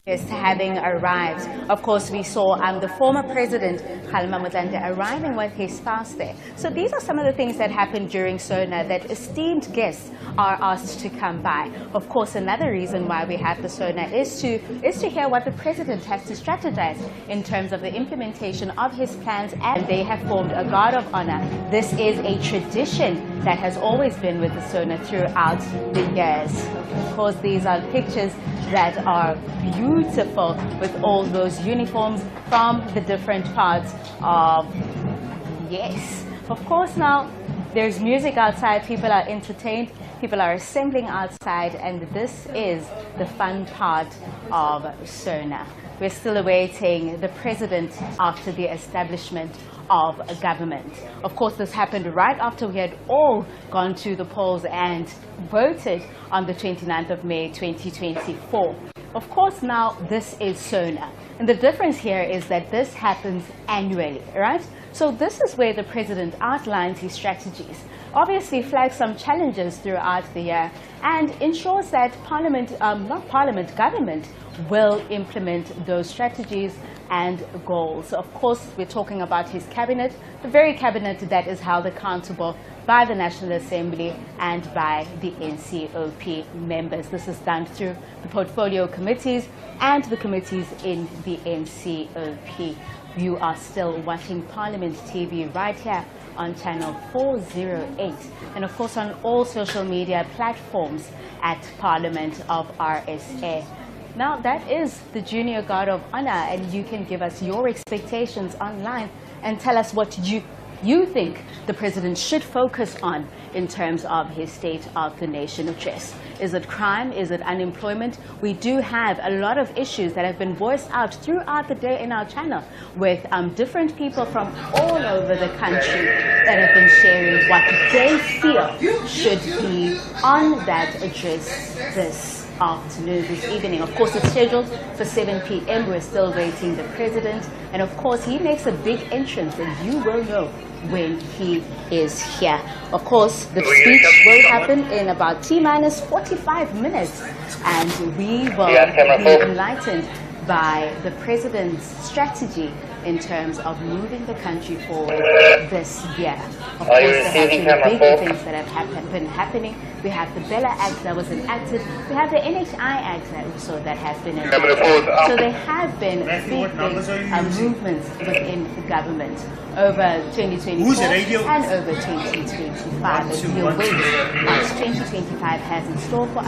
having arrived. Of course, we saw the former president, Kgalema Motlanthe, arriving with his spouse there. So these are some of the things that happened during SONA that esteemed guests are asked to come by. Of course, another reason why we have the SONA is to hear what the president has to strategize in terms of the implementation of his plans, and they have formed a guard of honor. This is a tradition that has always been with the SONA throughout the years. Of course, these are pictures that are beautiful with all those uniforms from the different parts of, yes. Of course, now there's music outside, people are entertained, people are assembling outside, and this is the fun part of SONA. We're still awaiting the president after the establishment of a government. Of course, this happened right after we had all gone to the polls and voted on the 29th of May 2024. Of course, now this is SONA. And the difference here is that this happens annually, right? So this is where the president outlines his strategies, obviously flags some challenges throughout the year, and ensures that government will implement those strategies and goals. Of course, we're talking about his cabinet, the very cabinet that is held accountable by the National Assembly and by the NCOP members. This is done through the portfolio committees and the committees in the NCOP. You are still watching Parliament TV right here on channel 408, and of course on all social media platforms at Parliament of RSA. Now that is the Junior Guard of Honor, and you can give us your expectations online and tell us what you think the president should focus on in terms of his State of the Nation address. Is it crime? Is it unemployment? We do have a lot of issues that have been voiced out throughout the day in our channel with different people from all over the country that have been sharing what they feel should be on that address this evening. Of course, it's scheduled for 7 p.m. We're still waiting the president, and of course he makes a big entrance, and you will know when he is here. Of course, the speech will happen in about T-minus 45 minutes, and we will be enlightened by the president's strategy in terms of moving the country forward this year. Of course, there have been big things that have been happening. We have the Bella Act that was enacted. We have the NHI Act that has been enacted. So there have been big movements within the government over 2024 and over 2025. As we await what 2025 has in store for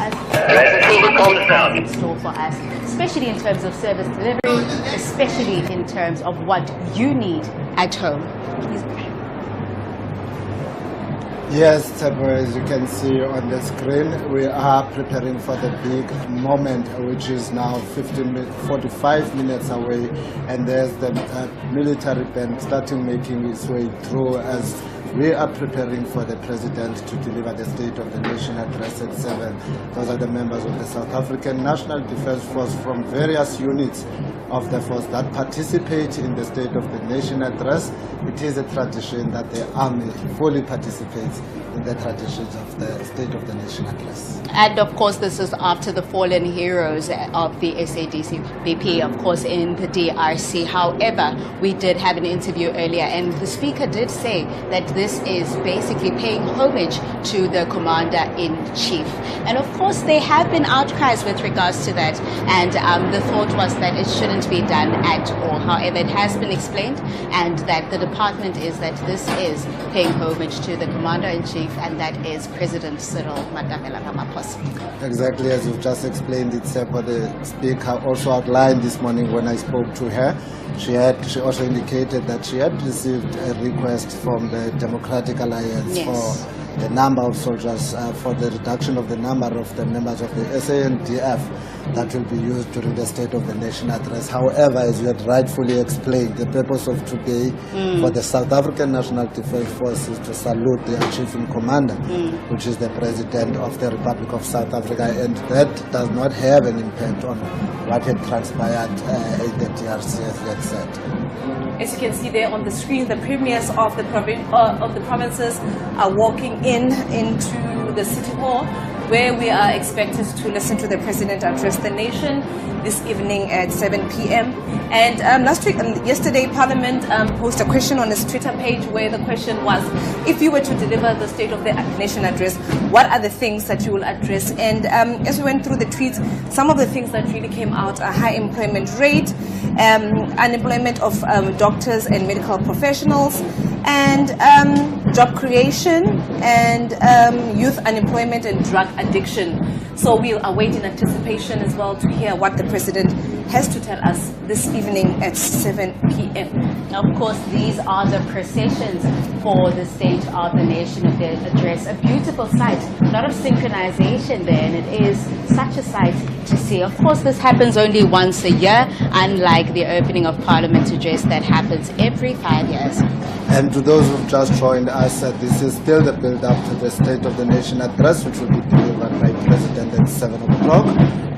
us, especially in terms of service delivery, especially in terms of what you need at home. Yes, Tabo, as you can see on the screen, we are preparing for the big moment, which is now 45 minutes away, and there's the military band starting making its way through as we are preparing for the president to deliver the State of the Nation address at 7. Those are the members of the South African National Defence Force from various units of the force that participate in the State of the Nation address. It is a tradition that the army fully participates in the traditions of the State of the Nation address. And of course, this is after the fallen heroes of the SADC-BP, of course, in the DRC. However, we did have an interview earlier, and the speaker did say that this is basically paying homage to the Commander-in-Chief. And of course, there have been outcries with regards to that, and the thought was that it shouldn't be done at all. However, it has been explained, and that the department is that this is paying homage to the Commander-in-Chief, and that is President Cyril Matamela Ramaphosa. Exactly as you've just explained it, Sepo, the speaker also outlined this morning when I spoke to her. She also indicated that she had received a request from the Democratic Alliance for the number of soldiers, for the reduction of the number of the members of the SANDF that will be used during the State of the Nation address. However, as you had rightfully explained, the purpose of today for the South African National Defence Force is to salute their chief in commander, which is the President of the Republic of South Africa, and that does not have an impact on what had transpired in the DRC, as you had said. As you can see there on the screen, the premiers of the provinces are walking into the City Hall where we are expected to listen to the President address the nation this evening at 7 p.m. And yesterday, Parliament posted a question on its Twitter page where the question was, if you were to deliver the State of the Nation address, what are the things that you will address? And as we went through the tweets, some of the things that really came out are high employment rate, unemployment of doctors and medical professionals, and job creation, and youth unemployment and drug addiction. So we'll await in anticipation as well to hear what the President has to tell us this evening at 7 p.m. Of course, these are the processions for the State of the Nation of the address. A beautiful sight, a lot of synchronization there, and it is such a sight to see. Of course, this happens only once a year, unlike the opening of Parliament address that happens every 5 years. And to those who've just joined us, this is still the build-up to the State of the Nation address, which will be delivered by President at 7 o'clock.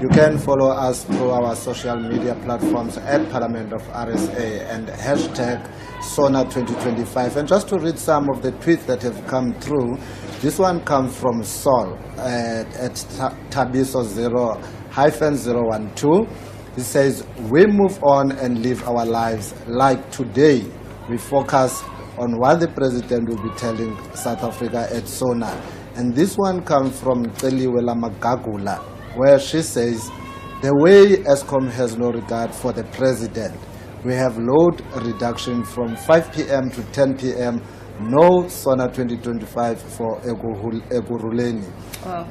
You can follow us through our social media platforms at Parliament of RSA and hashtag SONA2025. And just to read some of the tweets that have come through, this one comes from Sol at Tabiso 0-012. He says, we move on and live our lives like today. We focus on what the President will be telling South Africa at SONA. And this one comes from Teliwela Magagula, where she says, the way ESCOM has no regard for the President. We have load reduction from 5 p.m. to 10 p.m. No SONA 2025 for Eguruleni. Wow.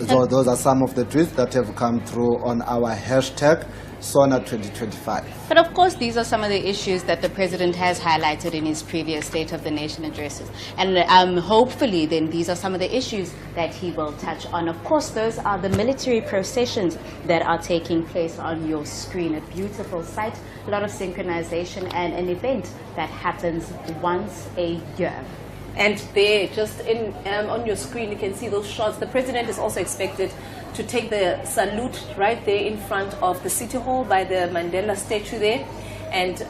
So those are some of the tweets that have come through on our hashtag SONA 2025. But of course, these are some of the issues that the President has highlighted in his previous State of the Nation addresses. And hopefully then these are some of the issues that he will touch on. Of course, those are the military processions that are taking place on your screen. A beautiful sight, a lot of synchronization, and an event that happens once a year. And there, just on your screen, you can see those shots. The President is also expected to take the salute right there in front of the City Hall by the Mandela statue there. And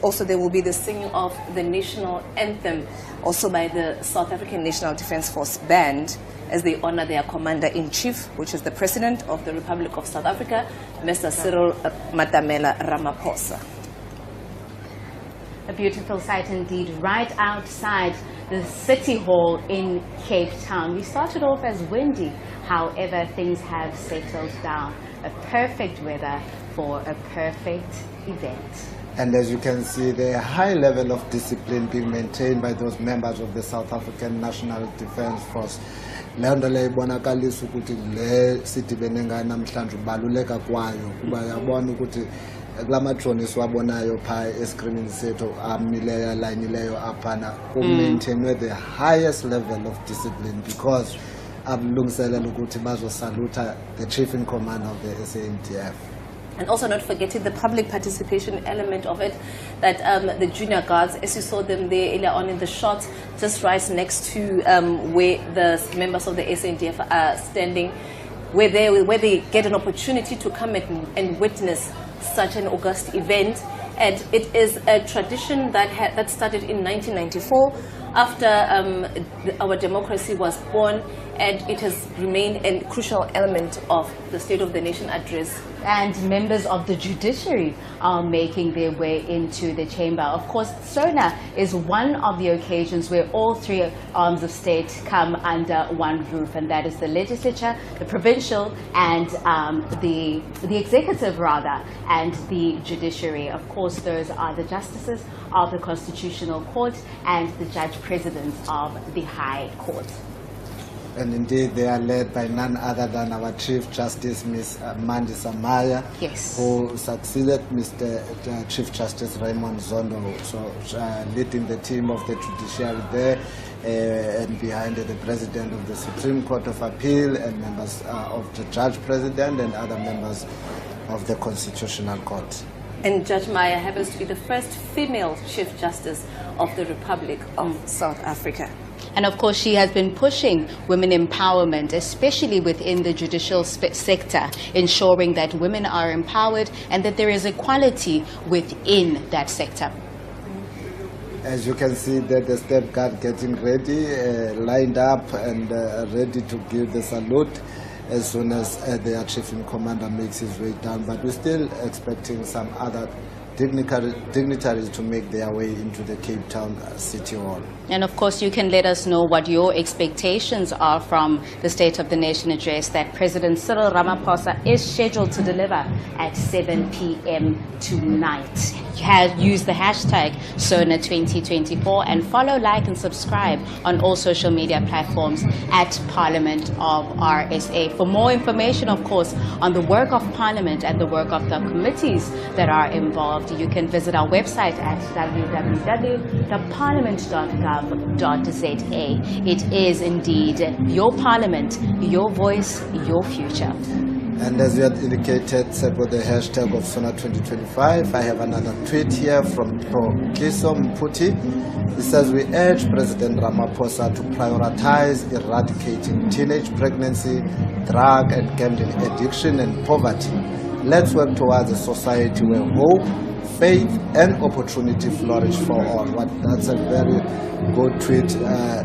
also there will be the singing of the national anthem, also by the South African National Defence Force Band, as they honor their Commander-in-Chief, which is the President of the Republic of South Africa, Mr. Cyril Matamela Ramaphosa. A beautiful sight indeed, right outside the City Hall in Cape Town. We started off as windy, however, things have settled down. A perfect weather for a perfect event. And as you can see, the high level of discipline being maintained by those members of the South African National Defence Force. Le nto le ibonakalisa ukuthi le sidibene ngayo namhlanje ubaluleka kwayo kuba yabona ukuthi kulamatroni siwabonayo phaa eskrinini sethu amileyo alayinileyo aphana kumaintainwe the highest level of discipline because abalungiselela ukuthi bazosalutha the chief in command of the SANDF. And also not forgetting the public participation element of it, that the junior guards, as you saw them there earlier on in the shot, just right next to where the members of the SANDF are standing, where they get an opportunity to come and witness such an august event. And it is a tradition that started in 1994 after our democracy was born, and it has remained a crucial element of the State of the Nation address. And members of the judiciary are making their way into the chamber. Of course, SONA is one of the occasions where all three arms of state come under one roof, and that is the legislature, the provincial, and the executive rather, and the judiciary. Of course, those are the justices of the Constitutional Court and the judge presidents of the High Court. And indeed, they are led by none other than our Chief Justice, Ms. Mandisa Maya, yes, who succeeded Mr. Chief Justice Raymond Zondo, so leading the team of the judiciary there, and behind the President of the Supreme Court of Appeal and members of the Judge President and other members of the Constitutional Court. And Judge Maya happens to be the first female Chief Justice of the Republic of South Africa. And of course, she has been pushing women empowerment, especially within the judicial sector, ensuring that women are empowered and that there is equality within that sector. As you can see, that the step guard getting ready, lined up and ready to give the salute as soon as the chief in commander makes his way down. But we're still expecting some other dignitaries to make their way into the Cape Town City Hall. And of course, you can let us know what your expectations are from the State of the Nation address that President Cyril Ramaphosa is scheduled to deliver at 7 p.m. tonight. Use the hashtag SONA2024 and follow, like and subscribe on all social media platforms at Parliament of RSA. For more information, of course, on the work of Parliament and the work of the committees that are involved, you can visit our website at www.parliament.gov.za. It is indeed your Parliament, your voice, your future. And as you had indicated, with the hashtag of SONA2025, I have another tweet here from Tliso Mputi. It says, we urge President Ramaphosa to prioritize eradicating teenage pregnancy, drug and gambling addiction and poverty. Let's work towards a society where hope, faith and opportunity flourish for all. That's a very good tweet,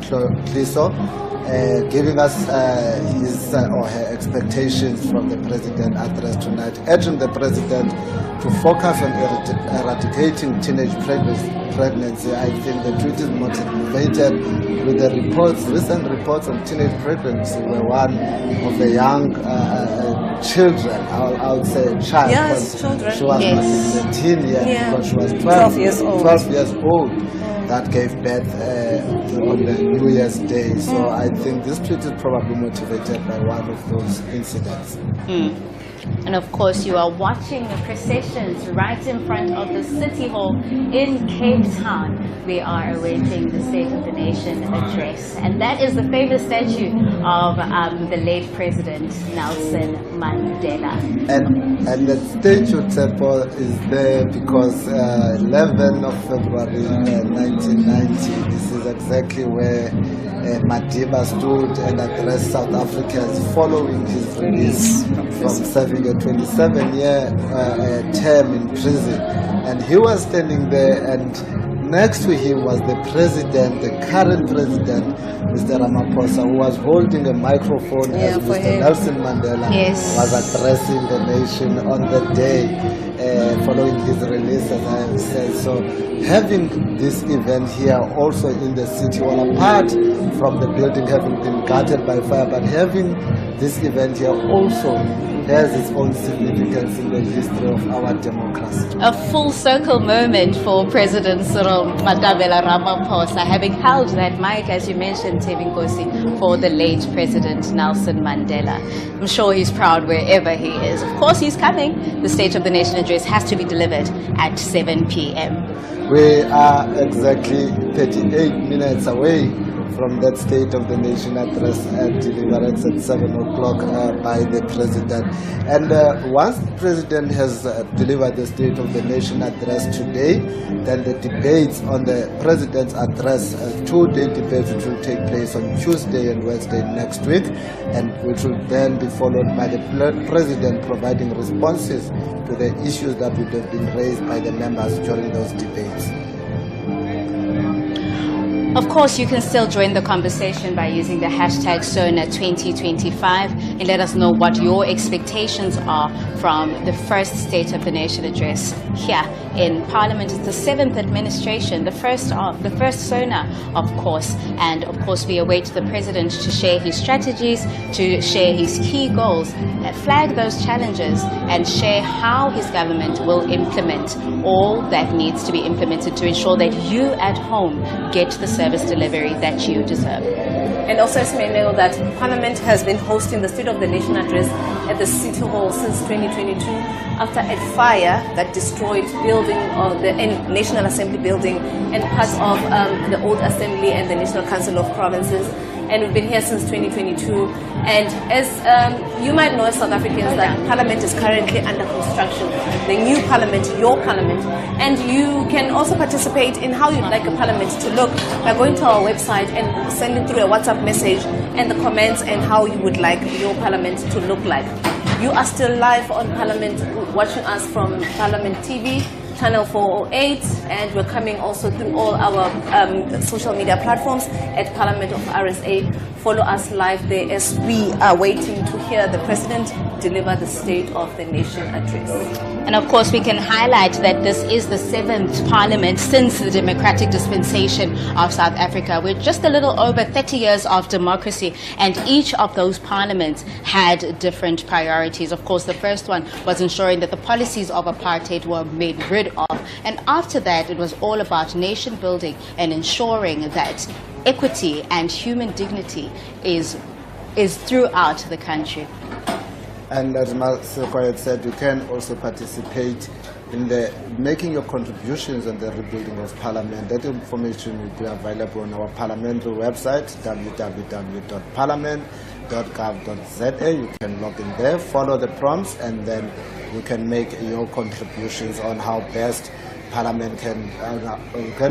Tliso. Giving us his or her expectations from the President address tonight, urging the President to focus on eradicating teenage pregnancy. I think the tweet is motivated with the recent reports on teenage pregnancy, where one of the young children, I would say a child, Yes, children. she was not even a teen yet, because she was 12 years old. 12 years old. That gave birth on the New Year's Day. So I think this tweet is probably motivated by one of those incidents. And of course, you are watching the processions right in front of the City Hall in Cape Town. We are awaiting the State of the Nation address. And that is the famous statue of the late President Nelson Mandela. And the statue, Tsepo, is there because 11 of February 1990, this is exactly where Madiba stood and addressed South Africans following his release from serving a 27-year term in prison. And he was standing there, and next to him was the president, the current president, Mr. Ramaphosa, who was holding a microphone as Mr. Nelson Mandela was addressing the nation on the day following his release, as I have said. So having this event here also in the city hall, apart from the building having been gutted by fire, but having this event here also has its own significance in the history of our democracy. A full circle moment for President Cyril Ramaphosa, having held that mic, as you mentioned, Tebinkosi, for the late President Nelson Mandela. I'm sure he's proud wherever he is. Of course, he's coming. The State of the Nation address has to be delivered at 7 p.m. We are exactly 38 minutes away from that State of the Nation address delivered at 7 o'clock by the President. And once the President has delivered the State of the Nation address today, then the debates on the President's address, two-day debates, which will take place on Tuesday and Wednesday next week, and which will then be followed by the President providing responses to the issues that would have been raised by the members during those debates. Of course, you can still join the conversation by using the hashtag SONA2025 and let us know what your expectations are from the first State of the Nation address here in Parliament. It's the 7th administration, the first SONA, of course. And of course, we await the President to share his strategies, to share his key goals, flag those challenges, and share how his government will implement all that needs to be implemented to ensure that you at home get the service delivery that you deserve. And also, as you may know, that Parliament has been hosting the State of the Nation address at the City Hall since 2022 after a fire that destroyed building of the National Assembly building and parts of the old Assembly and the National Council of Provinces. And we've been here since 2022. And as you might know as South Africans, that Parliament is currently under construction. The new Parliament, your Parliament. And you can also participate in how you'd like a Parliament to look by going to our website and sending through a WhatsApp message and the comments and how you would like your Parliament to look like. You are still live on Parliament, watching us from Parliament TV. channel 408, and we're coming also through all our social media platforms at Parliament of RSA. Follow us live there as we are waiting to hear the President deliver the State of the Nation address. And of course, we can highlight that this is the 7th Parliament since the democratic dispensation of South Africa. We're just a little over 30 years of democracy, and each of those parliaments had different priorities. Of course, the first one was ensuring that the policies of apartheid were made rid of. And after that, it was all about nation building and ensuring that equity and human dignity is throughout the country. And as Maseko had said, you can also participate in the making your contributions on the rebuilding of Parliament. That information will be available on our parliamentary website, www.parliament.gov.za. You can log in there, follow the prompts, and then you can make your contributions on how best Parliament can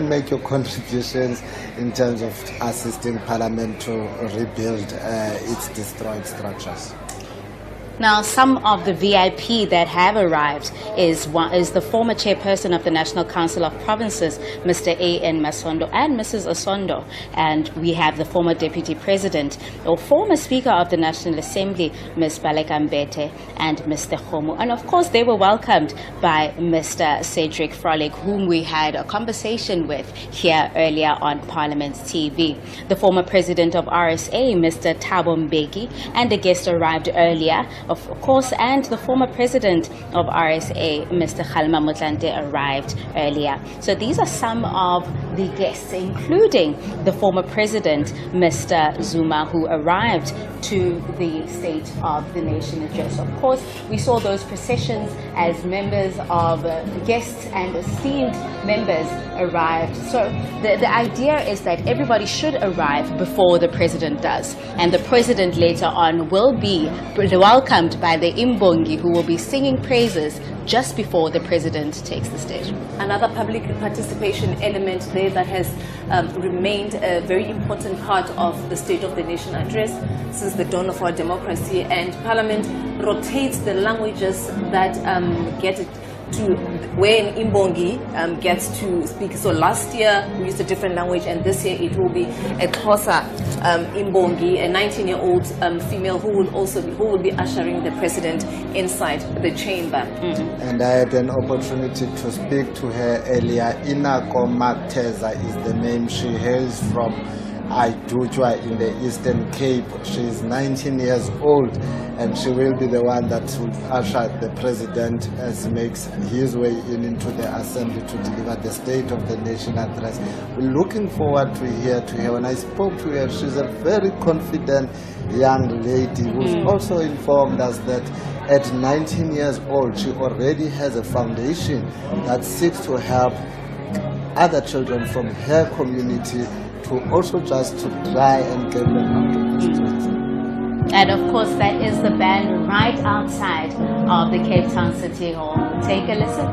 make your contributions in terms of assisting Parliament to rebuild its destroyed structures. Now, some of the VIP that have arrived is the former chairperson of the National Council of Provinces, Mr. A.N. Masondo, and Mrs. Osondo. And we have the former Deputy President, or former Speaker of the National Assembly, Ms. Baleka Mbete, and Mr. Khomo. And of course, they were welcomed by Mr. Cedric Frolic, whom we had a conversation with here earlier on Parliament TV. The former President of RSA, Mr. Thabo Mbeki, and a guest arrived earlier, of course, and the former president of RSA, Mr. Kgalema Motlanthe, arrived earlier. So these are some of the guests, including the former president, Mr. Zuma, who arrived to the State of the Nation address. Of course, we saw those processions as members of guests and esteemed members arrived. So the idea is that everybody should arrive before the president does, and the president later on will be welcomed by the Imbongi, who will be singing praises just before the president takes the stage. Another public participation element there that has remained a very important part of the State of the Nation address since the dawn of our democracy, and Parliament rotates the languages that get to when Imbongi gets to speak. So last year we used a different language, and this year it will be a Xhosa Imbongi, a 19-year-old female who will be ushering the president inside the chamber. And I had an opportunity to speak to her earlier. Inako Mateza is the name. She hails from Aidujwa in the Eastern Cape. She is 19 years old, and she will be the one that will usher the president as he makes his way into the assembly to deliver the State of the Nation address. We're looking forward to hear her. When I spoke to her, she's a very confident young lady who's also informed us that at 19 years old, she already has a foundation that seeks to help other children from her community to also just to try and get them out of the streets. And of course, that is the band right outside of the Cape Town City Hall. Take a listen.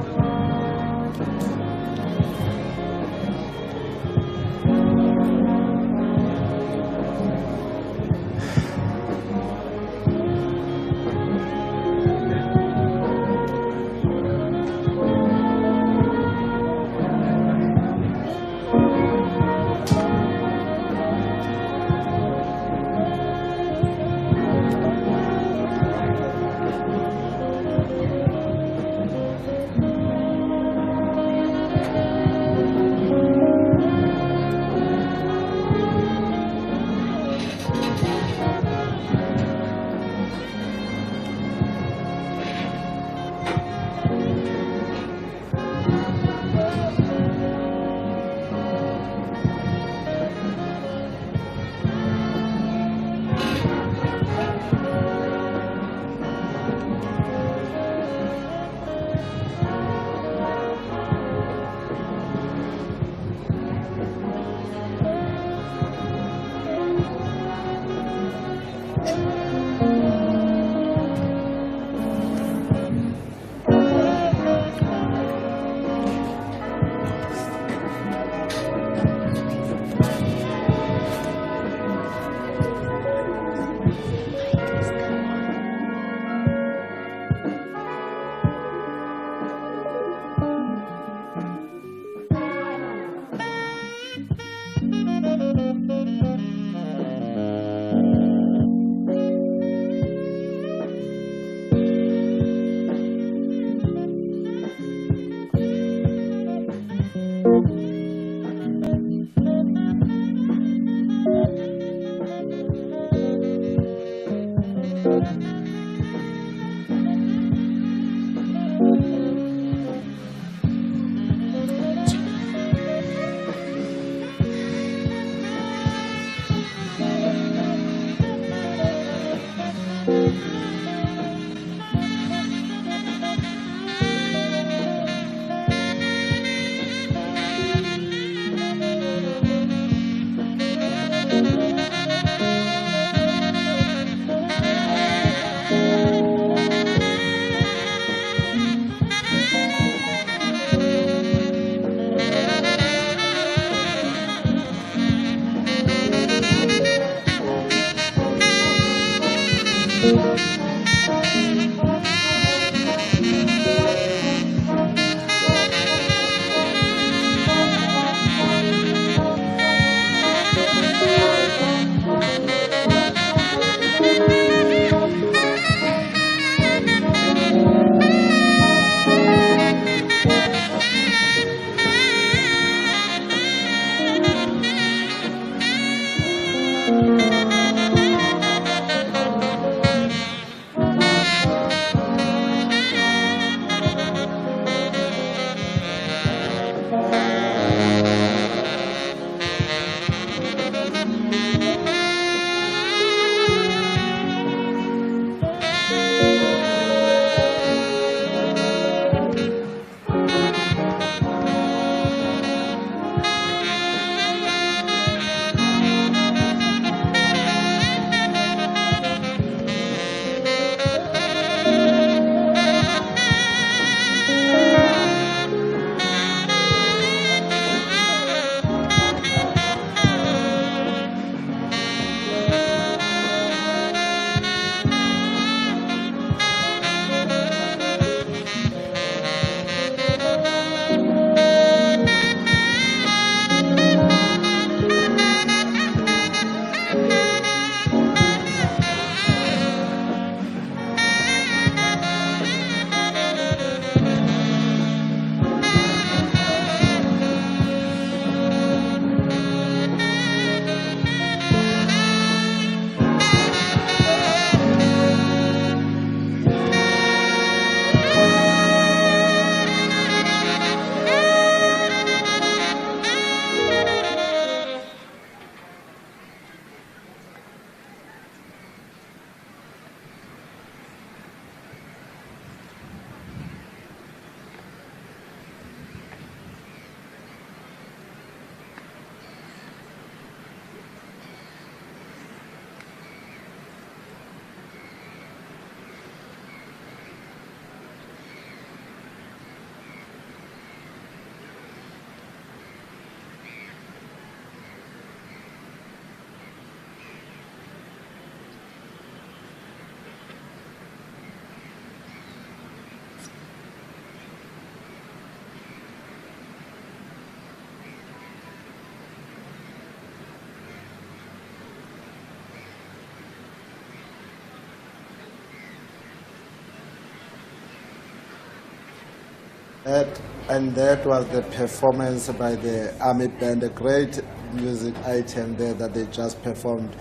And that was the performance by the Army Band, a great music item there that they just performed.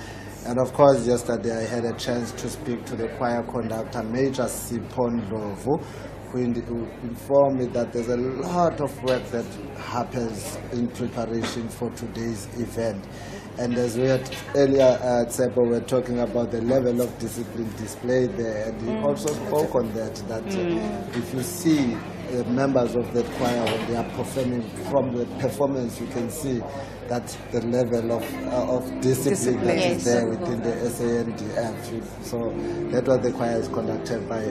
And of course, yesterday I had a chance to speak to the choir conductor, Major Sipho Ndlovu, who informed me that there's a lot of work that happens in preparation for today's event. And as we had earlier, Tsepo, we were talking about the level of discipline displayed there, and he also spoke on that, if you see members of that choir when they are performing, from the performance you can see that the level of discipline that is there within the SANDF. So that was the choir is conducted by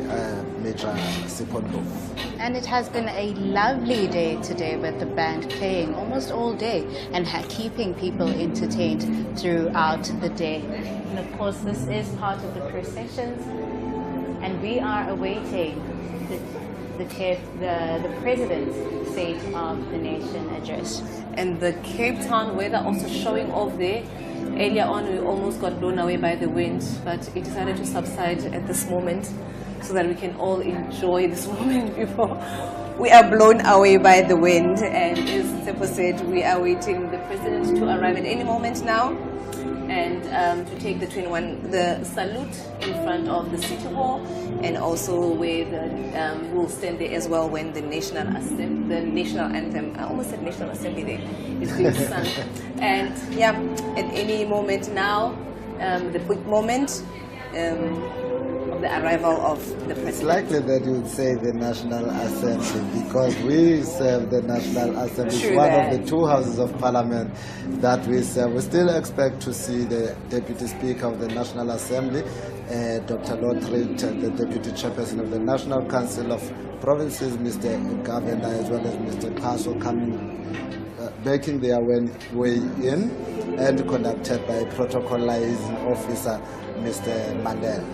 Major Sipho Ndlovu. And it has been a lovely day today with the band playing almost all day and keeping people entertained throughout the day. And of course, this is part of the processions, and we are awaiting the President's State of the Nation address. And the Cape Town weather also showing off there. Earlier on, we almost got blown away by the wind, but it decided to subside at this moment so that we can all enjoy this moment before we are blown away by the wind. And as Tsepo said, we are waiting the President to arrive at any moment now. and to take the salute in front of the City Hall, and also where we'll stand there as well when the national anthem, I almost said National Assembly there, is being sung. And yeah, at any moment now, the big moment of the arrival of the president. It's likely that you would say the National Assembly, because we serve the National Assembly. It's one of the two houses of parliament that we serve. We still expect to see the Deputy Speaker of the National Assembly, Dr. Lottridge, the Deputy Chairperson of the National Council of Provinces, Mr. Governor, as well as Mr. Paso, making their way in, and conducted by Protocol Liaison Officer, Mr. Mandela.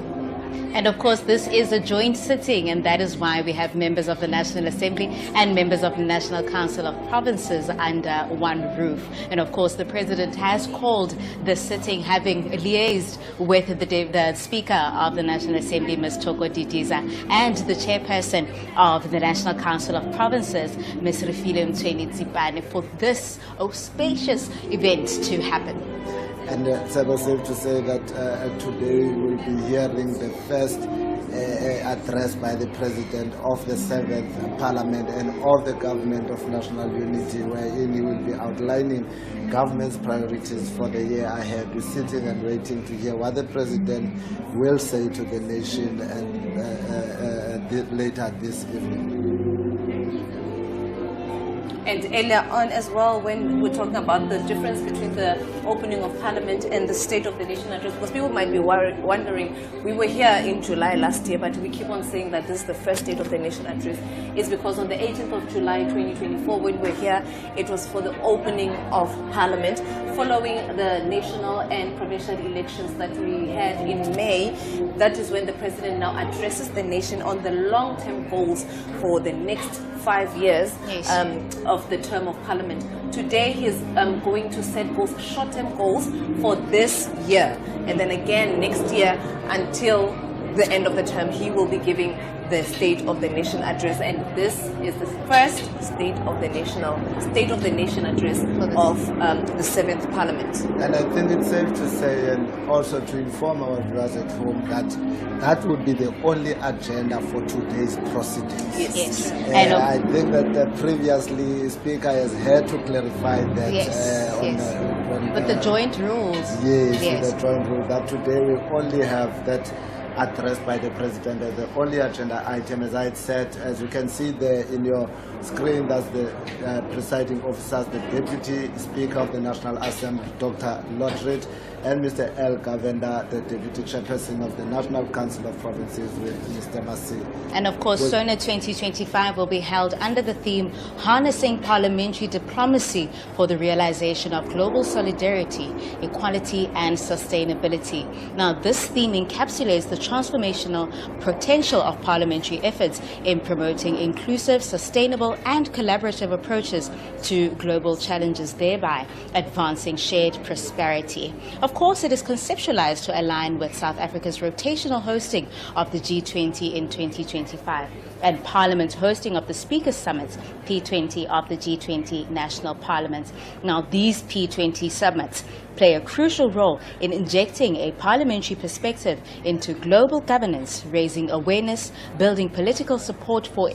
And of course, this is a joint sitting, and that is why we have members of the National Assembly and members of the National Council of Provinces under one roof. And of course, the President has called the sitting, having liaised with the Speaker of the National Assembly, Ms. Thoko Didiza, and the Chairperson of the National Council of Provinces, Ms. Refilwe Mtsweni-Tsipane, for this spacious event to happen. And it's safe to say that today we'll be hearing the first address by the President of the 7th Parliament and of the Government of National Unity, wherein he will be outlining government's priorities for the year ahead. We're sitting and waiting to hear what the President will say to the nation and later this evening. And earlier on as well, when we're talking about the difference between the opening of Parliament and the State of the Nation address, because people might be wondering, we were here in July last year, but we keep on saying that this is the first State of the Nation address. It's because on the 18th of July 2024, when we were here, it was for the opening of Parliament, following the national and provincial elections that we had in May. That is when the President now addresses the nation on the long-term goals for the next 5 years of the term of Parliament. Today he's going to set goals, short-term goals for this year, and then again next year until the end of the term he will be giving the State of the Nation address, and this is the first State of the Nation address of the 7th Parliament. And I think it's safe to say, and also to inform our viewers at home, that that would be the only agenda for today's proceedings. Yes. I think that previously Speaker has had to clarify that. With the joint rules. Yes, with the joint rule, that today we only have that addressed by the President as the only agenda item. As I had said, as you can see there in your screen, that's the presiding officers, the Deputy Speaker of the National Assembly, Dr. Lottridge, and Mr. L. Govender, the Deputy Chairperson of the National Council of Provinces, with Mr. Masi. And of course, SONA 2025 will be held under the theme Harnessing Parliamentary Diplomacy for the Realization of Global Solidarity, Equality and Sustainability. Now, this theme encapsulates the transformational potential of parliamentary efforts in promoting inclusive, sustainable and collaborative approaches to global challenges, thereby advancing shared prosperity. Of course, it is conceptualized to align with South Africa's rotational hosting of the G20 in 2025 and Parliament's hosting of the Speakers' Summits, P20 of the G20 National Parliaments. Now, these P20 summits play a crucial role in injecting a parliamentary perspective into global governance, raising awareness, building political support for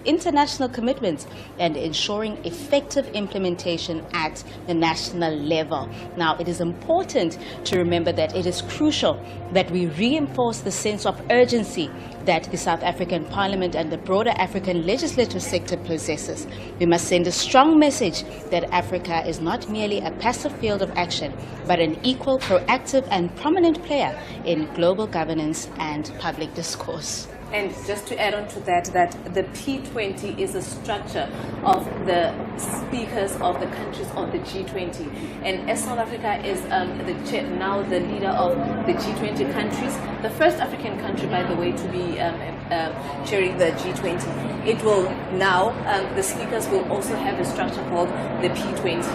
international commitments, and ensuring effective implementation at the national level. Now, it is important to remember that it is crucial that we reinforce the sense of urgency that the South African Parliament and the broader African legislative sector possesses. We must send a strong message that Africa is not merely a passive field of action, but an equal, proactive and prominent player in global governance and public discourse. And just to add on to that, that the P20 is a structure of the speakers of the countries of the G20. And as South Africa is now the leader of the G20 countries, the first African country, by the way, to be chairing the G20, it will now, the speakers will also have a structure called the P20.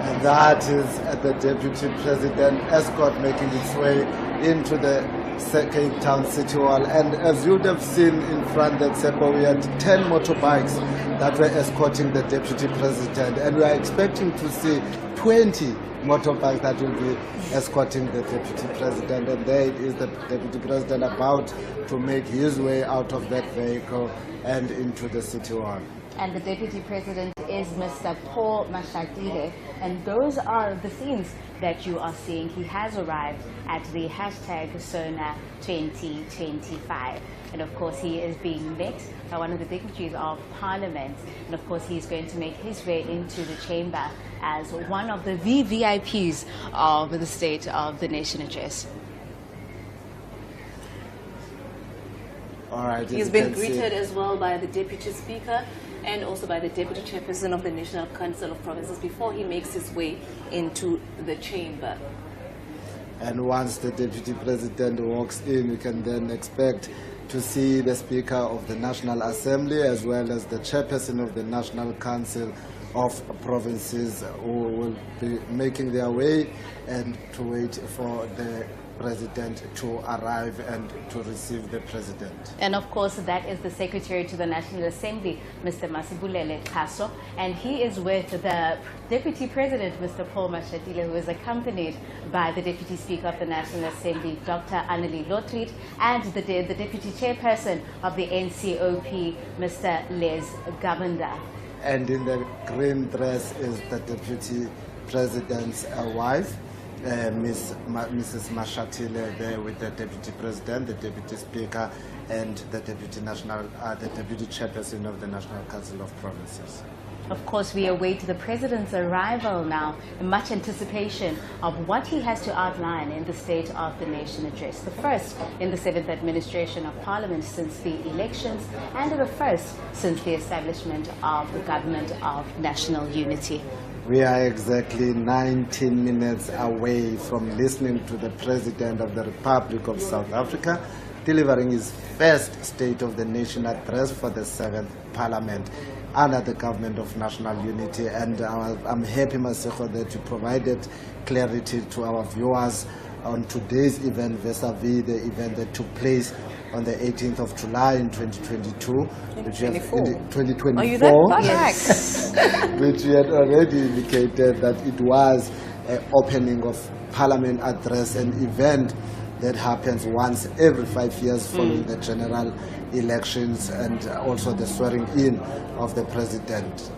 And that is the Deputy President escort making its way into the Cape Town City Hall. And as you would have seen in front that we had 10 motorbikes that were escorting the Deputy President, and we are expecting to see 20 motorbikes that will be escorting the Deputy President. And there it is, the Deputy President about to make his way out of that vehicle and into the City Hall. And the Deputy President is Mr. Paul Mashatile, and those are the scenes that you are seeing. He has arrived at the hashtag SONA 2025. And of course, he is being met by one of the dignitaries of Parliament. And of course, he's going to make his way into the chamber as one of the VVIPs of the State of the Nation address. All right, He's been greeted as well by the Deputy Speaker and also by the Deputy Chairperson of the National Council of Provinces before he makes his way into the chamber. And once the Deputy President walks in, we can then expect to see the Speaker of the National Assembly as well as the Chairperson of the National Council of Provinces, who will be making their way and to wait for the President to arrive and to receive the President. And of course, that is the Secretary to the National Assembly, Mr. Masibulele Qaso, and he is with the Deputy President, Mr. Paul Mashatile, who is accompanied by the Deputy Speaker of the National Assembly, Dr. Annelie Lotriet, and the Deputy Chairperson of the NCOP, Mr. Les Gavanda. And in the green dress is the Deputy President's wife, Mrs. Mashatile, there with the Deputy President, the Deputy Speaker, and the Deputy Chairperson of the National Council of Provinces. Of course, we await the President's arrival now in much anticipation of what he has to outline in the State of the Nation address. The first in the 7th administration of Parliament since the elections, and the first since the establishment of the Government of National Unity. We are exactly 19 minutes away from listening to the President of the Republic of South Africa delivering his first State of the Nation address for the 7th Parliament under the Government of National Unity. And I'm happy, Masego, that you provided clarity to our viewers on today's event vis-a-vis the event that took place on the 18th of July in 2022. 2024. Are you that far back? Which we had already indicated that it was an opening of Parliament address, an event that happens once every 5 years following the general elections and also the swearing in of the President.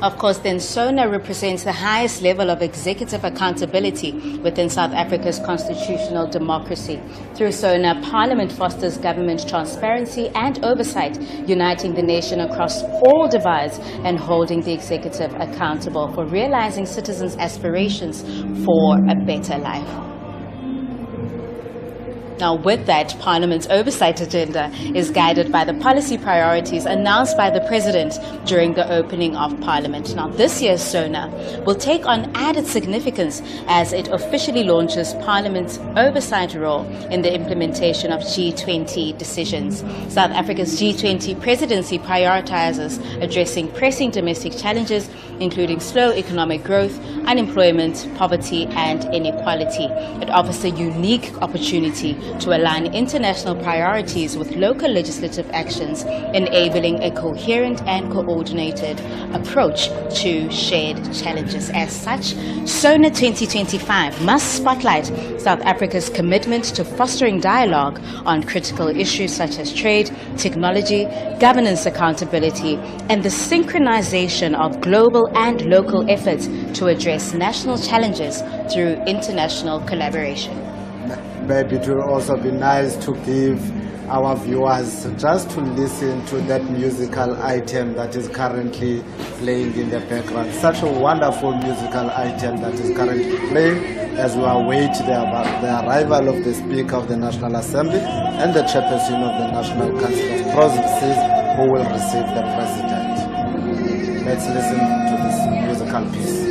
Of course, then SONA represents the highest level of executive accountability within South Africa's constitutional democracy. Through SONA, Parliament fosters government transparency and oversight, uniting the nation across all divides and holding the executive accountable for realizing citizens' aspirations for a better life. Now, with that, Parliament's oversight agenda is guided by the policy priorities announced by the President during the opening of Parliament. Now, this year's SONA will take on added significance as it officially launches Parliament's oversight role in the implementation of G20 decisions. South Africa's G20 presidency prioritizes addressing pressing domestic challenges, including slow economic growth, unemployment, poverty, and inequality. It offers a unique opportunity to align international priorities with local legislative actions, enabling a coherent and coordinated approach to shared challenges. As such, SONA 2025 must spotlight South Africa's commitment to fostering dialogue on critical issues such as trade, technology, governance accountability, and the synchronization of global and local efforts to address national challenges through international collaboration. Maybe it will also be nice to give our viewers just to listen to that musical item that is currently playing in the background. Such a wonderful musical item that is currently playing as we await the arrival of the Speaker of the National Assembly and the Chairperson of the National Council of Provinces, who will receive the President. Let's listen to this musical piece.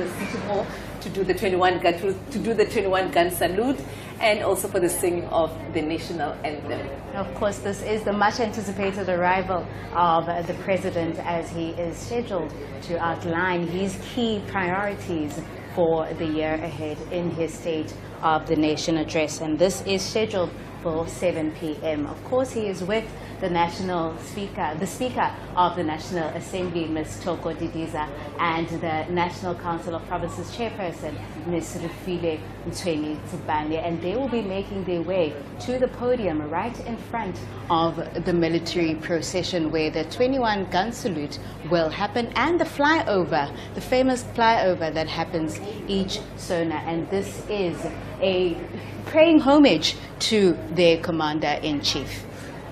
the City Hall to do the 21 gun salute, and also for the singing of the national anthem. Of course, this is the much anticipated arrival of the president as he is scheduled to outline his key priorities for the year ahead in his State of the Nation address. And this is scheduled for 7 p.m. Of course, he is with the Speaker of the National Assembly, Ms. Thoko Didiza, and the National Council of Provinces Chairperson, Ms. Refilwe Mtsweni-Tsipane, and they will be making their way to the podium right in front of the military procession where the 21 gun salute will happen, and the flyover, the famous flyover that happens each SONA. And this is a paying homage to their commander-in-chief.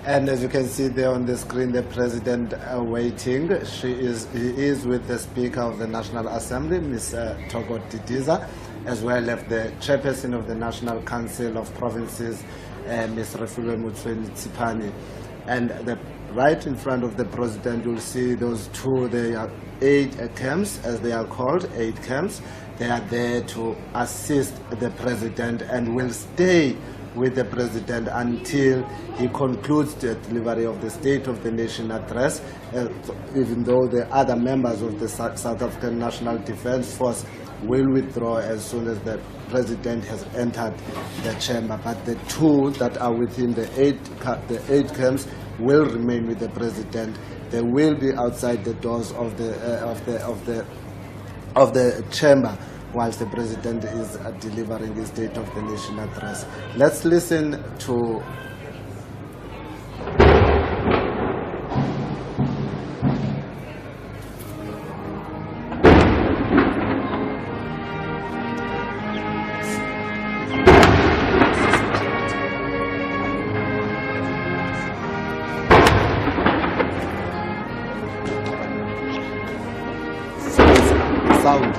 And as you can see there on the screen, the president waiting. He is with the Speaker of the National Assembly, Ms. Thoko Didiza, as well as the Chairperson of the National Council of Provinces, Ms. Refilwe Mtsweni-Tsipane. And right in front of the president, you'll see those two. They are 8 camps, as they are called, 8 camps. They are there to assist the president and will stay with the president until he concludes the delivery of the State of the Nation address, even though the other members of the South African National Defence Force will withdraw as soon as the president has entered the chamber. But the two that are within the eight camps will remain with the president. They will be outside the doors of the chamber whilst the president is delivering the State of the Nation address. Let's listen to sound.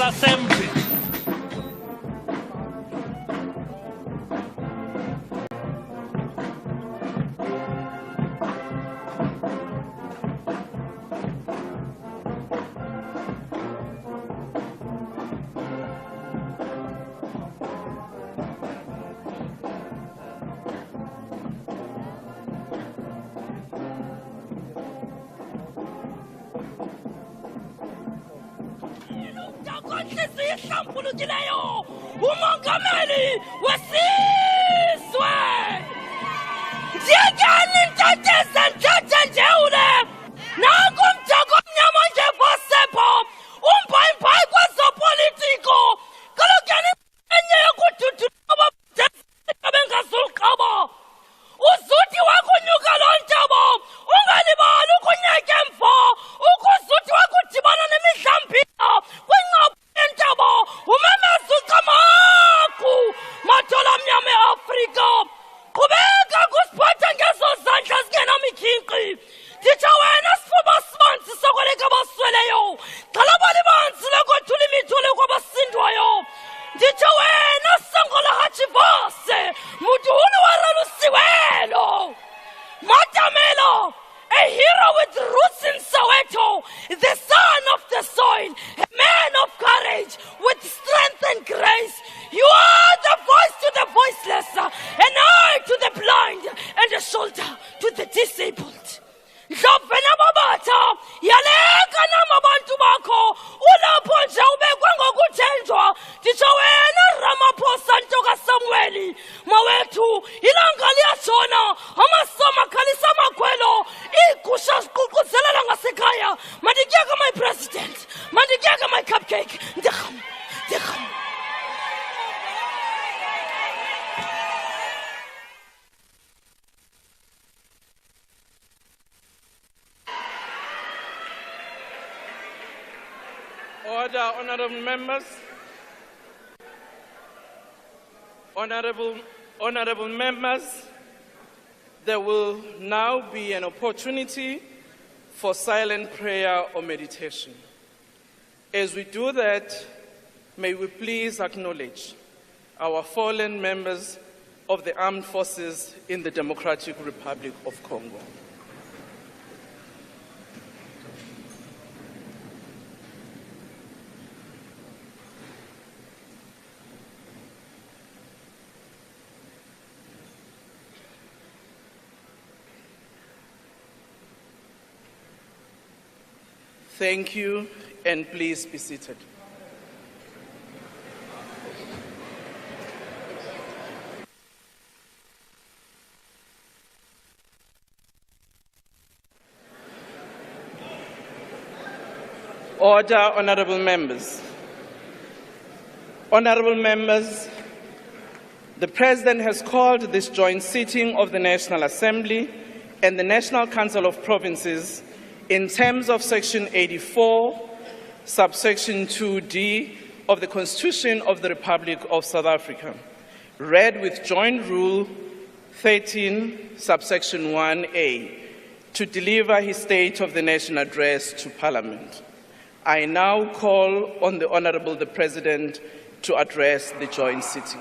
National Assembly. umongameli wesizwe njengani ntateza ntathe njewule nanku mthako omnyama nje bosepho umbhayibhayi kwezopolitiko kalokuyani enye yokududuba bengazuluqaba uzuthi wakunyuka loo ntaba ungalibali ukunyeka emva ukuzuthi wakudibana nemidlambila kwingcaphu yentaba umemeza ucamaku madola amnyama eAfrika qhubeka kusiphatha ngezo zandla zingenamikhinqi nditsho wena sifuba sibanzi sokweleka abasweleyo xhalabali banzi lokothula imithole kwabasindwayo nditsho wena sangola hachivase muduhulu waralusiwelo Matamela, a hero with roots in Soweto, the son of the soil, a man of courage with strength and grace. You are the voice to the voiceless, an eye to the blind, and a shoulder to the disabled. Ndlovena babata yaleka namabantu bakho ulapho nje ubekwe ngokuthenjwa nditsho wena Ramaphosa Ntoka Samueli mawethu ilanga liyatshona amasoma khalisa amakhwelo igusha ziququzelela ngasekhaya mandikuyeke my president mandikuyeke my cupcake ndirham Order, honorable members. Honorable members, there will now be an opportunity for silent prayer or meditation. As we do that, may we please acknowledge our fallen members of the armed forces in the Democratic Republic of Congo. Thank you, and please be seated. Order, honorable members. Honorable members, the President has called this joint sitting of the National Assembly and the National Council of Provinces in terms of Section 84, subsection 2D of the Constitution of the Republic of South Africa, read with Joint Rule 13, subsection 1A, to deliver his State of the Nation address to Parliament. I now call on the Honourable the President to address the joint sitting.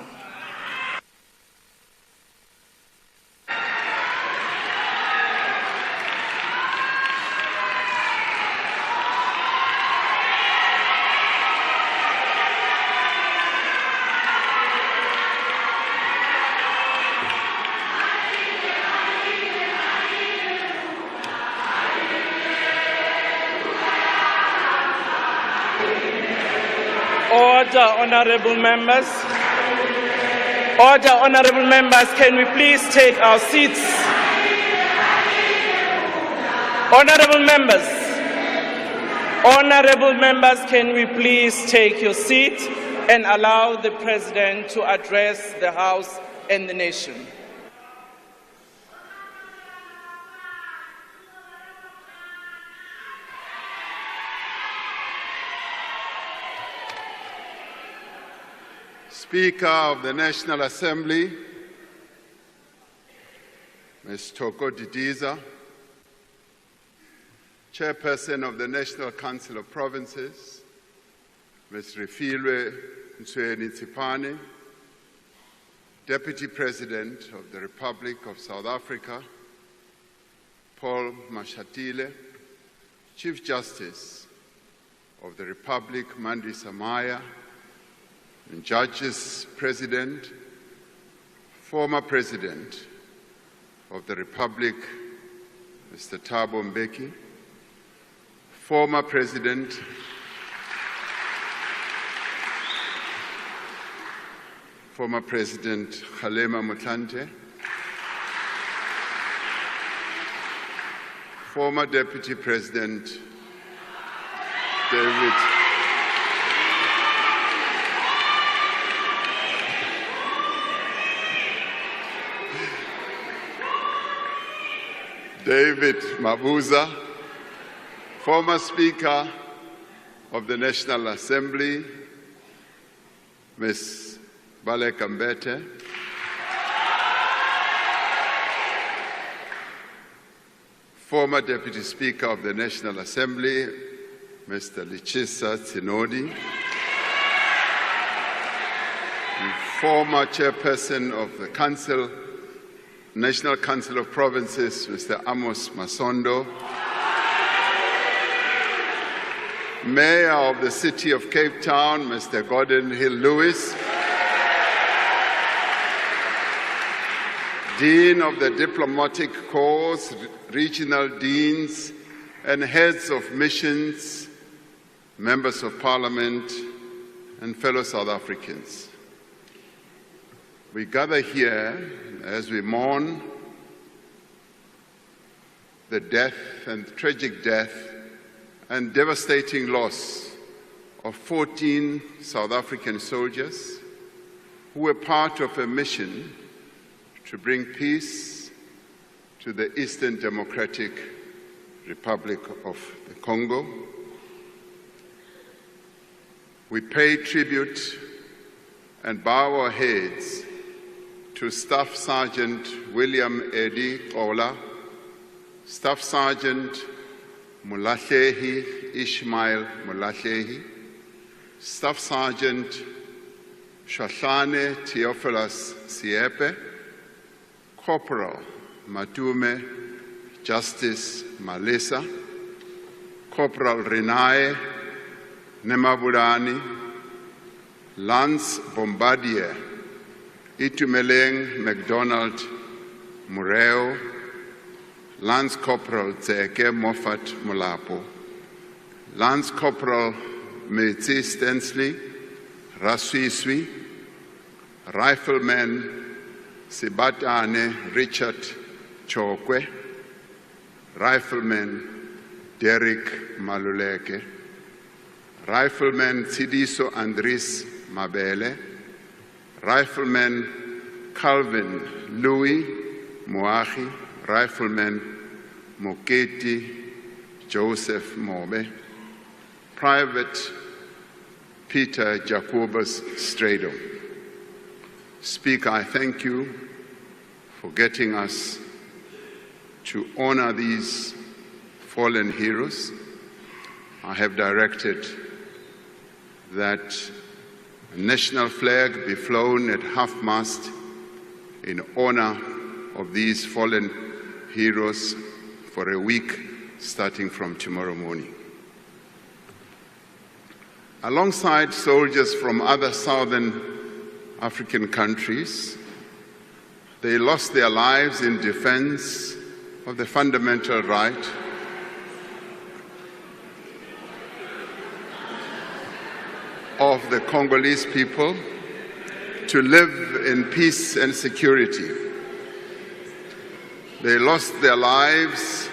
Order, honorable members. Order, honorable members, can we please take our seats? Honorable members, can we please take your seat and allow the President to address the House and the nation? Speaker of the National Assembly, Ms. Thoko Didiza, Chairperson of the National Council of Provinces, Ms. Refilwe Ntshweni-Tsipane, Deputy President of the Republic of South Africa, Paul Mashatile, Chief Justice of the Republic, Mandisa Maya, and Judges President, former President of the Republic, Mr. Thabo Mbeki, former President Kgalema Motlanthe, former Deputy President David Mabuza, former Speaker of the National Assembly, Ms. Baleka Mbete, former Deputy Speaker of the National Assembly, Mr. Lichisa Tsinodi, and former Chairperson of the National Council of Provinces, Mr. Amos Masondo, Mayor of the City of Cape Town, Mr. Gordon Hill-Lewis, Dean of the Diplomatic Corps, regional deans, and heads of missions, members of Parliament, and fellow South Africans. We gather here as we mourn the death and tragic death and devastating loss of 14 South African soldiers who were part of a mission to bring peace to the Eastern Democratic Republic of the Congo. We pay tribute and bow our heads to Staff Sergeant William Eddie Ola, Staff Sergeant Mulahlehi Ishmael Mulahlehi, Staff Sergeant Shahlane Theophilus Siepe, Corporal Matume Justice Malisa, Corporal Renae Nemabulani, Lance Bombardier Itumeleng MacDonald Mureo, Lance Corporal Tseke Moffat Molapo, Lance Corporal Metsi Stensley Raswiswi, Rifleman Sibatane Richard Chokwe, Rifleman Derek Maluleke, Rifleman Tsidiso Andris Mabele, Rifleman Calvin Louis Moahi, Rifleman Moketi Joseph Mobe, Private Peter Jacobus Strado. Speaker, I thank you for getting us to honor these fallen heroes. I have directed that a national flag be flown at half-mast in honor of these fallen heroes for a week starting from tomorrow morning. Alongside soldiers from other southern African countries, they lost their lives in defense of the fundamental right of the Congolese people to live in peace and security. They lost their lives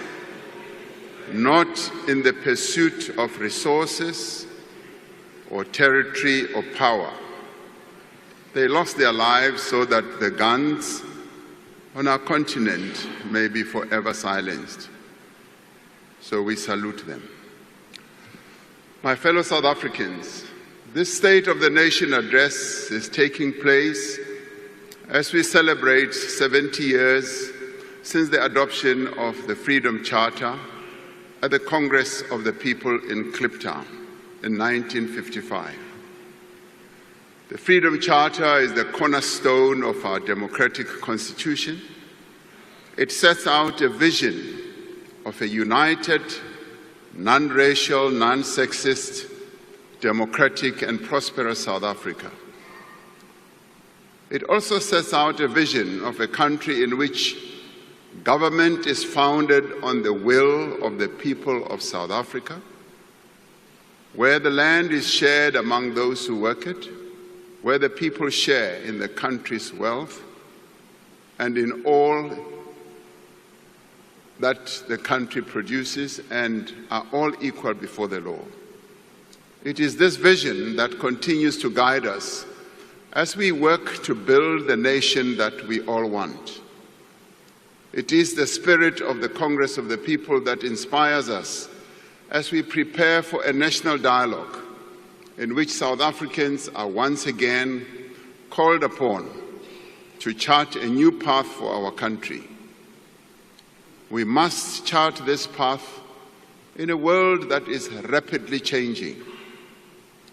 not in the pursuit of resources or territory or power. They lost their lives so that the guns on our continent may be forever silenced. So we salute them. My fellow South Africans, this State of the Nation address is taking place as we celebrate 70 years since the adoption of the Freedom Charter at the Congress of the People in Kliptown in 1955. The Freedom Charter is the cornerstone of our democratic constitution. It sets out a vision of a united, non-racial, non-sexist, democratic and prosperous South Africa. It also sets out a vision of a country in which government is founded on the will of the people of South Africa, where the land is shared among those who work it, where the people share in the country's wealth and in all that the country produces and are all equal before the law. It is this vision that continues to guide us as we work to build the nation that we all want. It is the spirit of the Congress of the People that inspires us as we prepare for a national dialogue in which South Africans are once again called upon to chart a new path for our country. We must chart this path in a world that is rapidly changing.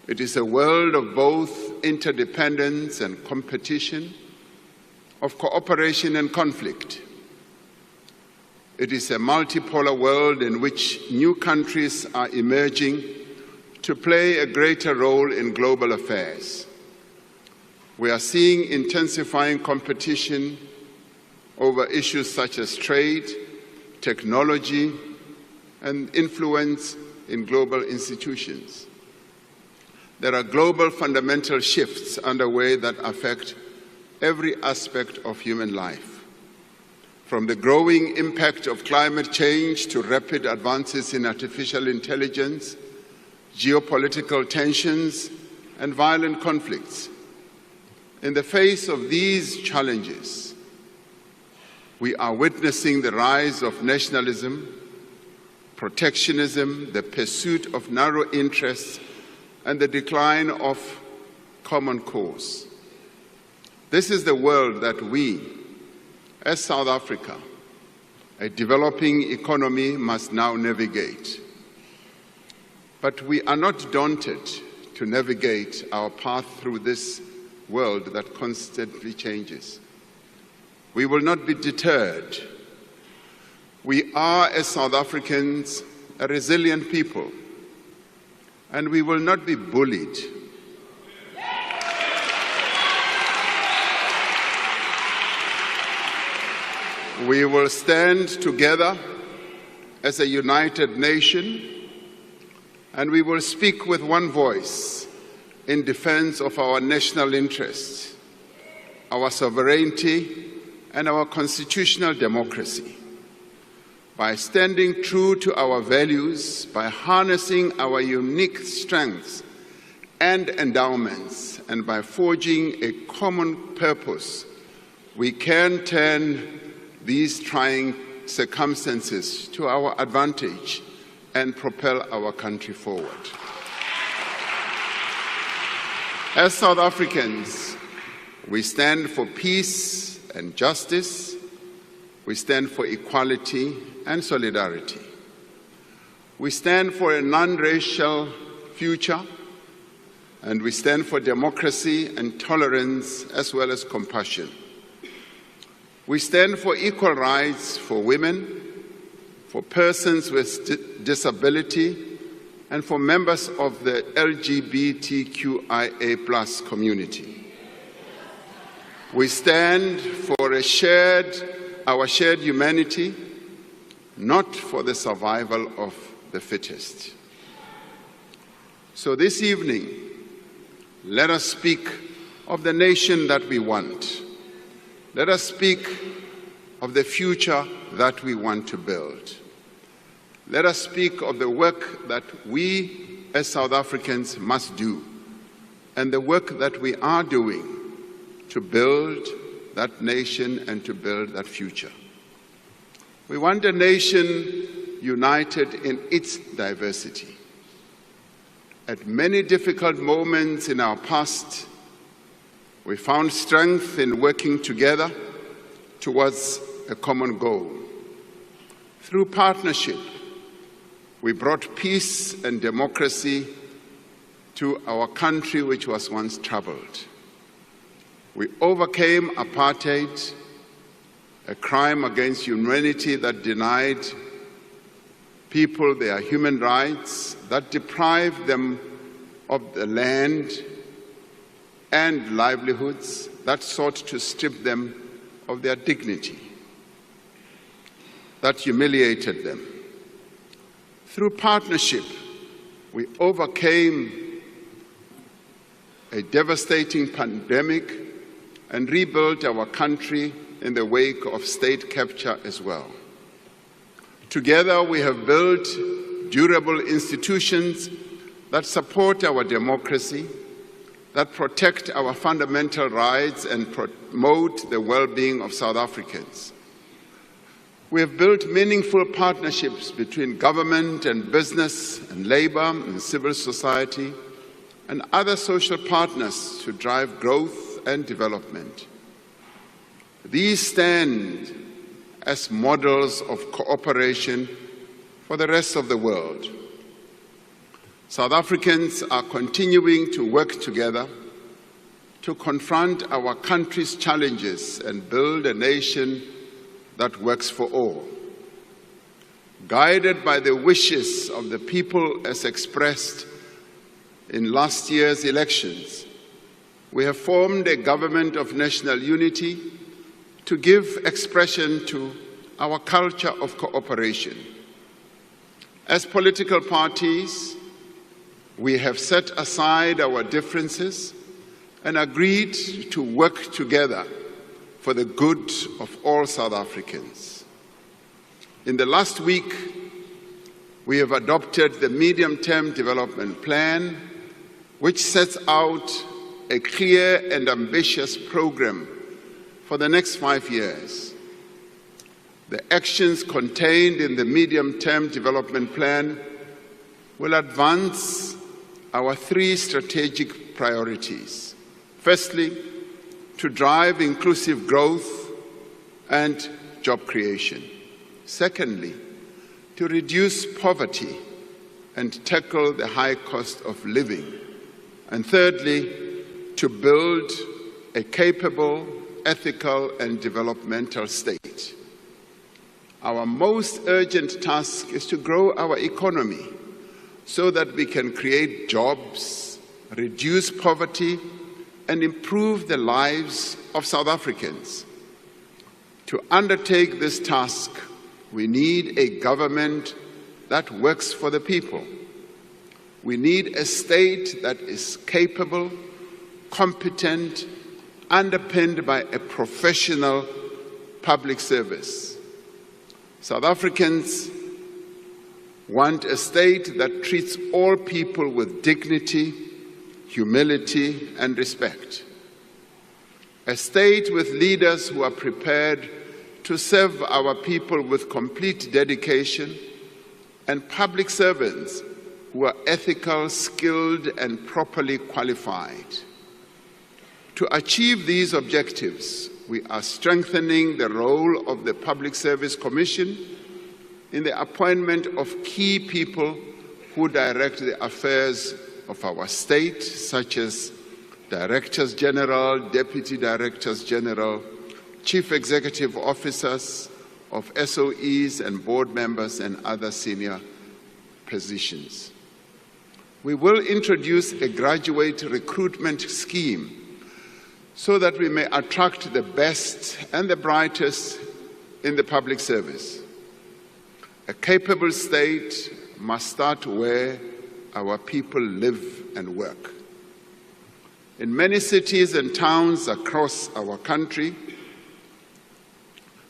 It is a world of both interdependence and competition, of cooperation and conflict. It is a multipolar world in which new countries are emerging to play a greater role in global affairs. We are seeing intensifying competition over issues such as trade, technology, and influence in global institutions. There are global fundamental shifts underway that affect every aspect of human life, from the growing impact of climate change to rapid advances in artificial intelligence, geopolitical tensions, and violent conflicts. In the face of these challenges, we are witnessing the rise of nationalism, protectionism, the pursuit of narrow interests, and the decline of common cause. This is the world that we, as South Africa, a developing economy, must now navigate. But we are not daunted to navigate our path through this world that constantly changes. We will not be deterred. We are, as South Africans, a resilient people, and we will not be bullied. We will stand together as a united nation, and we will speak with one voice in defense of our national interests, our sovereignty, and our constitutional democracy. By standing true to our values, by harnessing our unique strengths and endowments, and by forging a common purpose, we can turn these trying circumstances to our advantage and propel our country forward. As South Africans, we stand for peace and justice. We stand for equality and solidarity. We stand for a non-racial future, and we stand for democracy and tolerance as well as compassion. We stand for equal rights for women, for persons with disability, and for members of the LGBTQIA+ community. We stand for our shared humanity, not for the survival of the fittest. So this evening, let us speak of the nation that we want. Let us speak of the future that we want to build. Let us speak of the work that we as South Africans must do, and the work that we are doing to build that nation and to build that future. We want a nation united in its diversity. At many difficult moments in our past, we found strength in working together towards a common goal. Through partnership, we brought peace and democracy to our country which was once troubled. We overcame apartheid, a crime against humanity that denied people their human rights, that deprived them of the land and livelihoods, that sought to strip them of their dignity, that humiliated them. Through partnership, we overcame a devastating pandemic and rebuilt our country in the wake of state capture as well. Together, we have built durable institutions that support our democracy, that protect our fundamental rights and promote the well-being of South Africans. We have built meaningful partnerships between government and business and labor and civil society and other social partners to drive growth and development. These stand as models of cooperation for the rest of the world. South Africans are continuing to work together to confront our country's challenges and build a nation that works for all. Guided by the wishes of the people as expressed in last year's elections, we have formed a government of national unity to give expression to our culture of cooperation. As political parties, we have set aside our differences and agreed to work together for the good of all South Africans. In the last week, we have adopted the Medium-Term Development Plan, which sets out a clear and ambitious program for the next 5 years. The actions contained in the Medium-Term Development Plan will advance our 3 strategic priorities. Firstly, to drive inclusive growth and job creation. Secondly, to reduce poverty and tackle the high cost of living. And thirdly, to build a capable, ethical and developmental state. Our most urgent task is to grow our economy so that we can create jobs, reduce poverty, and improve the lives of South Africans. To undertake this task, we need a government that works for the people. We need a state that is capable, competent, underpinned by a professional public service. South Africans want a state that treats all people with dignity, humility, and respect. A state with leaders who are prepared to serve our people with complete dedication, and public servants who are ethical, skilled, and properly qualified. To achieve these objectives, we are strengthening the role of the Public Service Commission in the appointment of key people who direct the affairs of our state, such as Directors General, Deputy Directors General, Chief Executive Officers of SOEs and board members and other senior positions. We will introduce a graduate recruitment scheme so that we may attract the best and the brightest in the public service. A capable state must start where our people live and work. In many cities and towns across our country,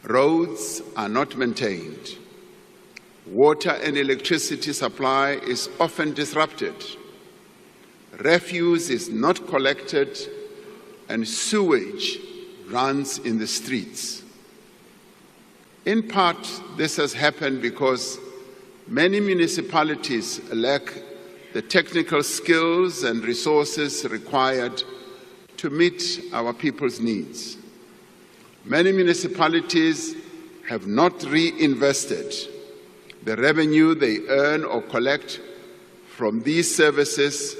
roads are not maintained. Water and electricity supply is often disrupted. Refuse is not collected, and sewage runs in the streets. In part, this has happened because many municipalities lack the technical skills and resources required to meet our people's needs. Many municipalities have not reinvested the revenue they earn or collect from these services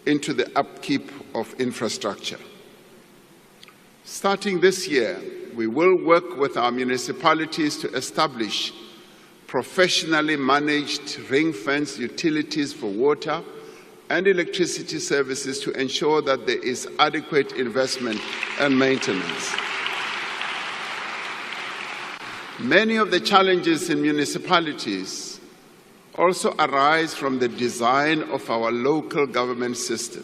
into the upkeep of infrastructure. Starting this year, we will work with our municipalities to establish professionally managed ring-fenced utilities for water and electricity services to ensure that there is adequate investment and maintenance. Many of the challenges in municipalities also arise from the design of our local government system.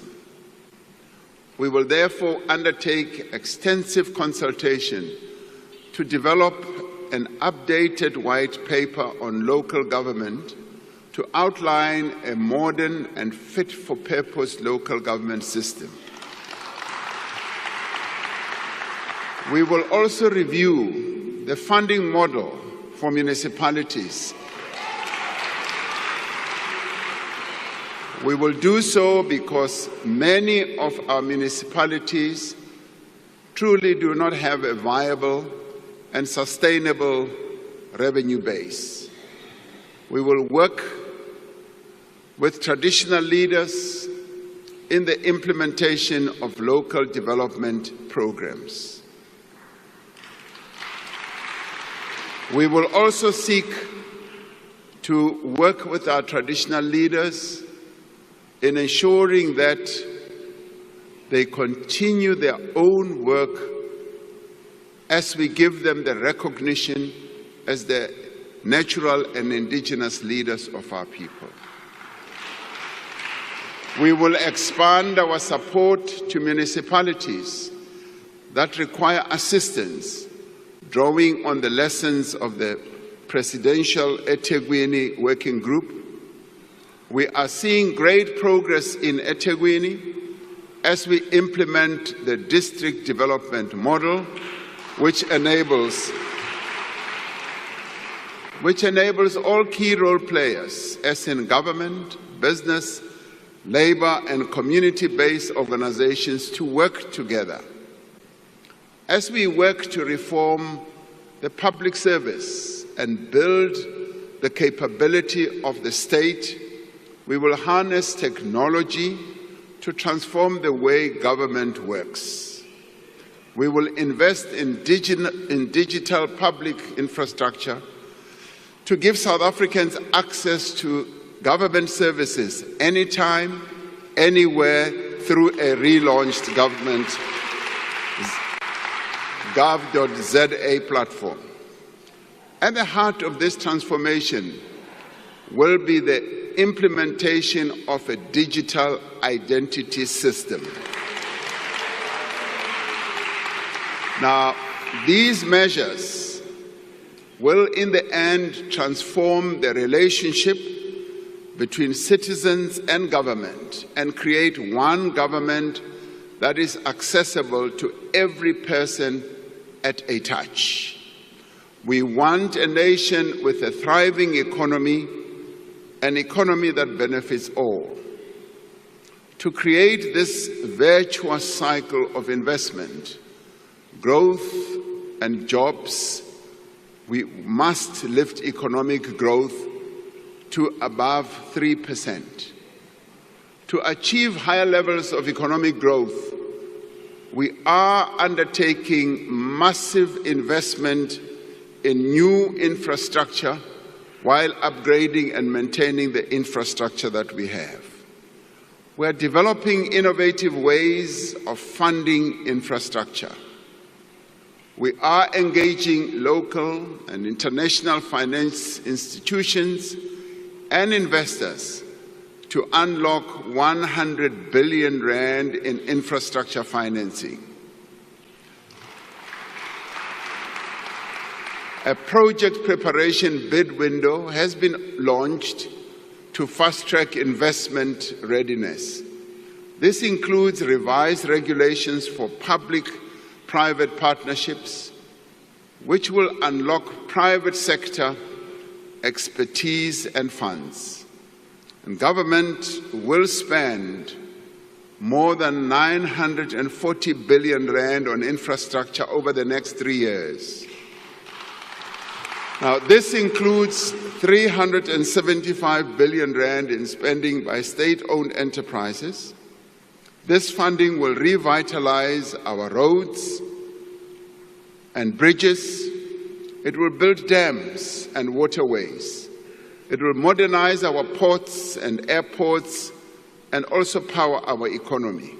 We will therefore undertake extensive consultation to develop an updated white paper on local government to outline a modern and fit-for-purpose local government system. We will also review the funding model for municipalities. We will do so because many of our municipalities truly do not have a viable and sustainable revenue base. We will work with traditional leaders in the implementation of local development programs. We will also seek to work with our traditional leaders in ensuring that they continue their own work as we give them the recognition as the natural and indigenous leaders of our people. We will expand our support to municipalities that require assistance, drawing on the lessons of the Presidential eThekwini Working Group. We are seeing great progress in eThekwini as we implement the district development model, which enables all key role players, as in government, business, labor, and community-based organizations, to work together. As we work to reform the public service and build the capability of the state, we will harness technology to transform the way government works. We will invest in digital public infrastructure to give South Africans access to government services anytime, anywhere through a relaunched government gov.za platform. At the heart of this transformation will be the implementation of a digital identity system. Now, these measures will in the end transform the relationship between citizens and government and create one government that is accessible to every person at a touch. We want a nation with a thriving economy, an economy that benefits all. To create this virtuous cycle of investment, growth and jobs, we must lift economic growth to above 3%. To achieve higher levels of economic growth, we are undertaking massive investment in new infrastructure while upgrading and maintaining the infrastructure that we have. We are developing innovative ways of funding infrastructure. We are engaging local and international finance institutions and investors to unlock 100 billion rand in infrastructure financing. A project preparation bid window has been launched to fast-track investment readiness. This includes revised regulations for public-private partnerships, which will unlock private sector expertise and funds. And government will spend more than 940 billion rand on infrastructure over the next 3 years. Now, this includes 375 billion rand in spending by state-owned enterprises, This funding will revitalize our roads and bridges. It will build dams and waterways. It will modernize our ports and airports and also power our economy.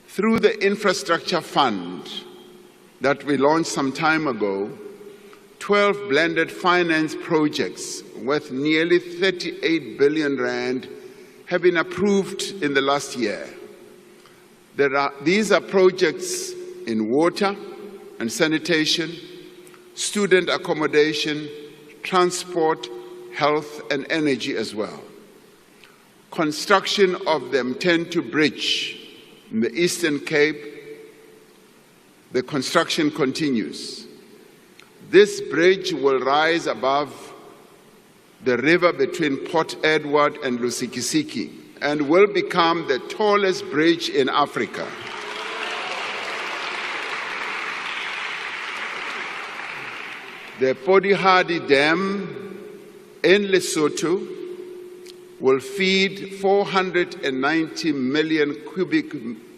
Through the infrastructure fund that we launched some time ago, 12 blended finance projects worth nearly 38 billion rand have been approved in the last year. These are projects in water and sanitation, student accommodation, transport, health and energy as well. Construction of the M10 bridge in the Eastern Cape, the construction continues. This bridge will rise above the river between Port Edward and Lusikisiki and will become the tallest bridge in Africa. The Podihadi Dam in Lesotho will feed 490 million cubic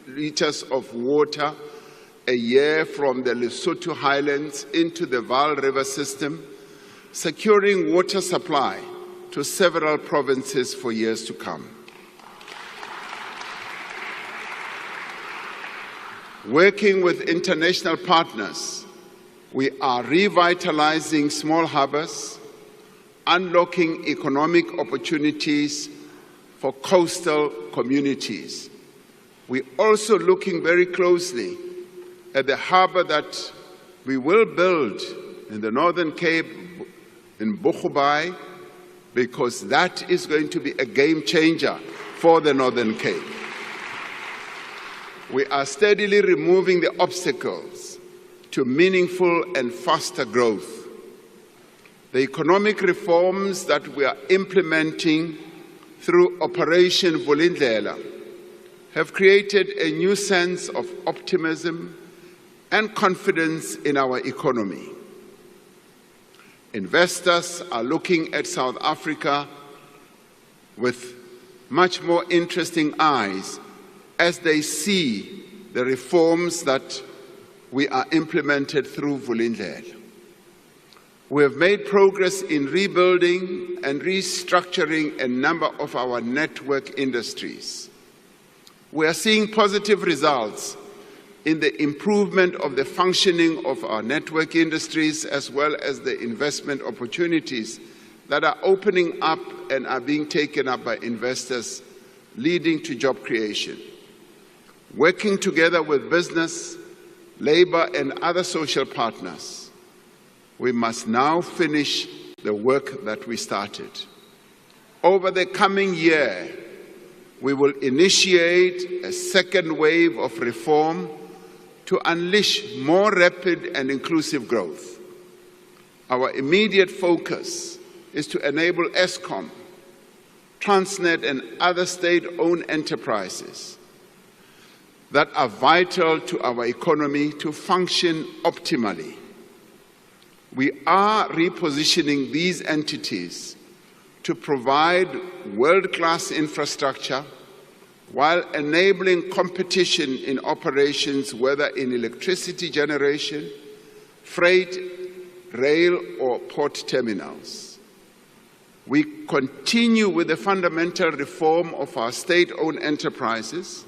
liters of water a year from the Lesotho highlands into the Vaal River system, securing water supply to several provinces for years to come. Working with international partners, we are revitalizing small harbors, unlocking economic opportunities for coastal communities. We're also looking very closely at the harbor that we will build in the Northern Cape, in Boegoebaai, because that is going to be a game changer for the Northern Cape. We are steadily removing the obstacles to meaningful and faster growth. The economic reforms that we are implementing through Operation Vulindlela have created a new sense of optimism and confidence in our economy. Investors are looking at South Africa with much more interesting eyes as they see the reforms that we are implemented through Vulindlela. We have made progress in rebuilding and restructuring a number of our network industries. We are seeing positive results in the improvement of the functioning of our network industries as well as the investment opportunities that are opening up and are being taken up by investors, leading to job creation. Working together with business, labor and other social partners, we must now finish the work that we started. Over the coming year, we will initiate a second wave of reform to unleash more rapid and inclusive growth. Our immediate focus is to enable Eskom, Transnet and other state-owned enterprises that are vital to our economy to function optimally. We are repositioning these entities to provide world-class infrastructure while enabling competition in operations, whether in electricity generation, freight, rail, or port terminals. We continue with the fundamental reform of our state-owned enterprises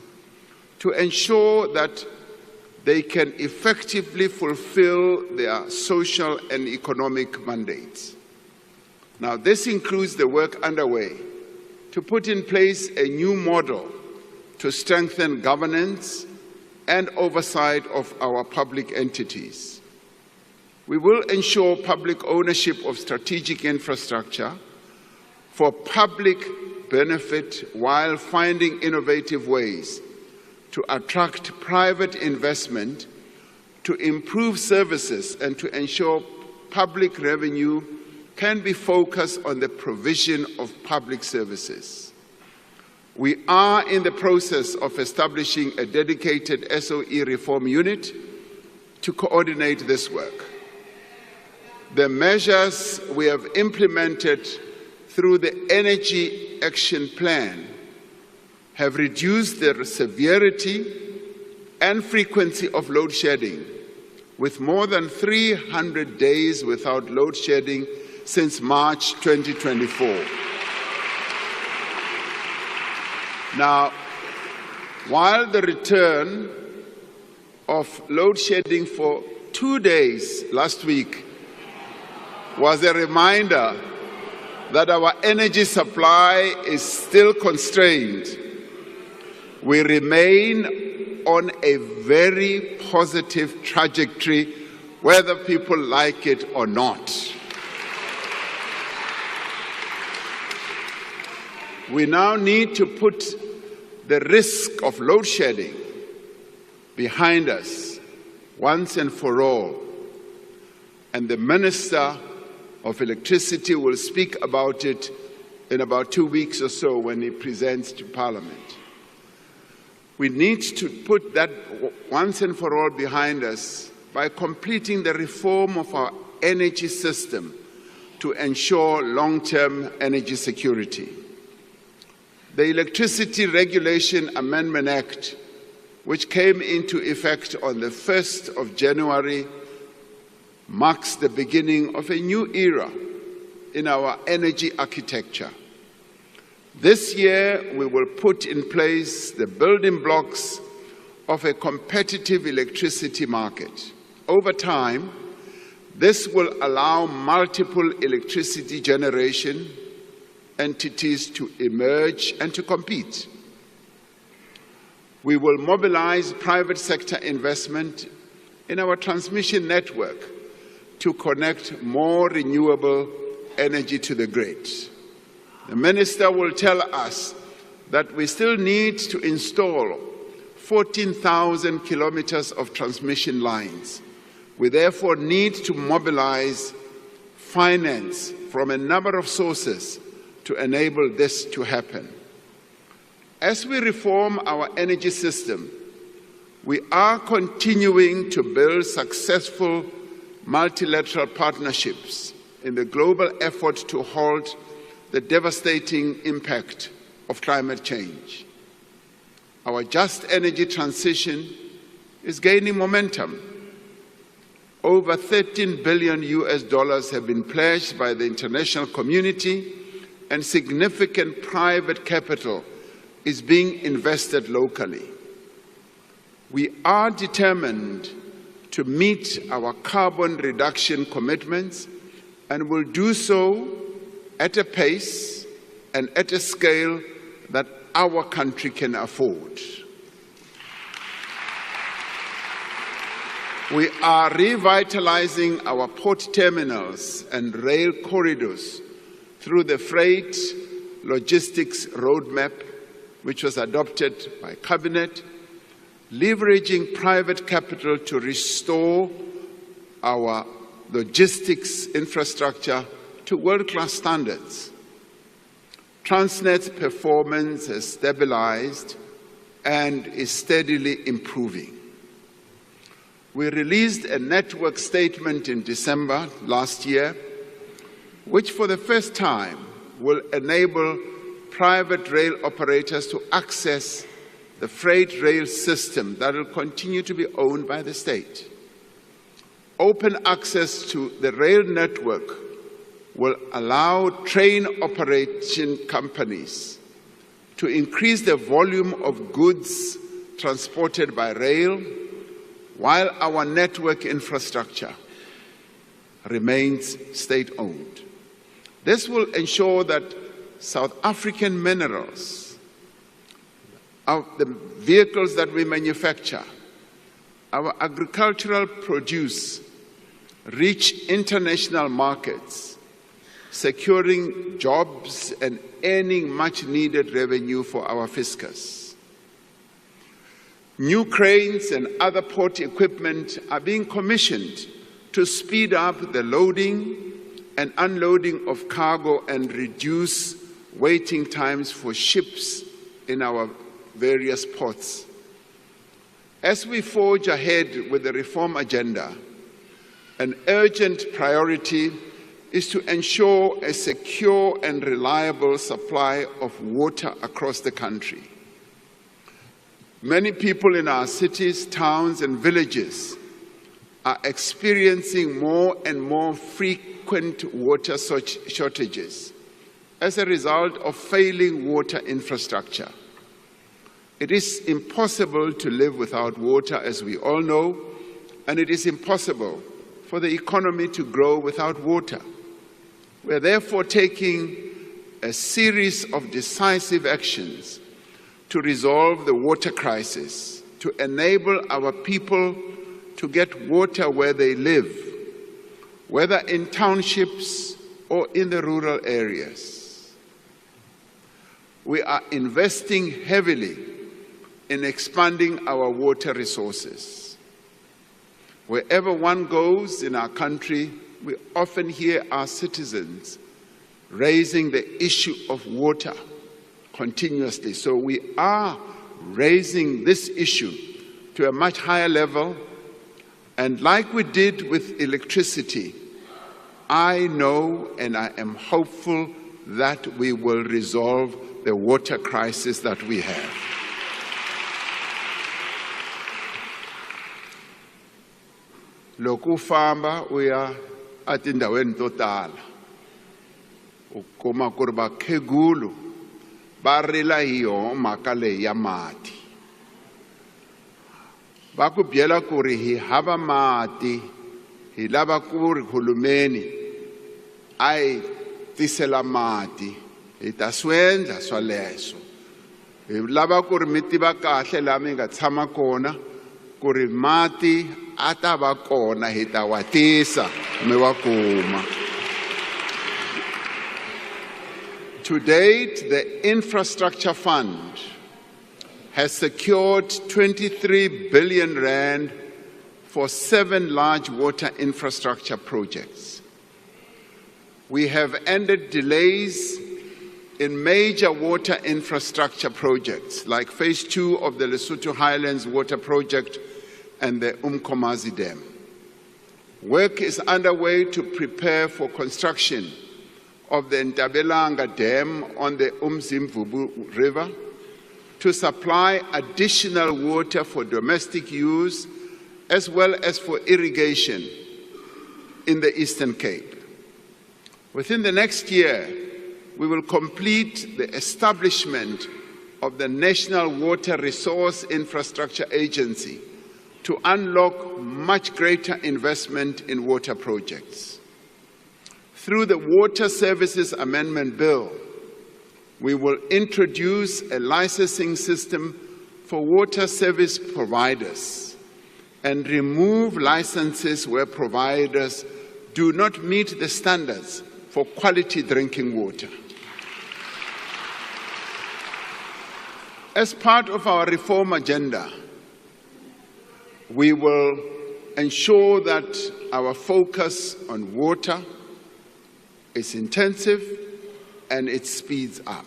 to ensure that they can effectively fulfill their social and economic mandates. Now, this includes the work underway to put in place a new model to strengthen governance and oversight of our public entities. We will ensure public ownership of strategic infrastructure for public benefit while finding innovative ways to attract private investment, to improve services, and to ensure public revenue can be focused on the provision of public services. We are in the process of establishing a dedicated SOE reform unit to coordinate this work. The measures we have implemented through the Energy Action Plan have reduced the severity and frequency of load shedding, with more than 300 days without load shedding since March 2024. Now, while the return of load shedding for 2 days last week was a reminder that our energy supply is still constrained, we remain on a very positive trajectory, whether people like it or not. We now need to put the risk of load shedding behind us once and for all. And the Minister of Electricity will speak about it in about 2 weeks or so when he presents to Parliament. We need to put that once and for all behind us by completing the reform of our energy system to ensure long-term energy security. The Electricity Regulation Amendment Act, which came into effect on the 1st of January, marks the beginning of a new era in our energy architecture. This year, we will put in place the building blocks of a competitive electricity market. Over time, this will allow multiple electricity generation entities to emerge and to compete. We will mobilize private sector investment in our transmission network to connect more renewable energy to the grid. The Minister will tell us that we still need to install 14,000 kilometers of transmission lines. We therefore need to mobilize finance from a number of sources to enable this to happen. As we reform our energy system, we are continuing to build successful multilateral partnerships in the global effort to halt the devastating impact of climate change. Our just energy transition is gaining momentum. Over $13 billion have been pledged by the international community, and significant private capital is being invested locally. We are determined to meet our carbon reduction commitments and will do so at a pace and at a scale that our country can afford. We are revitalizing our port terminals and rail corridors through the Freight Logistics Roadmap, which was adopted by Cabinet, leveraging private capital to restore our logistics infrastructure to world-class standards. Transnet's performance has stabilized and is steadily improving. We released a network statement in December last year, which for the first time will enable private rail operators to access the freight rail system that will continue to be owned by the state. Open access to the rail network will allow train operation companies to increase the volume of goods transported by rail, while our network infrastructure remains state-owned. This will ensure that South African minerals, the vehicles that we manufacture, our agricultural produce reach international markets, securing jobs and earning much-needed revenue for our fiscus. New cranes and other port equipment are being commissioned to speed up the loading and unloading of cargo and reduce waiting times for ships in our various ports. As we forge ahead with the reform agenda, an urgent priority is to ensure a secure and reliable supply of water across the country. Many people in our cities, towns, and villages are experiencing more and more frequent water shortages as a result of failing water infrastructure. It is impossible to live without water, as we all know, and it is impossible for the economy to grow without water. We are therefore taking a series of decisive actions to resolve the water crisis, to enable our people to get water where they live, whether in townships or in the rural areas. We are investing heavily in expanding our water resources. Wherever one goes in our country, we often hear our citizens raising the issue of water continuously. So we are raising this issue to a much higher level. And like we did with electricity, I know and I am hopeful that we will resolve the water crisis that we have. Loko famba uya atindaweni to tala ukuma ku ri vakhegulu va rila hi yona mhaka leyi ya mati. Va ku byela ku ri hi hava mati, hi lava ku ri hulumeni a hi tisela mati, hi ta swi endla swaleswo. Hi lava ku ri mi tiva kahle laha mi nga tshama kona ku ri mati a ta va kona, hi ta wa tisa mi wa kuma. To date, the Infrastructure Fund has secured 23 billion rand for 7 large water infrastructure projects. We have ended delays in major water infrastructure projects like Phase 2 of the Lesotho Highlands Water Project and the Umkomazi Dam. Work is underway to prepare for construction of the Ntabelanga Dam on the Umzimvubu River to supply additional water for domestic use as well as for irrigation in the Eastern Cape. Within the next year, we will complete the establishment of the National Water Resource Infrastructure Agency to unlock much greater investment in water projects. Through the Water Services Amendment Bill, we will introduce a licensing system for water service providers and remove licenses where providers do not meet the standards for quality drinking water. As part of our reform agenda, we will ensure that our focus on water is intensive and it speeds up.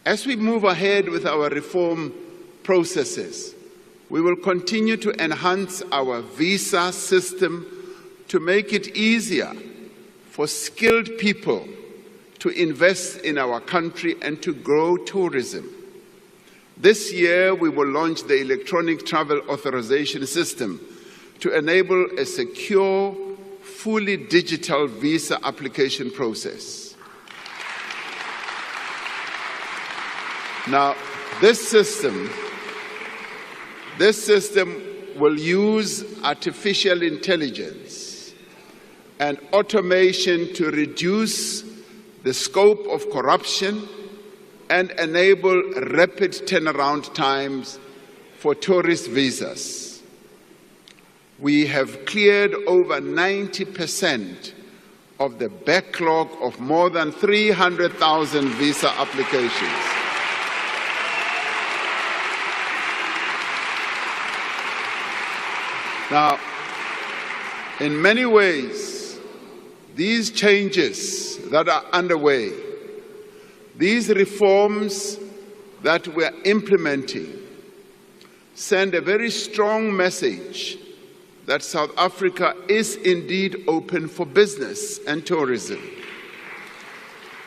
As we move ahead with our reform processes, we will continue to enhance our visa system to make it easier for skilled people to invest in our country and to grow tourism. This year, we will launch the electronic travel authorization system to enable a secure, fully digital visa application process. Now, this system will use artificial intelligence and automation to reduce the scope of corruption and enable rapid turnaround times for tourist visas. We have cleared over 90% of the backlog of more than 300,000 visa applications. Now, in many ways, these changes that are underway, these reforms that we're implementing, send a very strong message that South Africa is indeed open for business and tourism.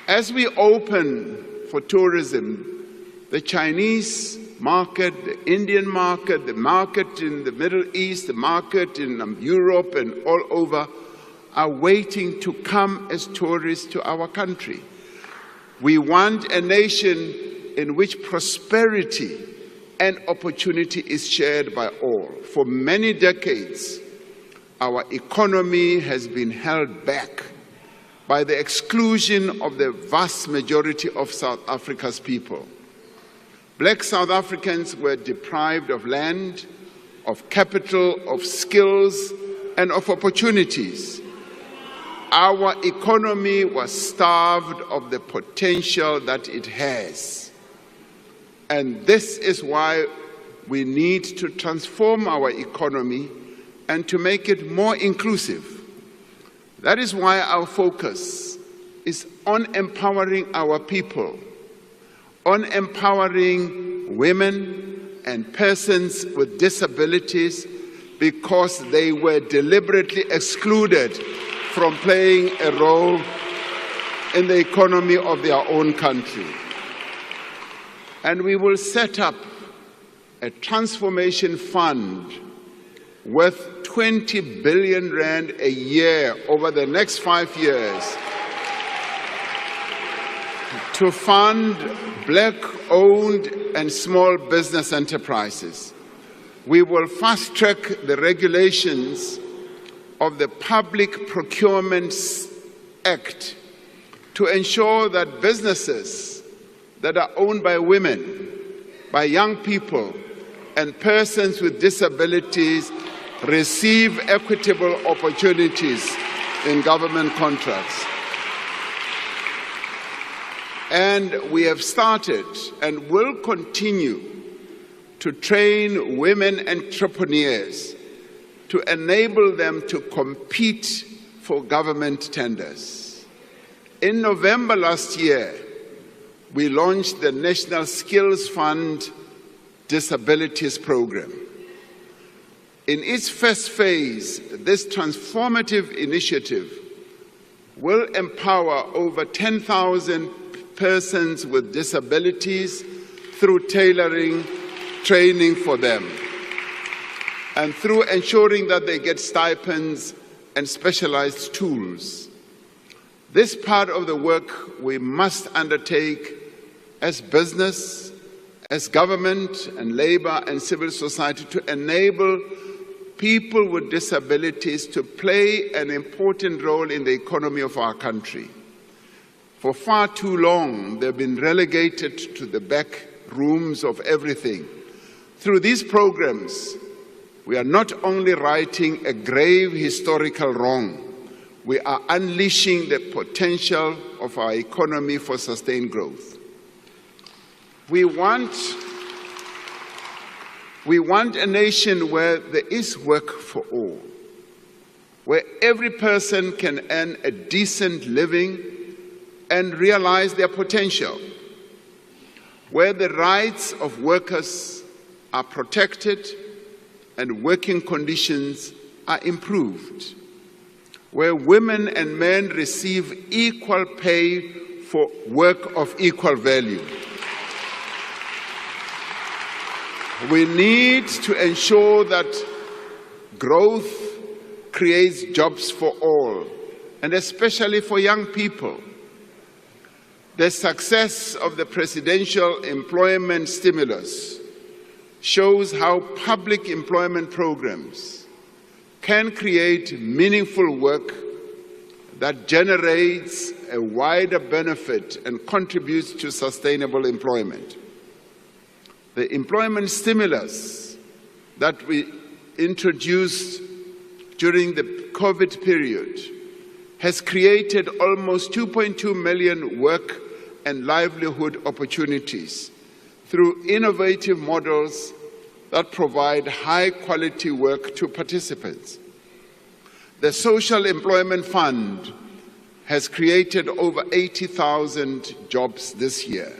As we open for tourism, the Chinese market, the Indian market, the market in the Middle East, the market in Europe and all over are waiting to come as tourists to our country. We want a nation in which prosperity and opportunity is shared by all. For many decades, our economy has been held back by the exclusion of the vast majority of South Africa's people. Black South Africans were deprived of land, of capital, of skills, and of opportunities. Our economy was starved of the potential that it has. And this is why we need to transform our economy and to make it more inclusive. That is why our focus is on empowering our people, on empowering women and persons with disabilities, because they were deliberately excluded from playing a role in the economy of their own country. And we will set up a transformation fund worth 20 billion rand a year over the next 5 years to fund black-owned and small business enterprises. We will fast-track the regulations of the Public Procurement Act to ensure that businesses that are owned by women, by young people, and persons with disabilities receive equitable opportunities in government contracts. And we have started and will continue to train women entrepreneurs to enable them to compete for government tenders. In November last year, we launched the National Skills Fund Disabilities Program. In its first phase, this transformative initiative will empower over 10,000 persons with disabilities through tailoring training for them and through ensuring that they get stipends and specialized tools. This part of the work we must undertake as business, as government and labor and civil society to enable people with disabilities to play an important role in the economy of our country. For far too long, they've been relegated to the back rooms of everything. Through these programs, we are not only righting a grave historical wrong, we are unleashing the potential of our economy for sustained growth. We want a nation where there is work for all, where every person can earn a decent living and realize their potential, where the rights of workers are protected and working conditions are improved, where women and men receive equal pay for work of equal value. We need to ensure that growth creates jobs for all, and especially for young people. The success of the presidential employment stimulus shows how public employment programs can create meaningful work that generates a wider benefit and contributes to sustainable employment. The employment stimulus that we introduced during the COVID period has created almost 2.2 million work and livelihood opportunities through innovative models that provide high-quality work to participants. The Social Employment Fund has created over 80,000 jobs this year.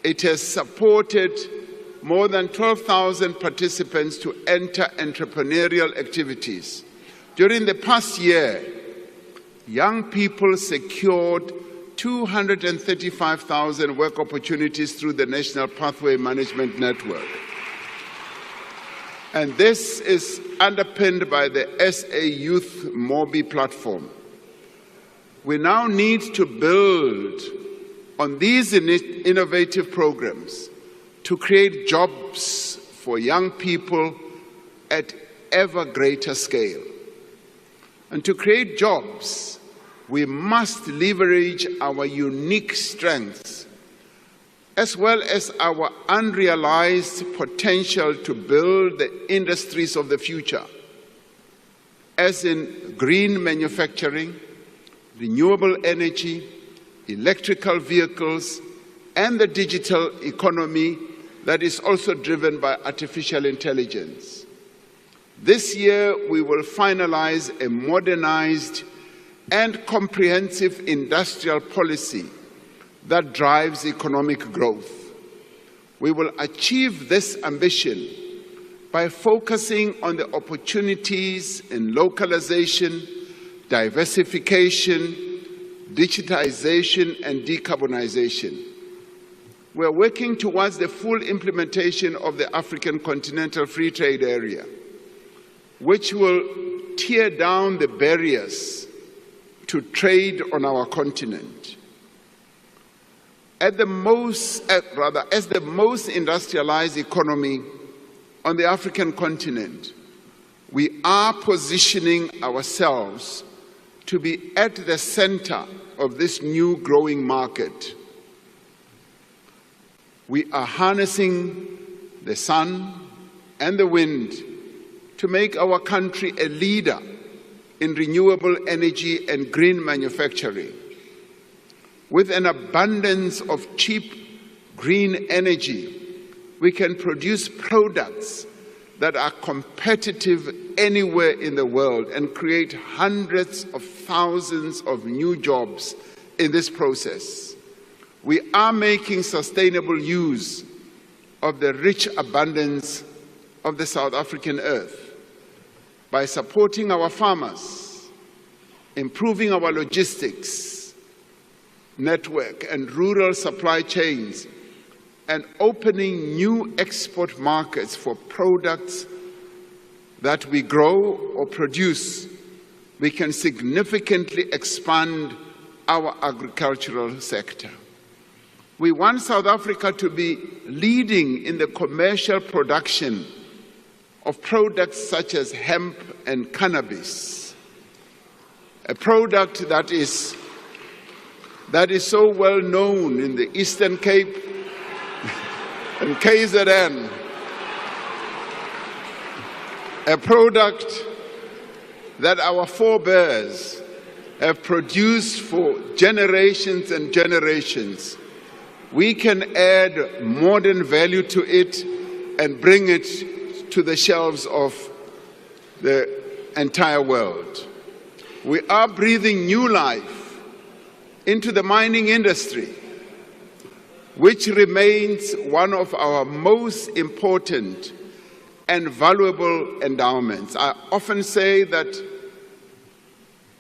It has supported more than 12,000 participants to enter entrepreneurial activities. During the past year, young people secured 235,000 work opportunities through the National Pathway Management Network. And this is underpinned by the SA Youth Mobi platform. We now need to build on these innovative programs to create jobs for young people at ever greater scale. And to create jobs, we must leverage our unique strengths as well as our unrealized potential to build the industries of the future, as in green manufacturing, renewable energy, electrical vehicles, and the digital economy that is also driven by artificial intelligence. This year, we will finalize a modernized and comprehensive industrial policy that drives economic growth. We will achieve this ambition by focusing on the opportunities in localization, diversification, digitization, and decarbonization. We are working towards the full implementation of the African Continental Free Trade Area, which will tear down the barriers to trade on our continent. As the most industrialized economy on the African continent, we are positioning ourselves to be at the center of this new growing market. We are harnessing the sun and the wind to make our country a leader in renewable energy and green manufacturing. With an abundance of cheap green energy, we can produce products that are competitive anywhere in the world and create hundreds of thousands of new jobs in this process. We are making sustainable use of the rich abundance of the South African earth by supporting our farmers, improving our logistics network and rural supply chains, and opening new export markets for products that we grow or produce. We can significantly expand our agricultural sector. We want South Africa to be leading in the commercial production of products such as hemp and cannabis, a product that is so well known in the Eastern Cape and KZN, a product that our forebears have produced for generations and generations. We can add modern value to it and bring it to the shelves of the entire world. We are breathing new life into the mining industry, which remains one of our most important and valuable endowments. I often say that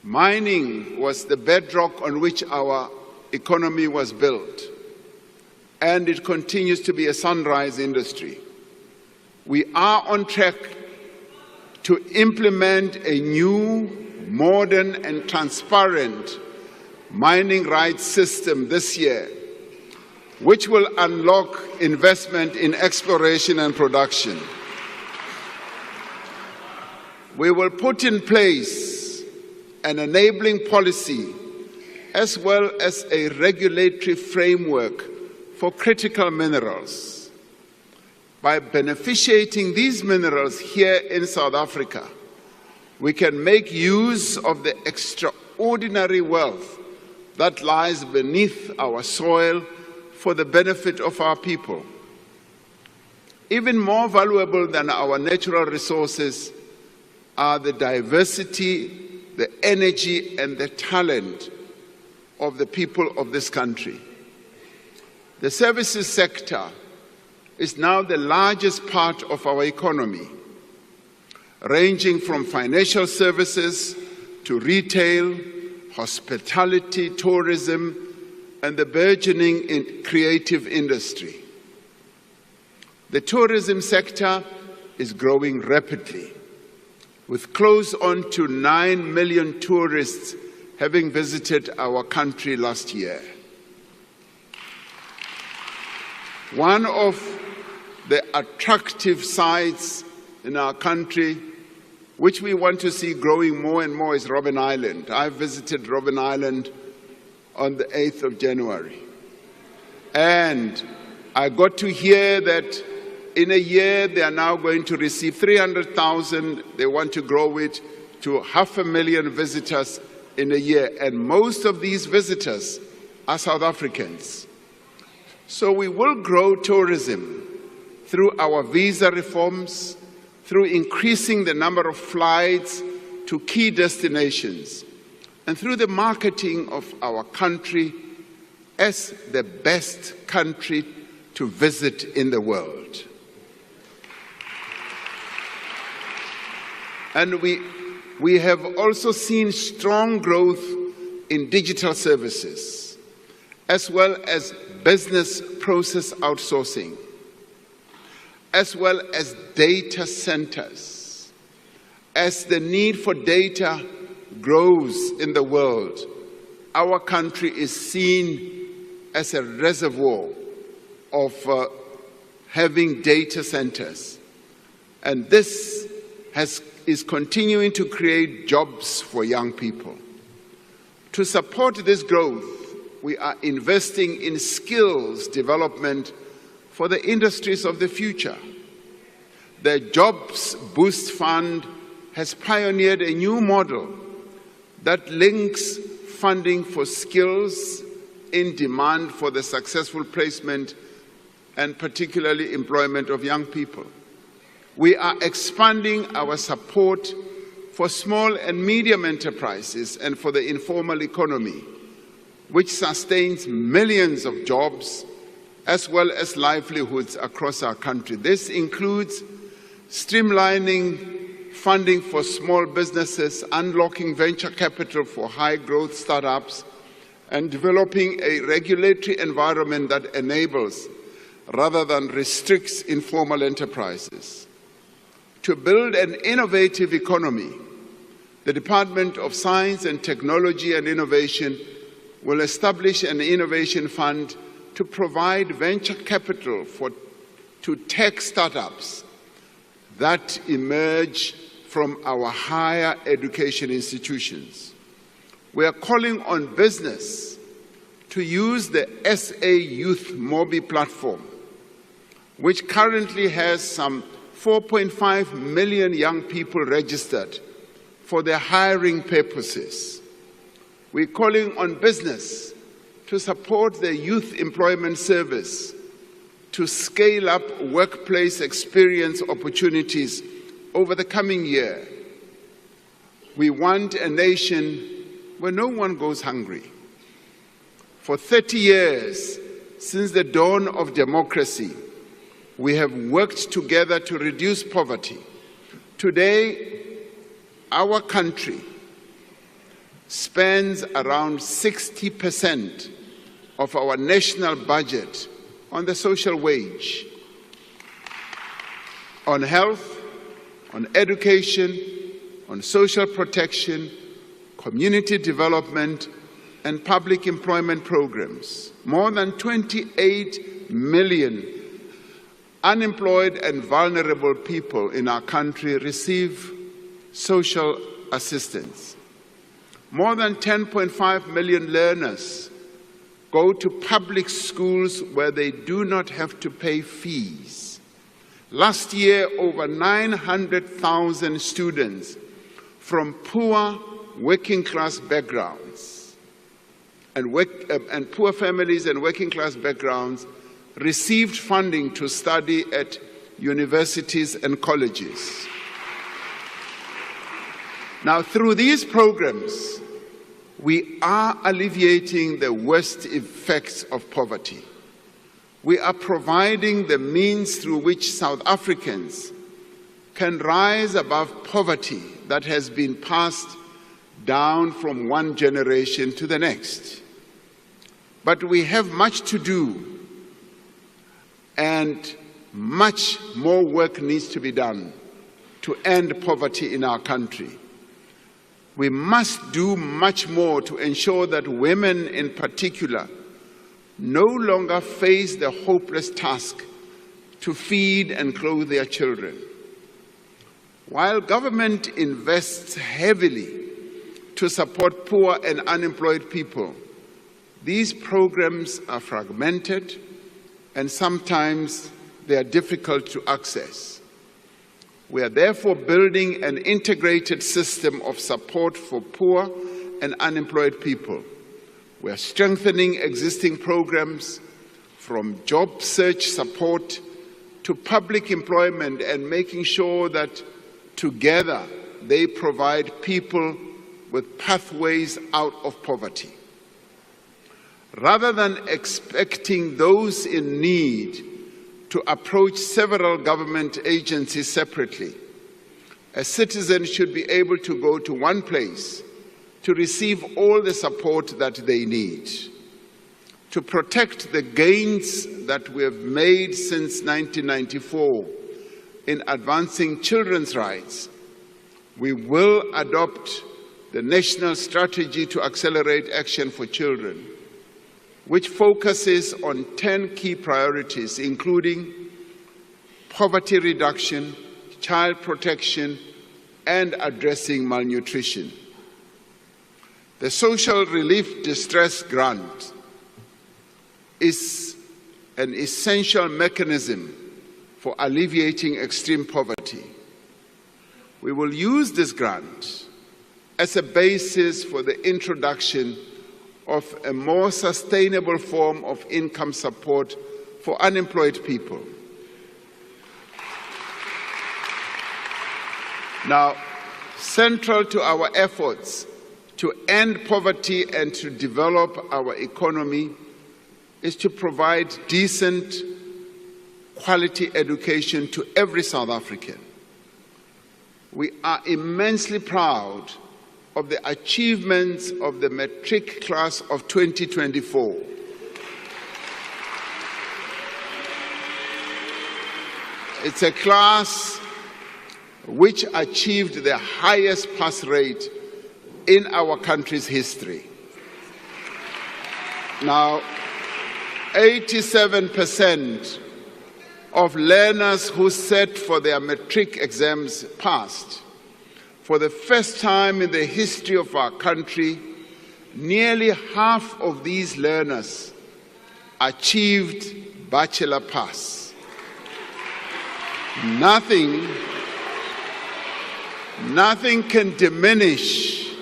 mining was the bedrock on which our economy was built, and it continues to be a sunrise industry. We are on track to implement a new, modern, and transparent mining rights system this year, which will unlock investment in exploration and production. We will put in place an enabling policy as well as a regulatory framework for critical minerals. By beneficiating these minerals here in South Africa, we can make use of the extraordinary wealth that lies beneath our soil for the benefit of our people. Even more valuable than our natural resources are the diversity, the energy, and the talent of the people of this country. The services sector is now the largest part of our economy, ranging from financial services to retail, hospitality, tourism, and the burgeoning creative industry. The tourism sector is growing rapidly, with close on to 9 million tourists having visited our country last year. One of the attractive sites in our country, which we want to see growing more and more, is Robben Island. I visited Robben Island on the 8th of January. And I got to hear that in a year they are now going to receive 300,000. They want to grow it to 500,000 visitors in a year. And most of these visitors are South Africans. So we will grow tourism through our visa reforms, through increasing the number of flights to key destinations, and through the marketing of our country as the best country to visit in the world. And we have also seen strong growth in digital services, as well as business process outsourcing, as well as data centers. As the need for data grows in the world, our country is seen as a reservoir of having data centers. And this is continuing to create jobs for young people. To support this growth, we are investing in skills development for the industries of the future. The Jobs Boost Fund has pioneered a new model that links funding for skills in demand for the successful placement and particularly employment of young people. We are expanding our support for small and medium enterprises and for the informal economy, which sustains millions of jobs as well as livelihoods across our country. This includes streamlining funding for small businesses, unlocking venture capital for high-growth startups, and developing a regulatory environment that enables rather than restricts informal enterprises. To build an innovative economy, the Department of Science and Technology and Innovation will establish an innovation fund to provide venture capital to tech startups that emerge from our higher education institutions. We are calling on business to use the SA Youth Mobi platform, which currently has some 4.5 million young people registered for their hiring purposes. We're calling on business to support the Youth Employment Service to scale up workplace experience opportunities over the coming year. We want a nation where no one goes hungry. For 30 years, since the dawn of democracy, we have worked together to reduce poverty. Today, our country spends around 60% of our national budget on the social wage, on health, on education, on social protection, community development, and public employment programs. More than 28 million unemployed and vulnerable people in our country receive social assistance. More than 10.5 million learners go to public schools where they do not have to pay fees. Last year, over 900,000 students from poor working-class backgrounds and poor families and working-class backgrounds received funding to study at universities and colleges. Now, through these programs, we are alleviating the worst effects of poverty. We are providing the means through which South Africans can rise above poverty that has been passed down from one generation to the next. But we have much to do, and much more work needs to be done to end poverty in our country. We must do much more to ensure that women in particular no longer face the hopeless task to feed and clothe their children. While government invests heavily to support poor and unemployed people, these programs are fragmented and sometimes they are difficult to access. We are therefore building an integrated system of support for poor and unemployed people. We are strengthening existing programs from job search support to public employment and making sure that together they provide people with pathways out of poverty. Rather than expecting those in need to approach several government agencies separately, a citizen should be able to go to one place to receive all the support that they need. To protect the gains that we have made since 1994 in advancing children's rights, we will adopt the National Strategy to Accelerate Action for Children, which focuses on 10 key priorities, including poverty reduction, child protection, and addressing malnutrition. The Social Relief Distress Grant is an essential mechanism for alleviating extreme poverty. We will use this grant as a basis for the introduction of a more sustainable form of income support for unemployed people. Now, central to our efforts to end poverty and to develop our economy is to provide decent, quality education to every South African. We are immensely proud of the achievements of the matric class of 2024. It's a class which achieved the highest pass rate in our country's history. Now, 87% of learners who sat for their matric exams passed. For the first time in the history of our country, nearly half of these learners achieved bachelor pass. Nothing can diminish,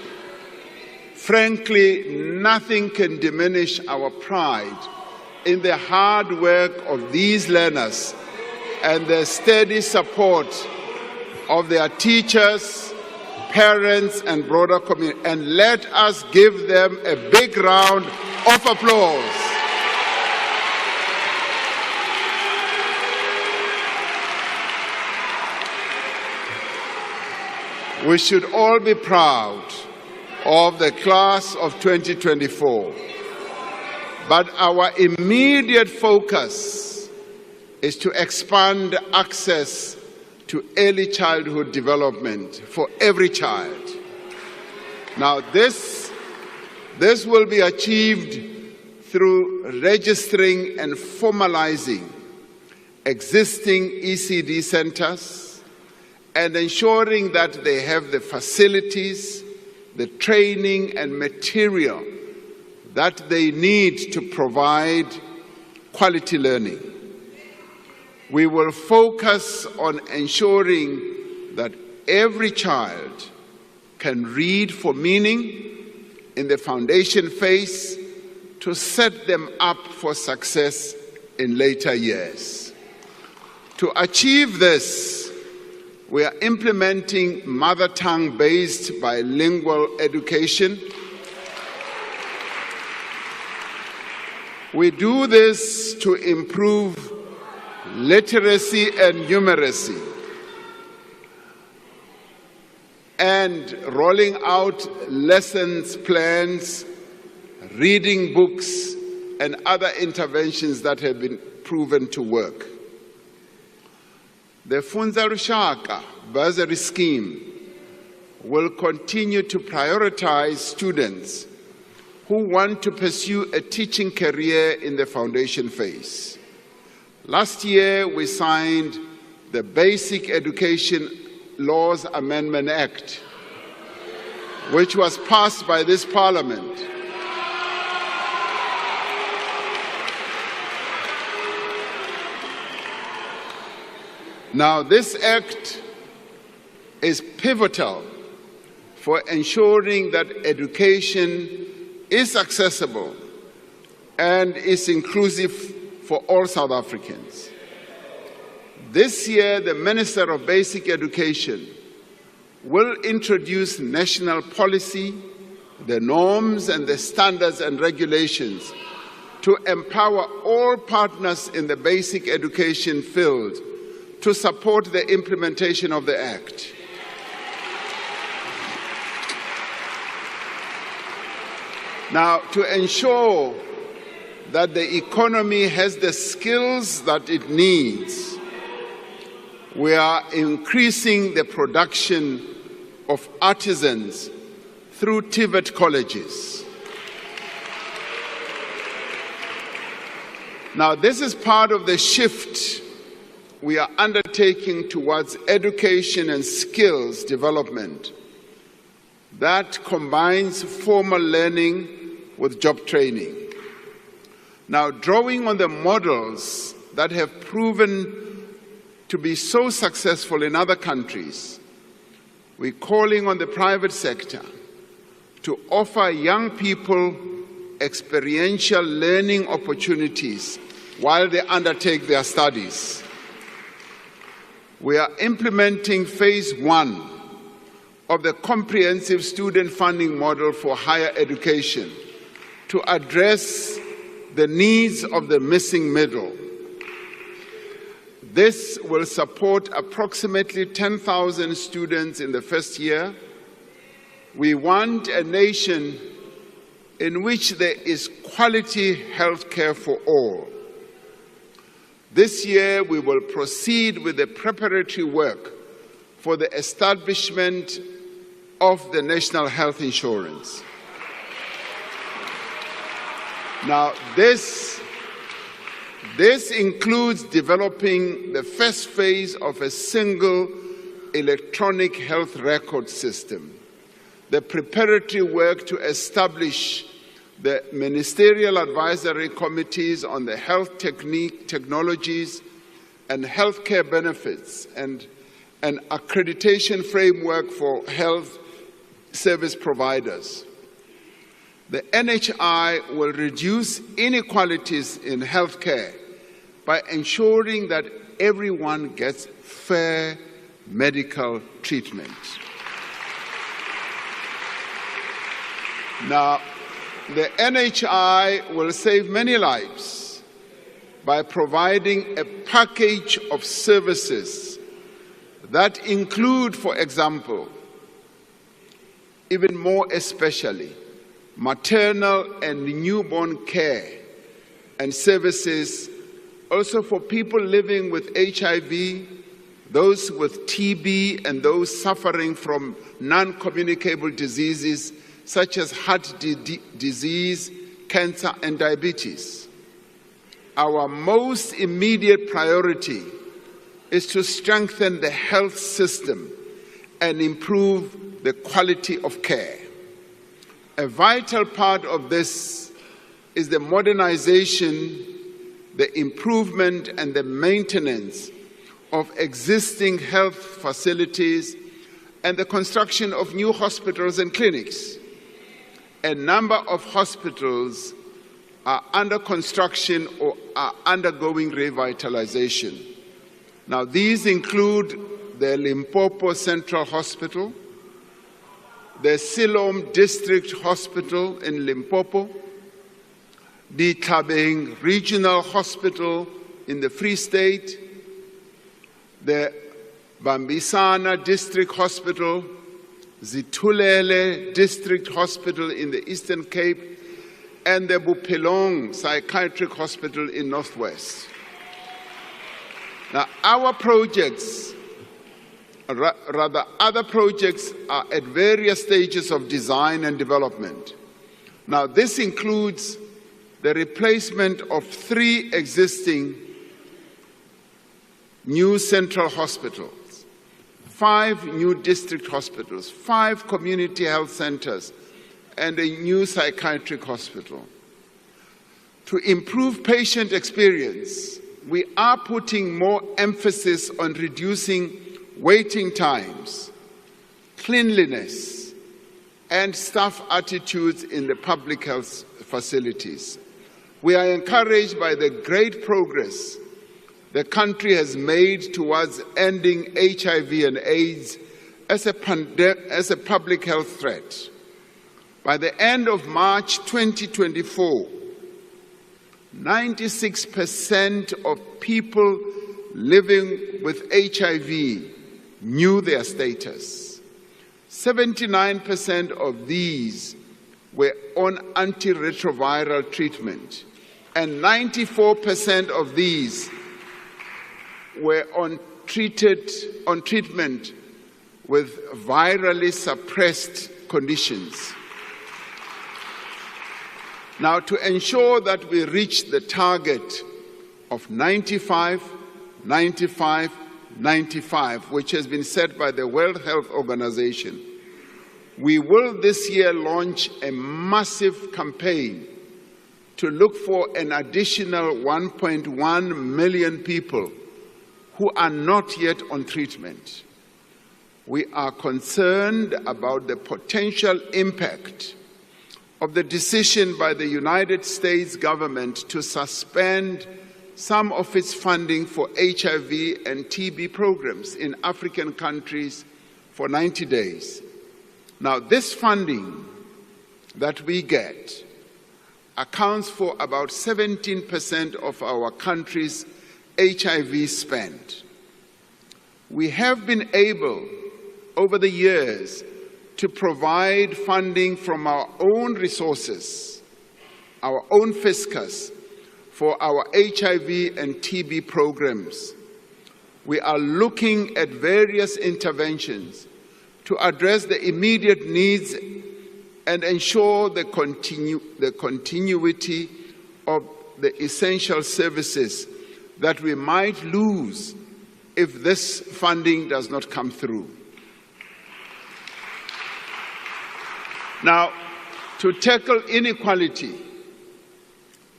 frankly, nothing can diminish our pride in the hard work of these learners and the steady support of their teachers, parents, and broader community. And let us give them a big round of applause. We should all be proud of the class of 2024. But our immediate focus is to expand access to early childhood development for every child. Now, this will be achieved through registering and formalizing existing ECD centers and ensuring that they have the facilities, the training and material that they need to provide quality learning. We will focus on ensuring that every child can read for meaning in the foundation phase to set them up for success in later years. To achieve this, we are implementing mother tongue-based bilingual education. We do this to improve literacy and numeracy, and rolling out lessons plans, reading books, and other interventions that have been proven to work. The Funza Lushaka bursary scheme will continue to prioritize students who want to pursue a teaching career in the foundation phase. Last year, we signed the Basic Education Laws Amendment Act, which was passed by this Parliament. Now, this act is pivotal for ensuring that education is accessible and is inclusive for all South Africans. This year, the Minister of Basic Education will introduce national policy, the norms and the standards and regulations to empower all partners in the basic education field to support the implementation of the Act. Now, to ensure that the economy has the skills that it needs, we are increasing the production of artisans through TVET colleges. Now, this is part of the shift we are undertaking towards education and skills development that combines formal learning with job training. Now, drawing on the models that have proven to be so successful in other countries, we're calling on the private sector to offer young people experiential learning opportunities while they undertake their studies. We are implementing phase 1 of the comprehensive student funding model for higher education to address the needs of the missing middle. This will support approximately 10,000 students in the first year. We want a nation in which there is quality health care for all. This year, we will proceed with the preparatory work for the establishment of the National Health Insurance. Now, this includes developing the first phase of a single electronic health record system, the preparatory work to establish the Ministerial Advisory Committees on the Health Technologies and Healthcare Benefits, and an accreditation framework for health service providers. The NHI will reduce inequalities in healthcare by ensuring that everyone gets fair medical treatment. Now, the NHI will save many lives by providing a package of services that include, for example, even more especially, maternal and newborn care and services also for people living with HIV, those with TB, and those suffering from non-communicable diseases such as heart disease, cancer, and diabetes. Our most immediate priority is to strengthen the health system and improve the quality of care. A vital part of this is the modernization, the improvement, and the maintenance of existing health facilities and the construction of new hospitals and clinics. A number of hospitals are under construction or are undergoing revitalization. Now, these include the Limpopo Central Hospital, the Siloam District Hospital in Limpopo, the Tlhabeng Regional Hospital in the Free State, the Bambisana District Hospital, Zitulele District Hospital in the Eastern Cape, and the Bophelong Psychiatric Hospital in Northwest. Now, our projects, rather other projects, are at various stages of design and development. Now, this includes the replacement of 3 existing new central hospitals, 5 new district hospitals, 5 community health centers, and a new psychiatric hospital. To improve patient experience, we are putting more emphasis on reducing waiting times, cleanliness, and staff attitudes in the public health facilities. We are encouraged by the great progress the country has made towards ending HIV and AIDS as a public health threat. By the end of March 2024, 96% of people living with HIV knew their status. 79% of these were on antiretroviral treatment, and 94% of these were on treatment with virally suppressed conditions. Now, to ensure that we reach the target of 95, 95, 95, which has been set by the World Health Organization, we will this year launch a massive campaign to look for an additional 1.1 million people who are not yet on treatment. We are concerned about the potential impact of the decision by the United States government to suspend some of its funding for HIV and TB programs in African countries for 90 days. Now, this funding that we get accounts for about 17% of our country's HIV spend. We have been able, over the years, to provide funding from our own resources, our own fiscus, for our HIV and TB programs. We are looking at various interventions to address the immediate needs and ensure the continuity of the essential services that we might lose if this funding does not come through. Now, to tackle inequality,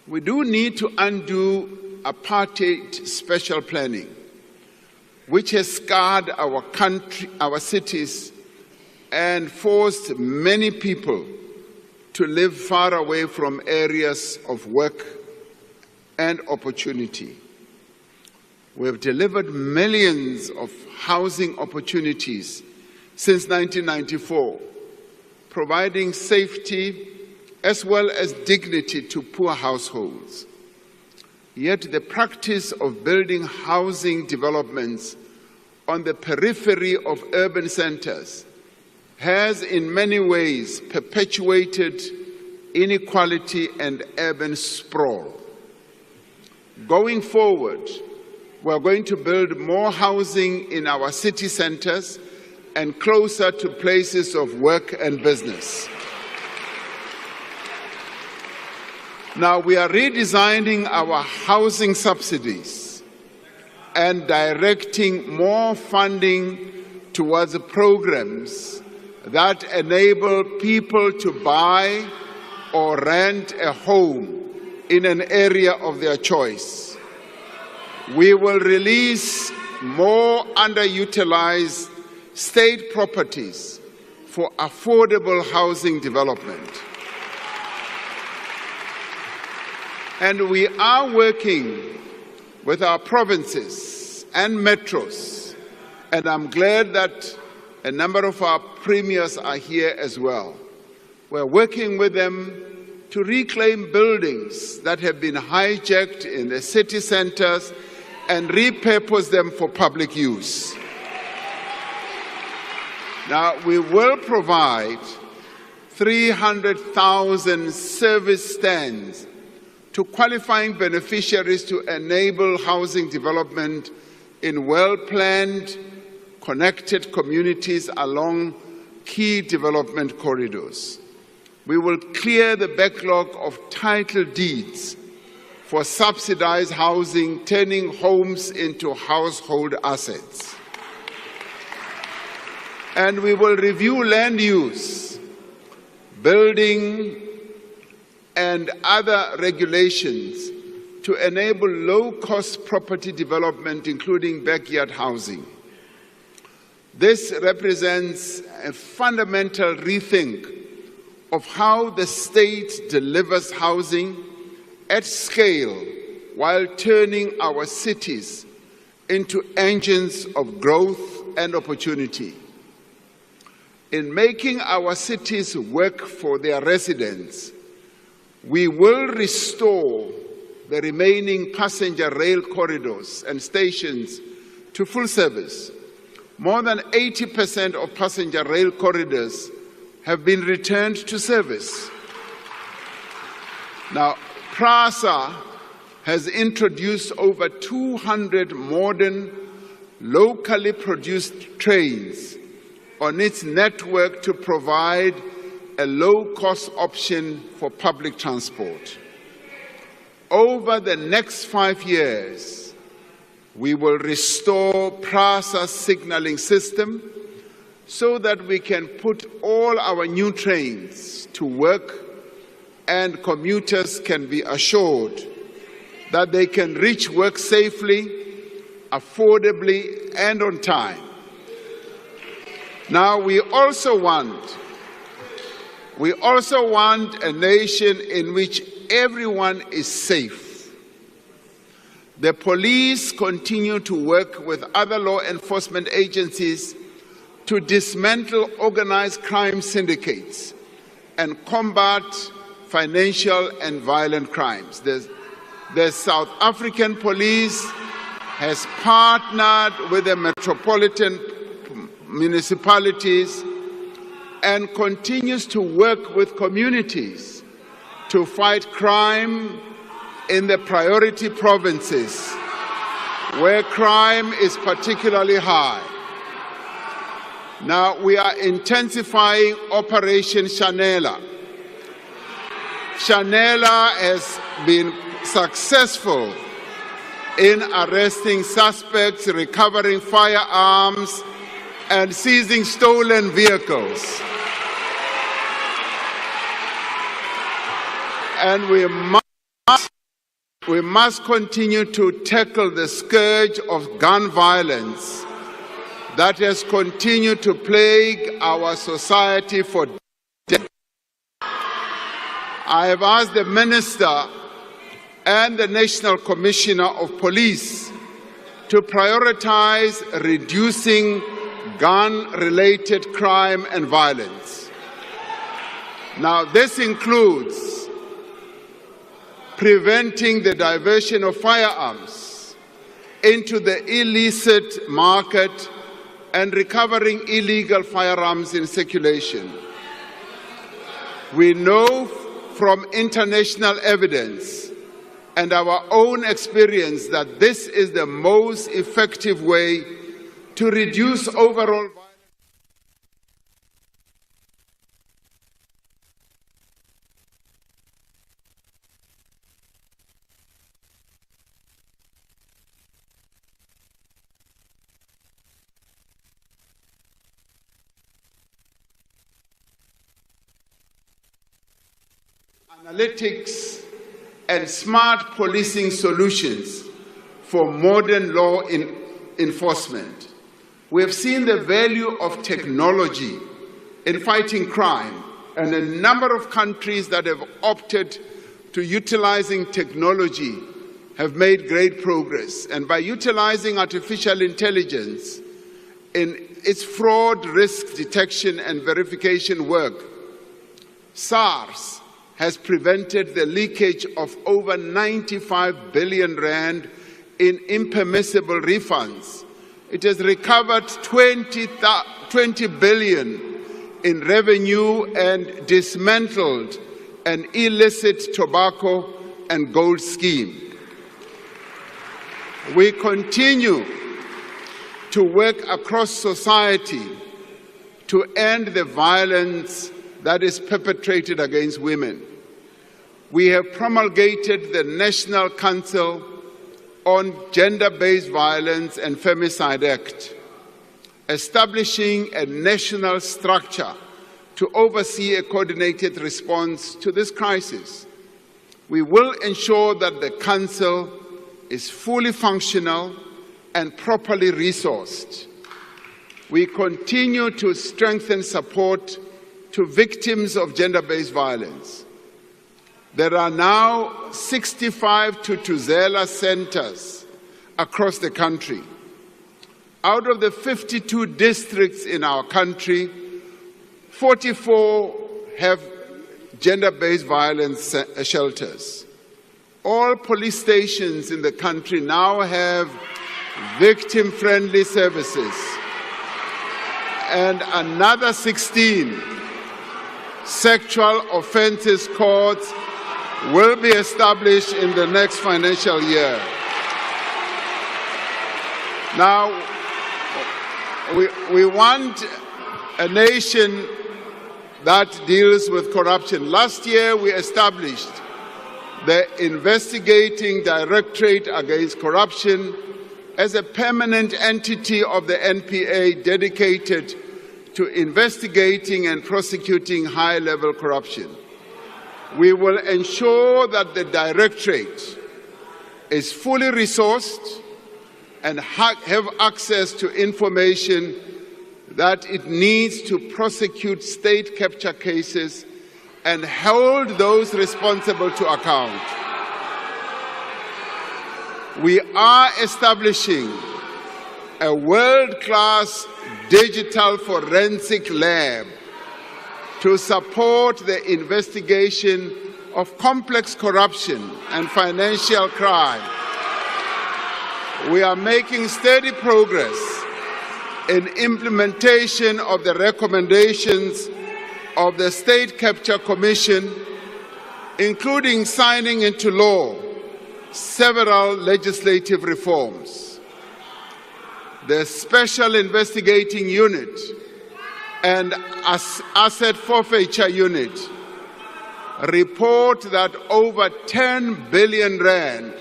we do need to undo apartheid special planning, which has scarred our country, our cities, and forced many people to live far away from areas of work and opportunity. We have delivered millions of housing opportunities since 1994, providing safety as well as dignity to poor households. Yet the practice of building housing developments on the periphery of urban centers has in many ways perpetuated inequality and urban sprawl. Going forward, we are going to build more housing in our city centers and closer to places of work and business. Now, we are redesigning our housing subsidies and directing more funding towards programs that enable people to buy or rent a home in an area of their choice. We will release more underutilized state properties for affordable housing development. And we are working with our provinces and metros, and I'm glad that a number of our premiers are here as well. We're working with them to reclaim buildings that have been hijacked in the city centers and repurpose them for public use. Now, we will provide 300,000 service stands to qualifying beneficiaries to enable housing development in well-planned, connected communities along key development corridors. We will clear the backlog of title deeds for subsidized housing, turning homes into household assets. And we will review land use, building, and other regulations to enable low-cost property development, including backyard housing. This represents a fundamental rethink of how the state delivers housing at scale while turning our cities into engines of growth and opportunity. In making our cities work for their residents, we will restore the remaining passenger rail corridors and stations to full service. More than 80% of passenger rail corridors have been returned to service. Now, PRASA has introduced over 200 modern, locally produced trains on its network to provide a low-cost option for public transport. Over the next 5 years, we will restore PRASA's signaling system so that we can put all our new trains to work and commuters can be assured that they can reach work safely, affordably, and on time. Now, we also want a nation in which everyone is safe. The police continue to work with other law enforcement agencies to dismantle organized crime syndicates and combat financial and violent crimes. The South African police has partnered with the metropolitan municipalities and continues to work with communities to fight crime in the priority provinces where crime is particularly high. Now, we are intensifying Operation Shanela. Shanela has been successful in arresting suspects, recovering firearms, and seizing stolen vehicles. And we must continue to tackle the scourge of gun violence that has continued to plague our society for decades. I have asked the Minister and the National Commissioner of Police to prioritize reducing gun-related crime and violence. Now, this includes preventing the diversion of firearms into the illicit market and recovering illegal firearms in circulation. We know from international evidence and our own experience that this is the most effective way to reduce overall violence. Analytics and smart policing solutions for modern law enforcement. We have seen the value of technology in fighting crime, and a number of countries that have opted to utilizing technology have made great progress. And by utilizing artificial intelligence in its fraud risk detection and verification work, SARS has prevented the leakage of over 95 billion rand in impermissible refunds. It has recovered 20 billion in revenue and dismantled an illicit tobacco and gold scheme. We continue to work across society to end the violence that is perpetrated against women. We have promulgated the National Council on Gender-Based Violence and Femicide Act, establishing a national structure to oversee a coordinated response to this crisis. We will ensure that the Council is fully functional and properly resourced. We continue to strengthen support to victims of gender-based violence. There are now 65 Thuthuzela centers across the country. Out of the 52 districts in our country, 44 have gender-based violence shelters. All police stations in the country now have victim-friendly services, and another 16 sexual offences courts will be established in the next financial year. Now, we want a nation that deals with corruption. Last year, we established the Investigating Directorate Against Corruption as a permanent entity of the NPA dedicated to investigating and prosecuting high-level corruption. We will ensure that the Directorate is fully resourced and have access to information that it needs to prosecute state capture cases and hold those responsible to account. We are establishing a world-class digital forensic lab to support the investigation of complex corruption and financial crime. We are making steady progress in implementation of the recommendations of the State Capture Commission, including signing into law several legislative reforms. The Special Investigating Unit and Asset Forfeiture Unit report that over 10 billion rand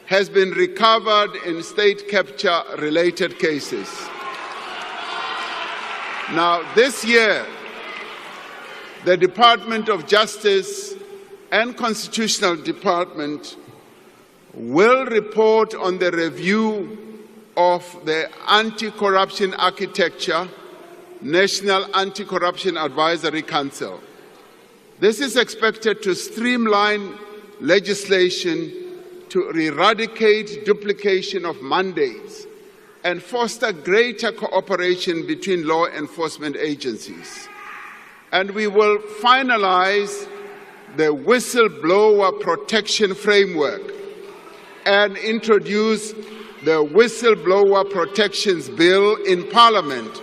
has been recovered in state capture-related cases. Now, this year, the Department of Justice and Constitutional Department will report on the review of the Anti-Corruption Architecture National Anti-Corruption Advisory Council. This is expected to streamline legislation to eradicate duplication of mandates and foster greater cooperation between law enforcement agencies. And we will finalize the whistleblower protection framework and introduce the Whistleblower Protections Bill in Parliament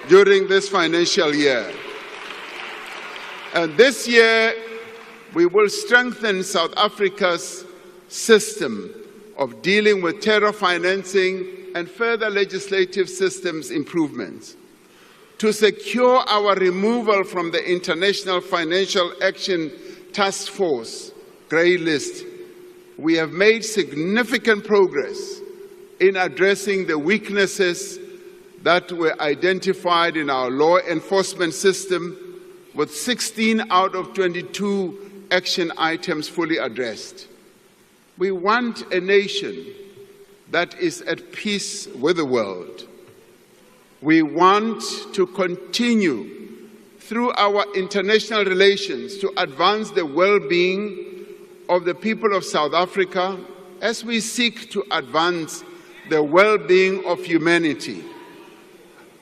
during this financial year. And this year, we will strengthen South Africa's system of dealing with terror financing and further legislative systems improvements. To secure our removal from the International Financial Action Task Force grey list, we have made significant progress in addressing the weaknesses that were identified in our law enforcement system, with 16 out of 22 action items fully addressed. We want a nation that is at peace with the world. We want to continue through our international relations to advance the well-being of the people of South Africa as we seek to advance the well-being of humanity.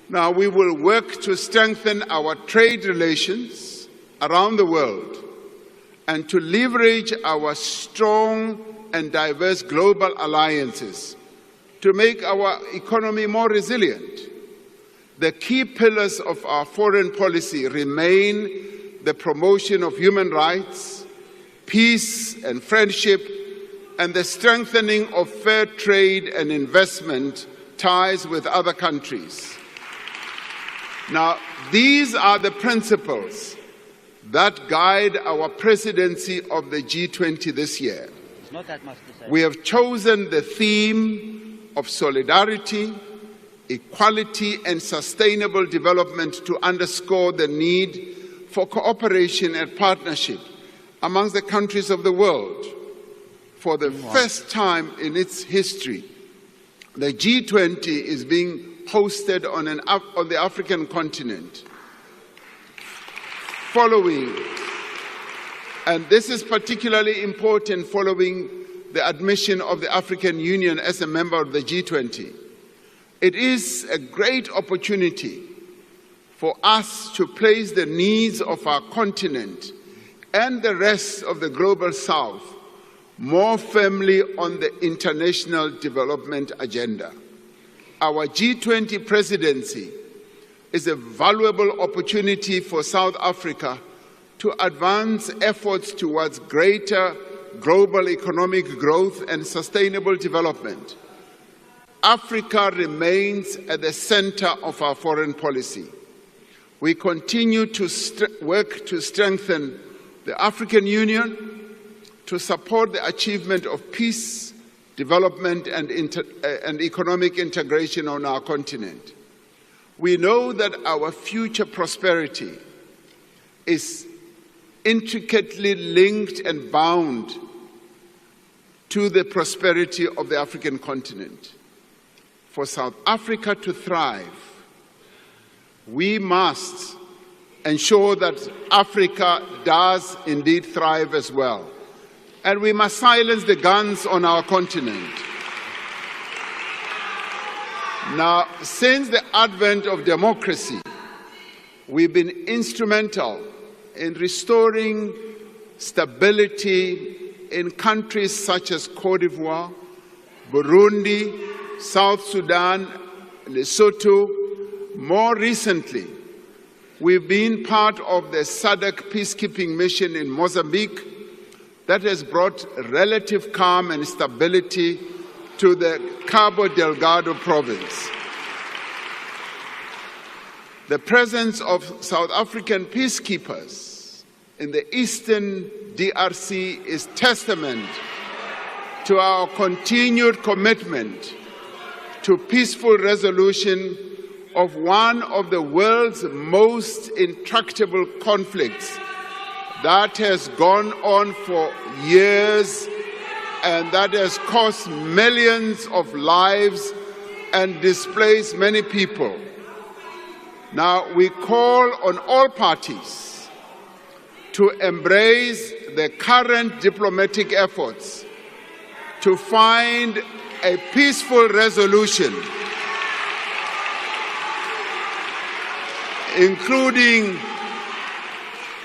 Now, we will work to strengthen our trade relations around the world and to leverage our strong and diverse global alliances to make our economy more resilient. The key pillars of our foreign policy remain the promotion of human rights, peace and friendship, and the strengthening of fair trade and investment ties with other countries. Now, these are the principles that guide our presidency of the G20 this year. Not that much to say. We have chosen the theme of solidarity, equality, and sustainable development to underscore the need for cooperation and partnership amongst the countries of the world. For the first time in its history, the G20 is being hosted on the African continent. And this is particularly important following the admission of the African Union as a member of the G20. It is a great opportunity for us to place the needs of our continent and the rest of the global South more firmly on the international development agenda. Our G20 presidency is a valuable opportunity for South Africa to advance efforts towards greater global economic growth and sustainable development. Africa remains at the center of our foreign policy. We continue to work to strengthen the African Union, to support the achievement of peace, development, and economic integration on our continent. We know that our future prosperity is intricately linked and bound to the prosperity of the African continent. For South Africa to thrive, we must ensure that Africa does indeed thrive as well. And we must silence the guns on our continent. Now, since the advent of democracy, we've been instrumental in restoring stability in countries such as Côte d'Ivoire, Burundi, South Sudan, Lesotho. More recently, we've been part of the SADC peacekeeping mission in Mozambique that has brought relative calm and stability to the Cabo Delgado province. The presence of South African peacekeepers in the eastern DRC is testament to our continued commitment to peaceful resolution of one of the world's most intractable conflicts that has gone on for years and that has cost millions of lives and displaced many people. Now, we call on all parties to embrace the current diplomatic efforts to find a peaceful resolution, including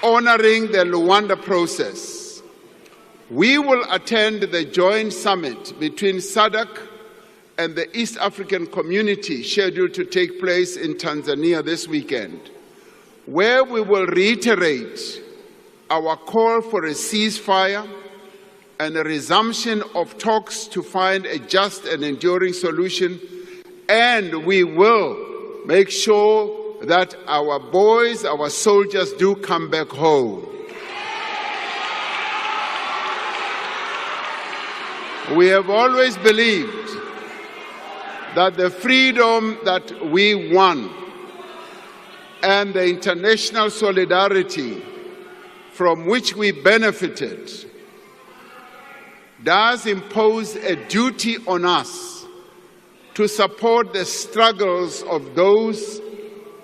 honoring the Luanda process. We will attend the joint summit between SADC and the East African Community scheduled to take place in Tanzania this weekend, where we will reiterate our call for a ceasefire and a resumption of talks to find a just and enduring solution, and we will make sure that our boys, our soldiers do come back home. We have always believed that the freedom that we won and the international solidarity from which we benefited does impose a duty on us to support the struggles of those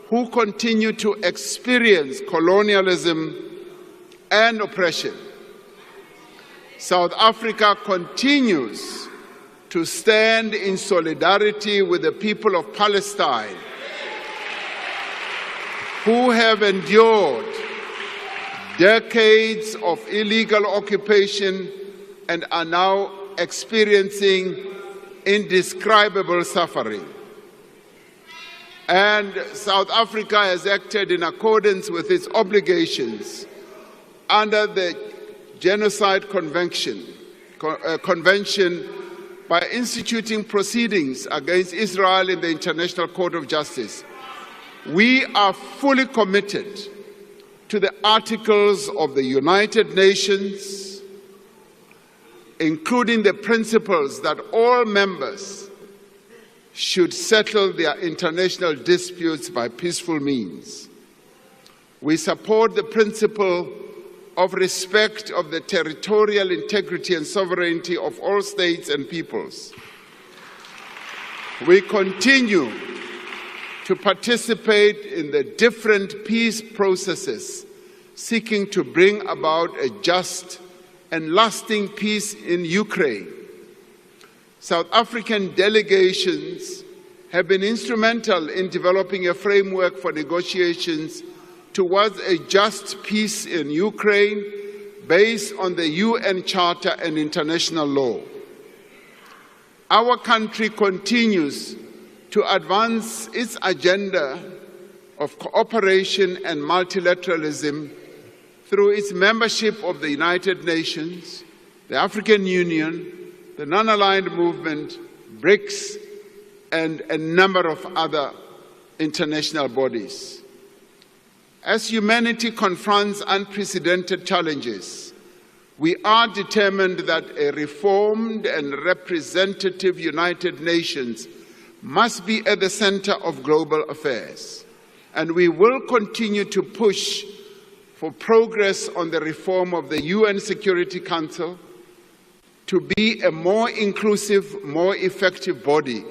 who continue to experience colonialism and oppression. South Africa continues to stand in solidarity with the people of Palestine, who have endured decades of illegal occupation and are now experiencing indescribable suffering. And South Africa has acted in accordance with its obligations under the Genocide Convention by instituting proceedings against Israel in the International Court of Justice. We are fully committed to the articles of the United Nations, including the principles that all members should settle their international disputes by peaceful means. We support the principle of respect of the territorial integrity and sovereignty of all states and peoples. We continue to participate in the different peace processes seeking to bring about a just and lasting peace in Ukraine. South African delegations have been instrumental in developing a framework for negotiations towards a just peace in Ukraine based on the UN Charter and international law. Our country continues to advance its agenda of cooperation and multilateralism through its membership of the United Nations, the African Union, the Non-Aligned Movement, BRICS, and a number of other international bodies. As humanity confronts unprecedented challenges, we are determined that a reformed and representative United Nations must be at the center of global affairs, and we will continue to push for progress on the reform of the UN Security Council to be a more inclusive, more effective body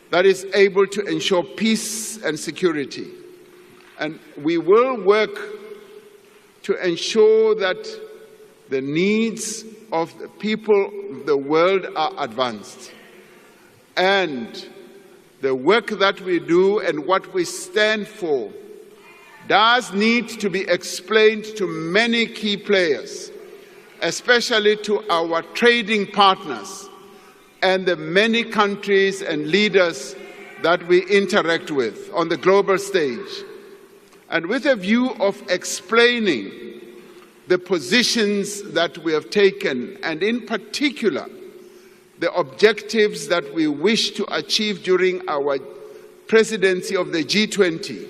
that is able to ensure peace and security. And we will work to ensure that the needs of the people of the world are advanced. And the work that we do and what we stand for does need to be explained to many key players, especially to our trading partners and the many countries and leaders that we interact with on the global stage. And with a view of explaining the positions that we have taken, and in particular, the objectives that we wish to achieve during our presidency of the G20,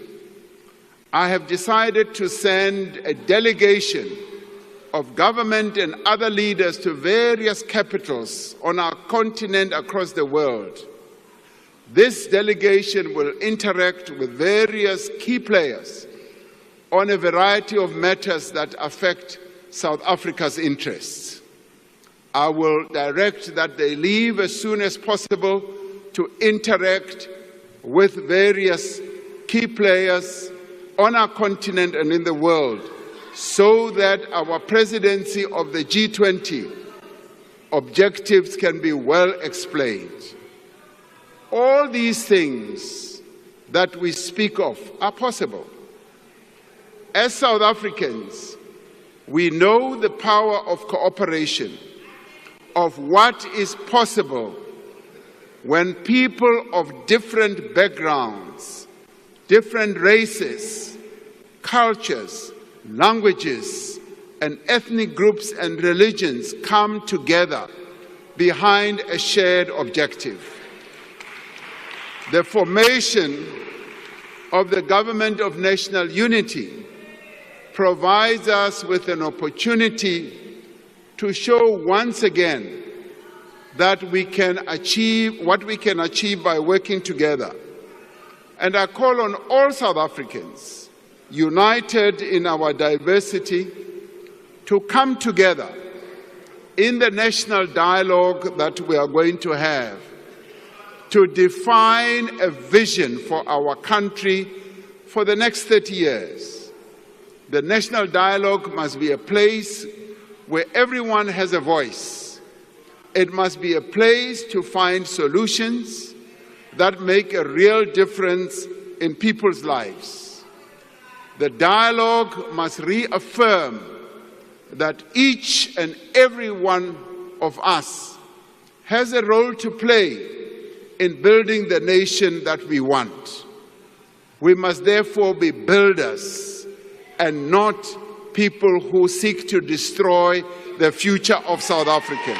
I have decided to send a delegation of government and other leaders to various capitals on our continent across the world. This delegation will interact with various key players on a variety of matters that affect South Africa's interests. I will direct that they leave as soon as possible to interact with various key players on our continent and in the world, so that our presidency of the G20 objectives can be well explained. All these things that we speak of are possible. As South Africans, we know the power of cooperation, of what is possible when people of different backgrounds, different races, cultures, languages, and ethnic groups and religions come together behind a shared objective. The formation of the Government of National Unity provides us with an opportunity to show once again that we can achieve what we can achieve by working together. And I call on all South Africans, united in our diversity, to come together in the national dialogue that we are going to have to define a vision for our country for the next 30 years. The national dialogue must be a place where everyone has a voice. It must be a place to find solutions that make a real difference in people's lives. The dialogue must reaffirm that each and every one of us has a role to play in building the nation that we want. We must therefore be builders and not people who seek to destroy the future of South Africans.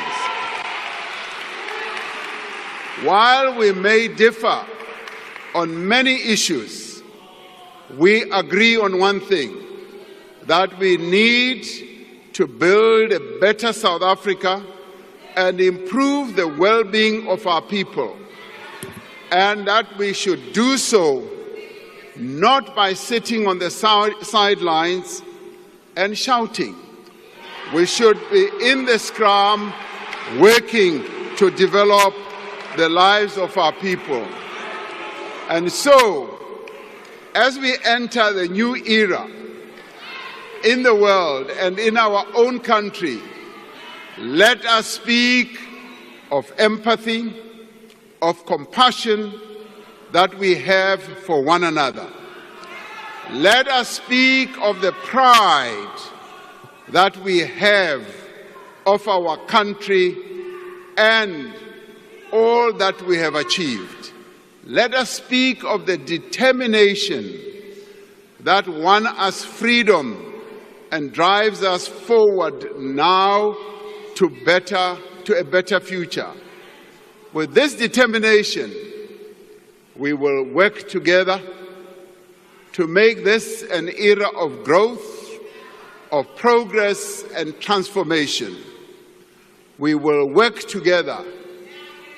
While we may differ on many issues, we agree on one thing, that we need to build a better South Africa and improve the well-being of our people, and that we should do so not by sitting on the sidelines and shouting. We should be in the scrum working to develop the lives of our people. And so, as we enter the new era in the world and in our own country, let us speak of empathy, of compassion that we have for one another. Let us speak of the pride that we have of our country and all that we have achieved. Let us speak of the determination that won us freedom and drives us forward now to a better future. With this determination, we will work together to make this an era of growth, of progress and transformation. We will work together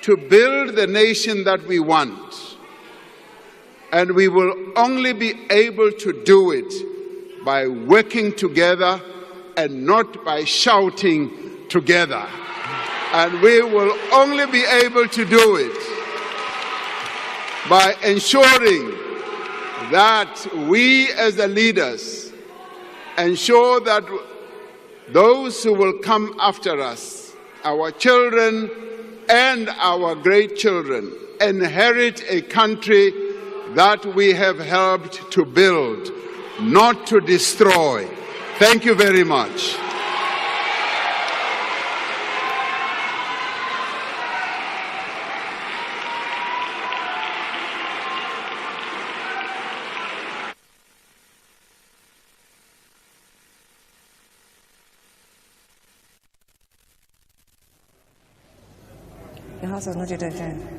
to build the nation that we want. And we will only be able to do it by working together and not by shouting together. And we will only be able to do it by ensuring that we as the leaders ensure that those who will come after us, our children and our great children, inherit a country that we have helped to build, not to destroy. Thank you very much. The House has noted again.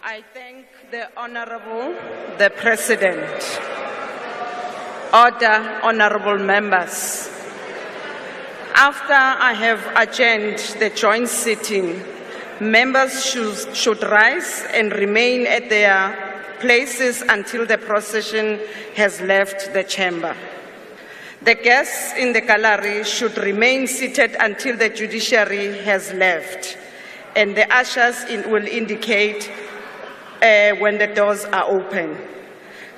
I thank the Honorable, the President. Order, Honorable members. After I have adjourned the joint sitting, members should rise and remain at their places until the procession has left the chamber. The guests in the gallery should remain seated until the judiciary has left, and the ushers will indicate when the doors are open.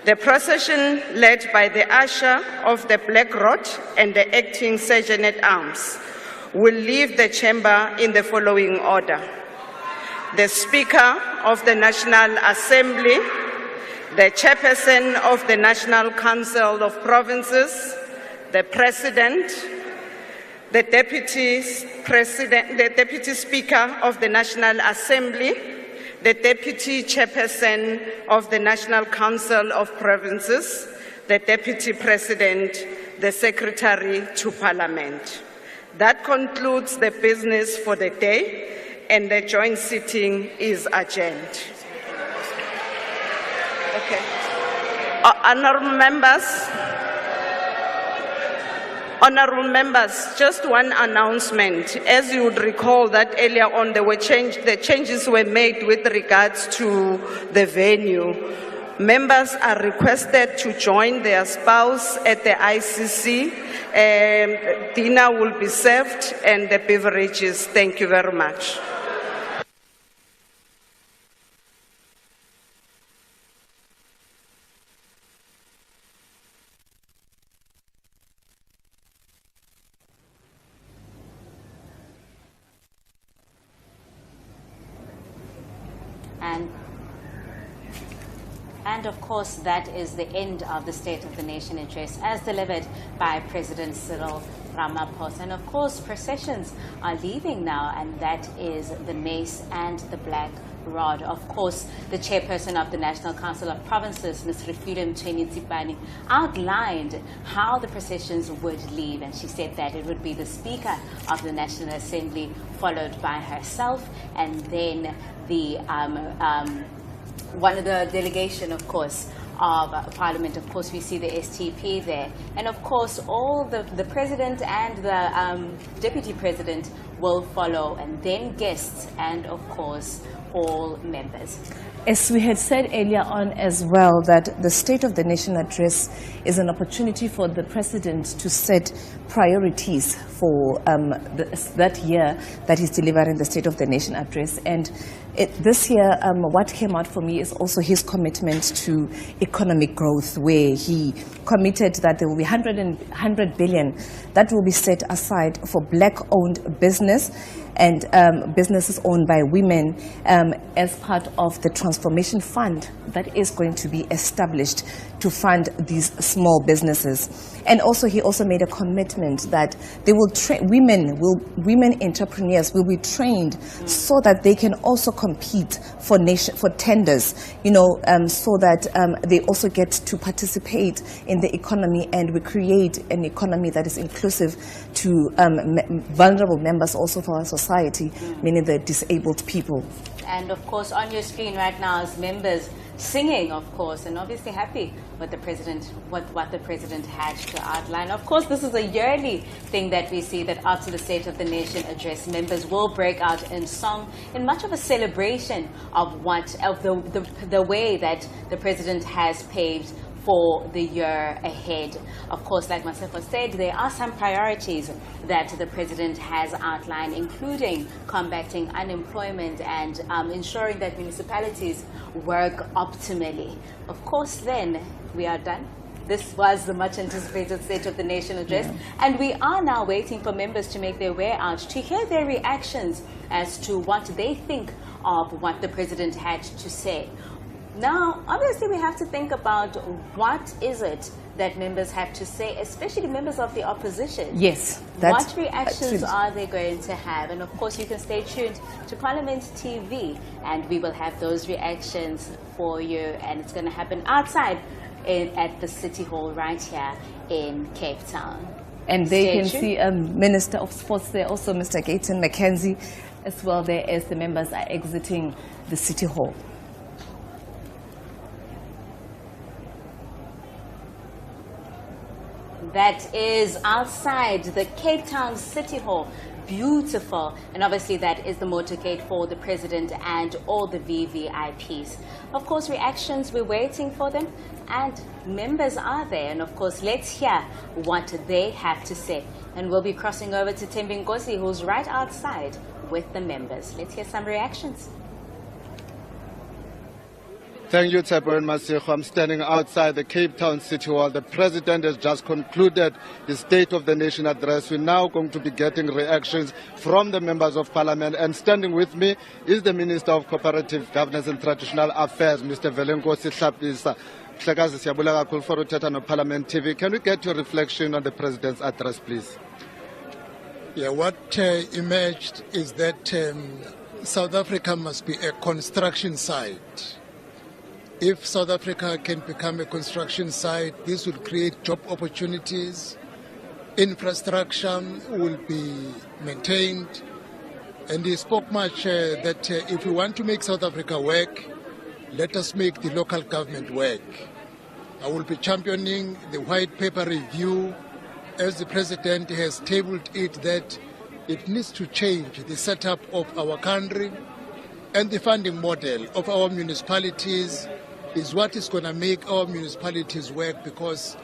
The procession, led by the usher of the Black Rod and the acting Sergeant-at-Arms, will leave the chamber in the following order: the Speaker of the National Assembly, the Chairperson of the National Council of Provinces, the President, the Deputy Speaker of the National Assembly, the Deputy Chairperson of the National Council of Provinces, the Deputy President, the Secretary to Parliament. That concludes the business for the day, and the joint sitting is adjourned. Okay. Honorable members, just one announcement. As you would recall that earlier on the changes were made with regards to the venue. Members are requested to join their spouse at the ICC. Dinner will be served and the beverages. Thank you very much. And of course, that is the end of the State of the Nation address as delivered by President Cyril Ramaphosa. And of course, processions are leaving now, and that is the mace and the black rod. Of course, the chairperson of the National Council of Provinces, Ms. Refilwe Mthweni-Tsipane, outlined how the processions would leave, and she said that it would be the Speaker of the National Assembly, followed by herself, and then the one of the delegation, of course, of Parliament. Of course, we see the STP there. And of course, all the President and the Deputy President will follow, and then guests, and of course, all members. As we had said earlier on as well, that the State of the Nation address is an opportunity for the President to set priorities for that year that he's delivering the State of the Nation address. And this year, what came out for me is also his commitment to economic growth, where he committed that there will be 100 billion that will be set aside for black-owned business and businesses owned by women as part of the transformation fund that is going to be established to fund these small businesses. And also, he also made a commitment that they will women entrepreneurs will be trained so that they can also compete for tenders, so that they also get to participate in the economy, and we create an economy that is inclusive to vulnerable members also for our society, meaning the disabled people. And of course, on your screen right now is members singing, of course, and obviously happy with the president, what the president had to outline. Of course, this is a yearly thing that we see, that after the State of the Nation address, members will break out in song in much of a celebration of the way that the president has paved for the year ahead. Of course, like Masefo said, there are some priorities that the president has outlined, including combating unemployment and ensuring that municipalities work optimally. Of course, then we are done. This was the much anticipated State of the Nation address, and we are now waiting for members to make their way out to hear their reactions as to what they think of what the president had to say. Now, obviously, we have to think about what is it that members have to say, especially members of the opposition. Yes. What reactions are they going to have? And of course, you can stay tuned to Parliament TV, and we will have those reactions for you. And it's going to happen outside at the City Hall right here in Cape Town. And they can see Minister of Sports there, also Mr. Gayton McKenzie, as well there as the members are exiting the City Hall. That is outside the Cape Town City Hall. Beautiful. And obviously that is the motorcade for the president and all the VVIPs. Of course, reactions, we're waiting for them, and members are there. And of course, let's hear what they have to say. And we'll be crossing over to Thembi Nkosi, who's right outside with the members. Let's hear some reactions. Thank you, Tshepo and Masego. I'm standing outside the Cape Town City Hall. The President has just concluded his State of the Nation address. We're now going to be getting reactions from the members of Parliament. And standing with me is the Minister of Cooperative Governance and Traditional Affairs, Mr. Velenkosi Hlabisa. Mhlekazi, siyabulela kakhulu for uthetha no Parliament TV. Can we get your reflection on the President's address, please? Yeah, what emerged is that South Africa must be a construction site. If South Africa can become a construction site, this will create job opportunities, infrastructure will be maintained, and he spoke much that if we want to make South Africa work, let us make the local government work. I will be championing the white paper review, as the President has tabled it, that it needs to change the setup of our country, and the funding model of our municipalities is what is going to make our municipalities work, because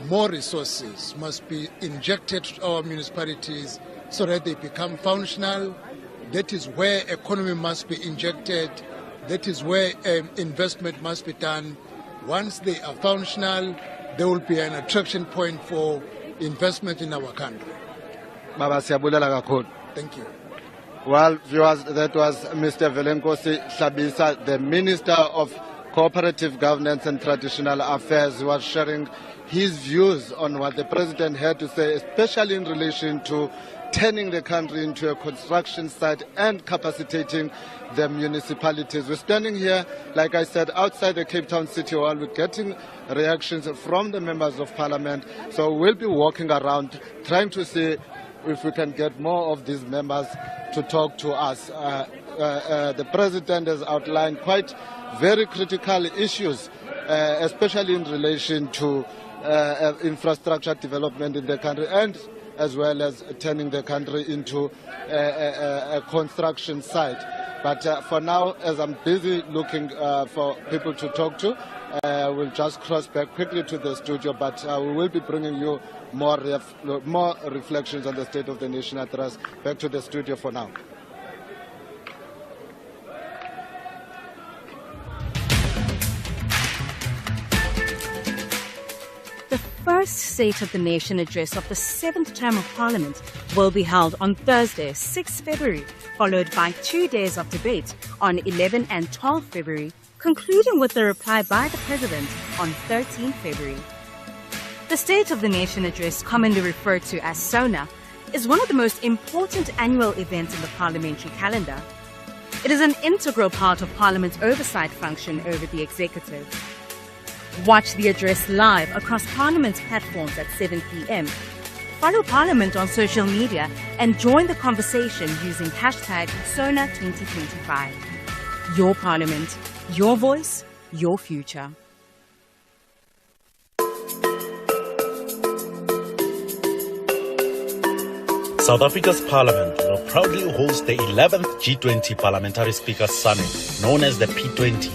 more resources must be injected to our municipalities so that they become functional. That is where economy must be injected. That is where investment must be done. Once they are functional, there will be an attraction point for investment in our country. Thank you. Well, viewers, that was Mr. Velenkosi Hlabisa, the Minister of Cooperative Governance and Traditional Affairs. He was sharing his views on what the president had to say, especially in relation to turning the country into a construction site and capacitating the municipalities. We're standing here, like I said, outside the Cape Town City Hall. We're getting reactions from the members of parliament. So we'll be walking around trying to see if we can get more of these members to talk to us. The president has outlined quite very critical issues, especially in relation to infrastructure development in the country, and as well as turning the country into a construction site. But for now, as I'm busy looking for people to talk to, we'll just cross back quickly to the studio, but we will be bringing you more reflections on the State of the Nation address. Back to the studio for now. The first State of the Nation address of the 7th term of Parliament will be held on Thursday, 6 February, followed by 2 days of debate on 11 and 12 February, concluding with the reply by the President on 13 February. The State of the Nation address, commonly referred to as SONA, is one of the most important annual events in the parliamentary calendar. It is an integral part of Parliament's oversight function over the executive. Watch the address live across Parliament's platforms at 7 p.m. Follow Parliament on social media and join the conversation using hashtag SONA2025. Your Parliament, your voice, your future. South Africa's Parliament will proudly host the 11th G20 Parliamentary Speakers Summit, known as the P20.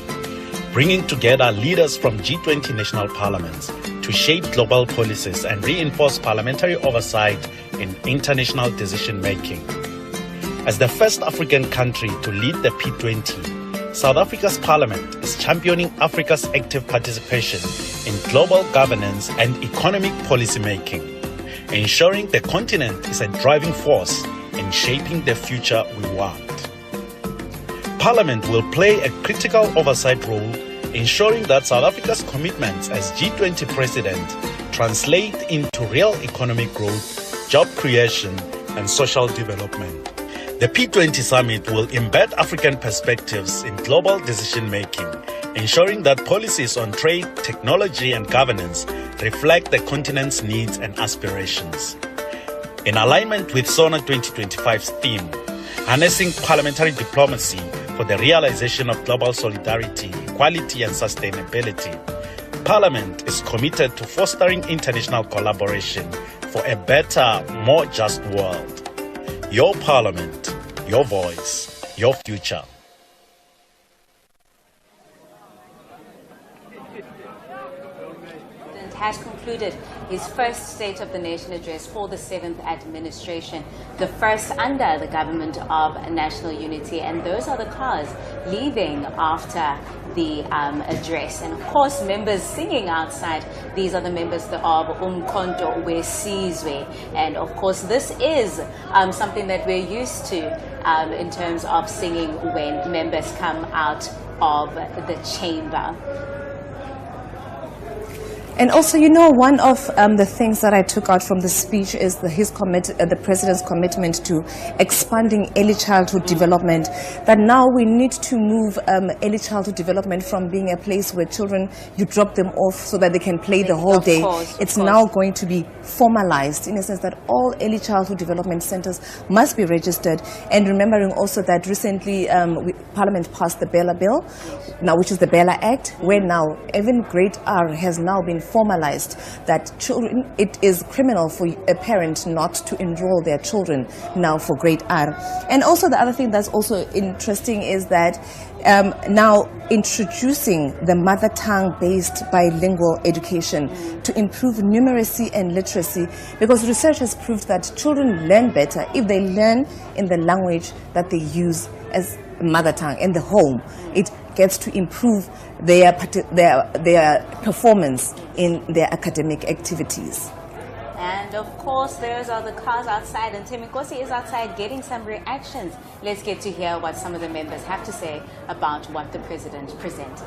Bringing together leaders from G20 national parliaments to shape global policies and reinforce parliamentary oversight in international decision-making. As the first African country to lead the P20, South Africa's parliament is championing Africa's active participation in global governance and economic policymaking, ensuring the continent is a driving force in shaping the future we want. Parliament will play a critical oversight role, ensuring that South Africa's commitments as G20 president translate into real economic growth, job creation, and social development. The P20 summit will embed African perspectives in global decision-making, ensuring that policies on trade, technology, and governance reflect the continent's needs and aspirations. In alignment with SONA 2025's theme, Harnessing Parliamentary Diplomacy for the Realization of Global Solidarity, Equality and Sustainability, Parliament is committed to fostering international collaboration for a better, more just world. Your Parliament, your voice, your future. Has concluded his first State of the Nation address for the 7th administration, the first under the government of national unity, and those are the cars leaving after the address. And of course, members singing outside, these are the members of Umkhonto weSizwe. And of course, this is something that we're used to in terms of singing when members come out of the chamber. And also, you know, one of the things that I took out from the speech is the president's commitment to expanding early childhood development. That now we need to move early childhood development from being a place where children, you drop them off so that they can play the whole day. It's now going to be formalized in a sense that all early childhood development centers must be registered. And remembering also that recently Parliament passed the Bella Bill, now which is the Bella Act, where now even grade R has now been formalized, that children, it is criminal for a parent not to enroll their children now for grade R. And also the other thing that's also interesting is that now introducing the mother tongue based bilingual education to improve numeracy and literacy, because research has proved that children learn better if they learn in the language that they use as mother tongue in the home. It gets to improve their performance in their academic activities. And of course, those are the cars outside, and Temikosi is outside getting some reactions. Let's get to hear what some of the members have to say about what the president presented.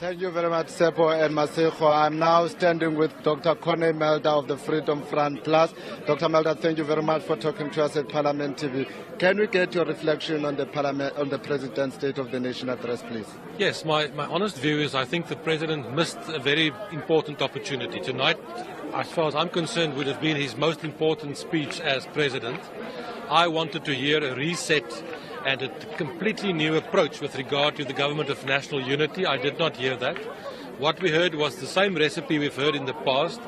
Thank you very much, Sepho and Masego. I'm now standing with Dr. Kone Melda of the Freedom Front Plus. Dr. Melda, thank you very much for talking to us at Parliament TV. Can we get your reflection on the President's State of the Nation address, please? Yes, my honest view is I think the President missed a very important opportunity. Tonight, as far as I'm concerned, would have been his most important speech as President. I wanted to hear a reset and a completely new approach with regard to the government of national unity. I did not hear that. What we heard was the same recipe we've heard in the past.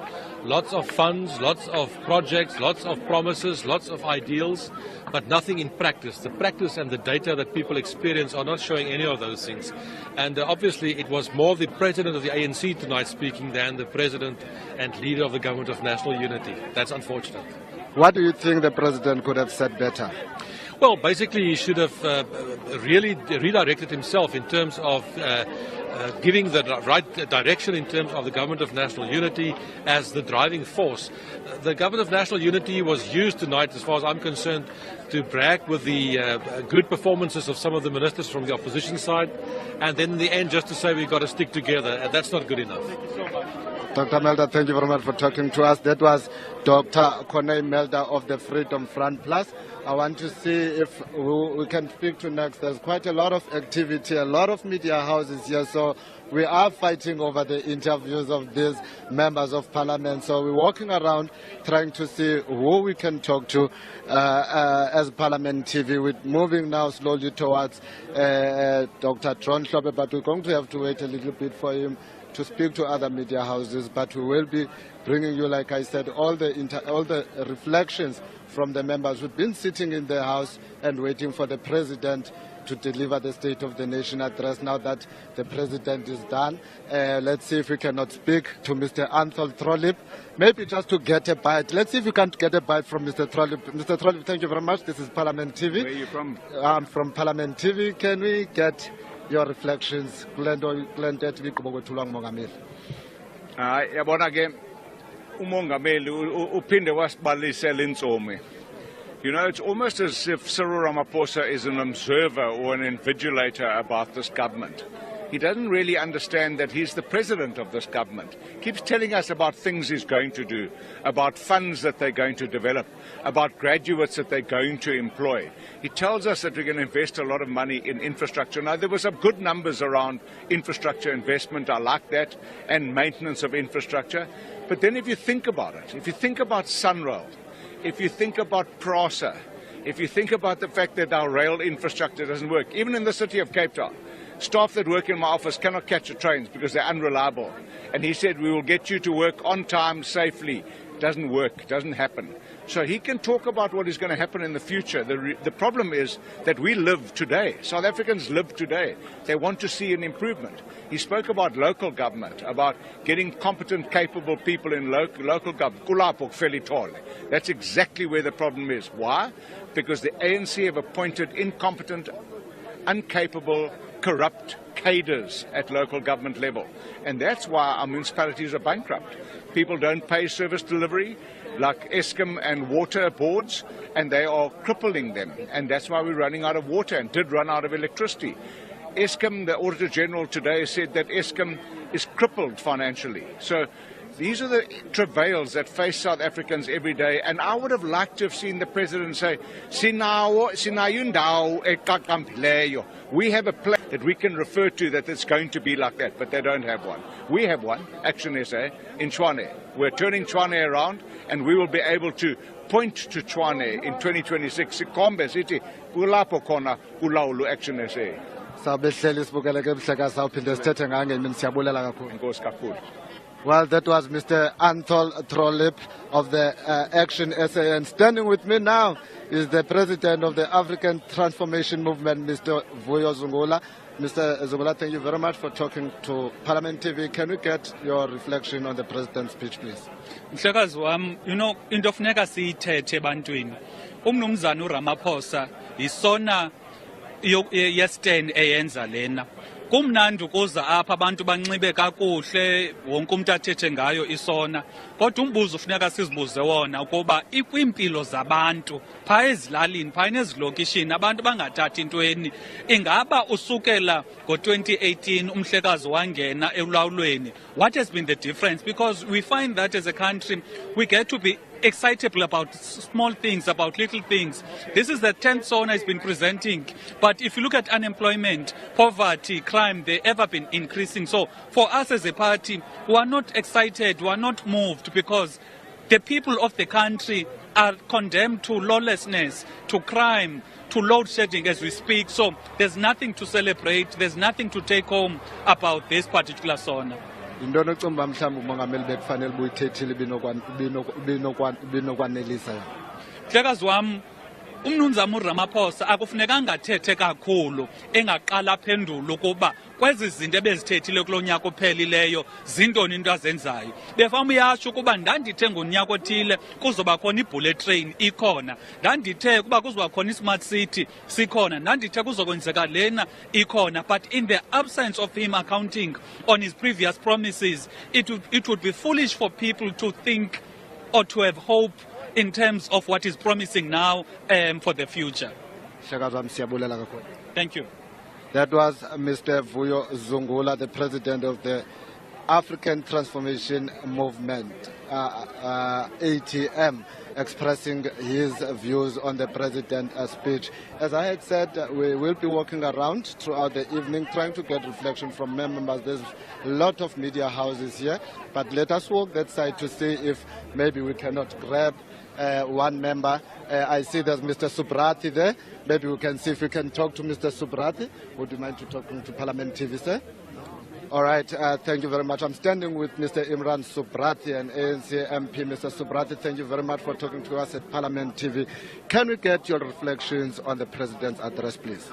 Lots of funds, lots of projects, lots of promises, lots of ideals, but nothing in practice. The practice and the data that people experience are not showing any of those things. And obviously it was more the President of the ANC tonight speaking than the President and leader of the government of national unity. That's unfortunate. What do you think the President could have said better? Well, basically he should have really redirected himself in terms of giving the right direction in terms of the government of national unity as the driving force. The government of national unity was used tonight, as far as I'm concerned, to brag with the good performances of some of the ministers from the opposition side, and then in the end just to say we've got to stick together, and that's not good enough. Dr. Melda, thank you very much for talking to us. That was Dr. Kone Melda of the Freedom Front Plus. I want to see if we can speak to next. There's quite a lot of activity, a lot of media houses here, so we are fighting over the interviews of these members of parliament. So we're walking around trying to see who we can talk to as Parliament TV. We're moving now slowly towards Dr. Tron Hlope, but we're going to have to wait a little bit for him to speak to other media houses, but we will be bringing you, like I said, all the reflections from the members who've been sitting in the House and waiting for the President to deliver the State of the Nation address. Now that the President is done, let's see if we cannot speak to Mr. Anthol Trollip, maybe just to get a bite. Let's see if we can't get a bite from Mr. Trollip. Mr. Trollip, thank you very much. This is Parliament TV. Where are you from? I'm from Parliament TV. Can we get your reflections? Yabona ke umongameli uphinde wasibalisela insomi. You know, it's almost as if Cyril Ramaphosa is an observer or an invigilator about this government. He doesn't really understand that he's the president of this government. Keeps telling us about things he's going to do, about funds that they're going to develop, about graduates that they're going to employ. He tells us that we're going to invest a lot of money in infrastructure. Now, there were some good numbers around infrastructure investment. I like that, and maintenance of infrastructure. But then if you think about it, if you think about Sunrail, if you think about PRASA, if you think about the fact that our rail infrastructure doesn't work, even in the city of Cape Town, staff that work in my office cannot catch the trains because they're unreliable. And he said, we will get you to work on time, safely. Doesn't work, doesn't happen. So he can talk about what is going to happen in the future. The problem is that we live today. South Africans live today. They want to see an improvement. He spoke about local government, about getting competent, capable people in local government. That's exactly where the problem is. Why? Because the ANC have appointed incompetent, incapable, corrupt cadres at local government level. And that's why our municipalities are bankrupt. People don't pay service delivery, like Eskom and water boards, and they are crippling them. And that's why we're running out of water and did run out of electricity. Eskom, the Auditor General today said that Eskom is crippled financially. So these are the travails that face South Africans every day, and I would have liked to have seen the President say, we have a plan that we can refer to that it's going to be like that, but they don't have one. We have one, Action SA, in Tshwane. We're turning Tshwane around, and we will be able to point to Tshwane in 2026. Action SA. Well, that was Mr. Anthol Trollip of the Action SA. And standing with me now is the President of the African Transformation Movement, Mr. Vuyo Zungula. Mr. Zungula, thank you very much for talking to Parliament TV. Can we get your reflection on the President's speech, please? Mhlekazi wami, you know, into funeka siyithethe ebantwini. Umnumzana uRamaphosa isona yestand eyenza lena. kumnandi ukuza apha abantu banxibe kakuhle wonke umuntu athethe ngayo isona kodwa umbuzo ufuneka sizibuze wona ukuba ikwimpilo zabantu phaa ezilalini phaa nezilokishini abantu bangathathi intweni ingaba usukela ngo-2018 umhlekazi wangena elawulweni. What has been the difference? Because we find that as a country we get to be excitable about small things, about little things. This is the 10th SONA has been presenting. But if you look at unemployment, poverty, crime, they've ever been increasing. So for us as a party, we are not excited, we are not moved because the people of the country are condemned to lawlessness, to crime, to load shedding as we speak. So there's nothing to celebrate, there's nothing to take home about this particular SONA. Into nocumba mhlawumbe umongameli bekufanele buyithethile binokwanelisa. Mhlekazi wami uMnumzana uRamaphosa akufunekanga athethe kakhulu engaqala aphendule ukuba kwezi zinto ebezithethile kulonyaka ophelileyo zintoni into azenzayo. Befana uyasho ukuba ndandithe ngonyaka othile kuzoba khona ibullet train ikhona, ndandithe kuba kuzoba khona ismart city sikhona, ndandithe kuzokwenzeka lena ikhona. But in the absence of him accounting on his previous promises, it would be foolish for people to think or to have hope in terms of what is promising now for the future. Thank you. That was Mr. Vuyo Zungula, the president of the African Transformation Movement, ATM, expressing his views on the president's speech. As I had said, we will be walking around throughout the evening trying to get reflection from members. There's a lot of media houses here, but let us walk that side to see if maybe we cannot grab one member. I see there's Mr. Subrati there. Maybe we can see if we can talk to Mr. Subrati. Would you mind to talking to Parliament TV, sir? All right, thank you very much. I'm standing with Mr. Imran Subrati, an ANC MP. Mr. Subrati, thank you very much for talking to us at Parliament TV. Can we get your reflections on the President's address, please?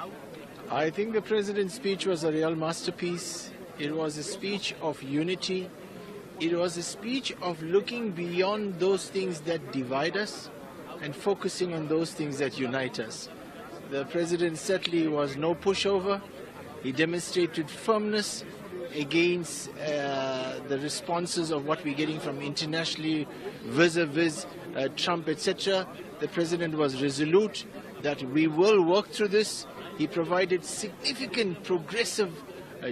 I think the President's speech was a real masterpiece. It was a speech of unity. It was a speech of looking beyond those things that divide us and focusing on those things that unite us. The President certainly was no pushover. He demonstrated firmness against the responses of what we're getting from internationally vis-a-vis Trump, etc. The President was resolute that we will work through this. He provided significant progressive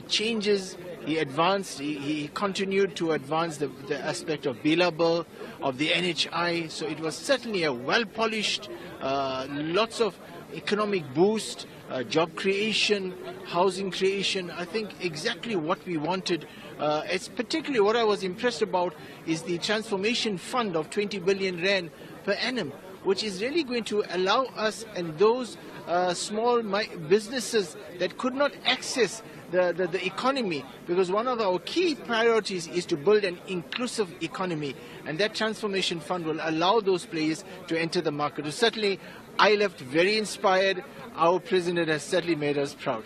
changes. He advanced, he continued to advance the aspect of billable, of the NHI. So it was certainly a well-polished, lots of economic boost, job creation, housing creation. I think exactly what we wanted. It's particularly what I was impressed about is the transformation fund of 20 billion rand per annum, which is really going to allow us and those small businesses that could not access the economy, because one of our key priorities is to build an inclusive economy, and that transformation fund will allow those players to enter the market. So certainly, I left very inspired. Our president has certainly made us proud.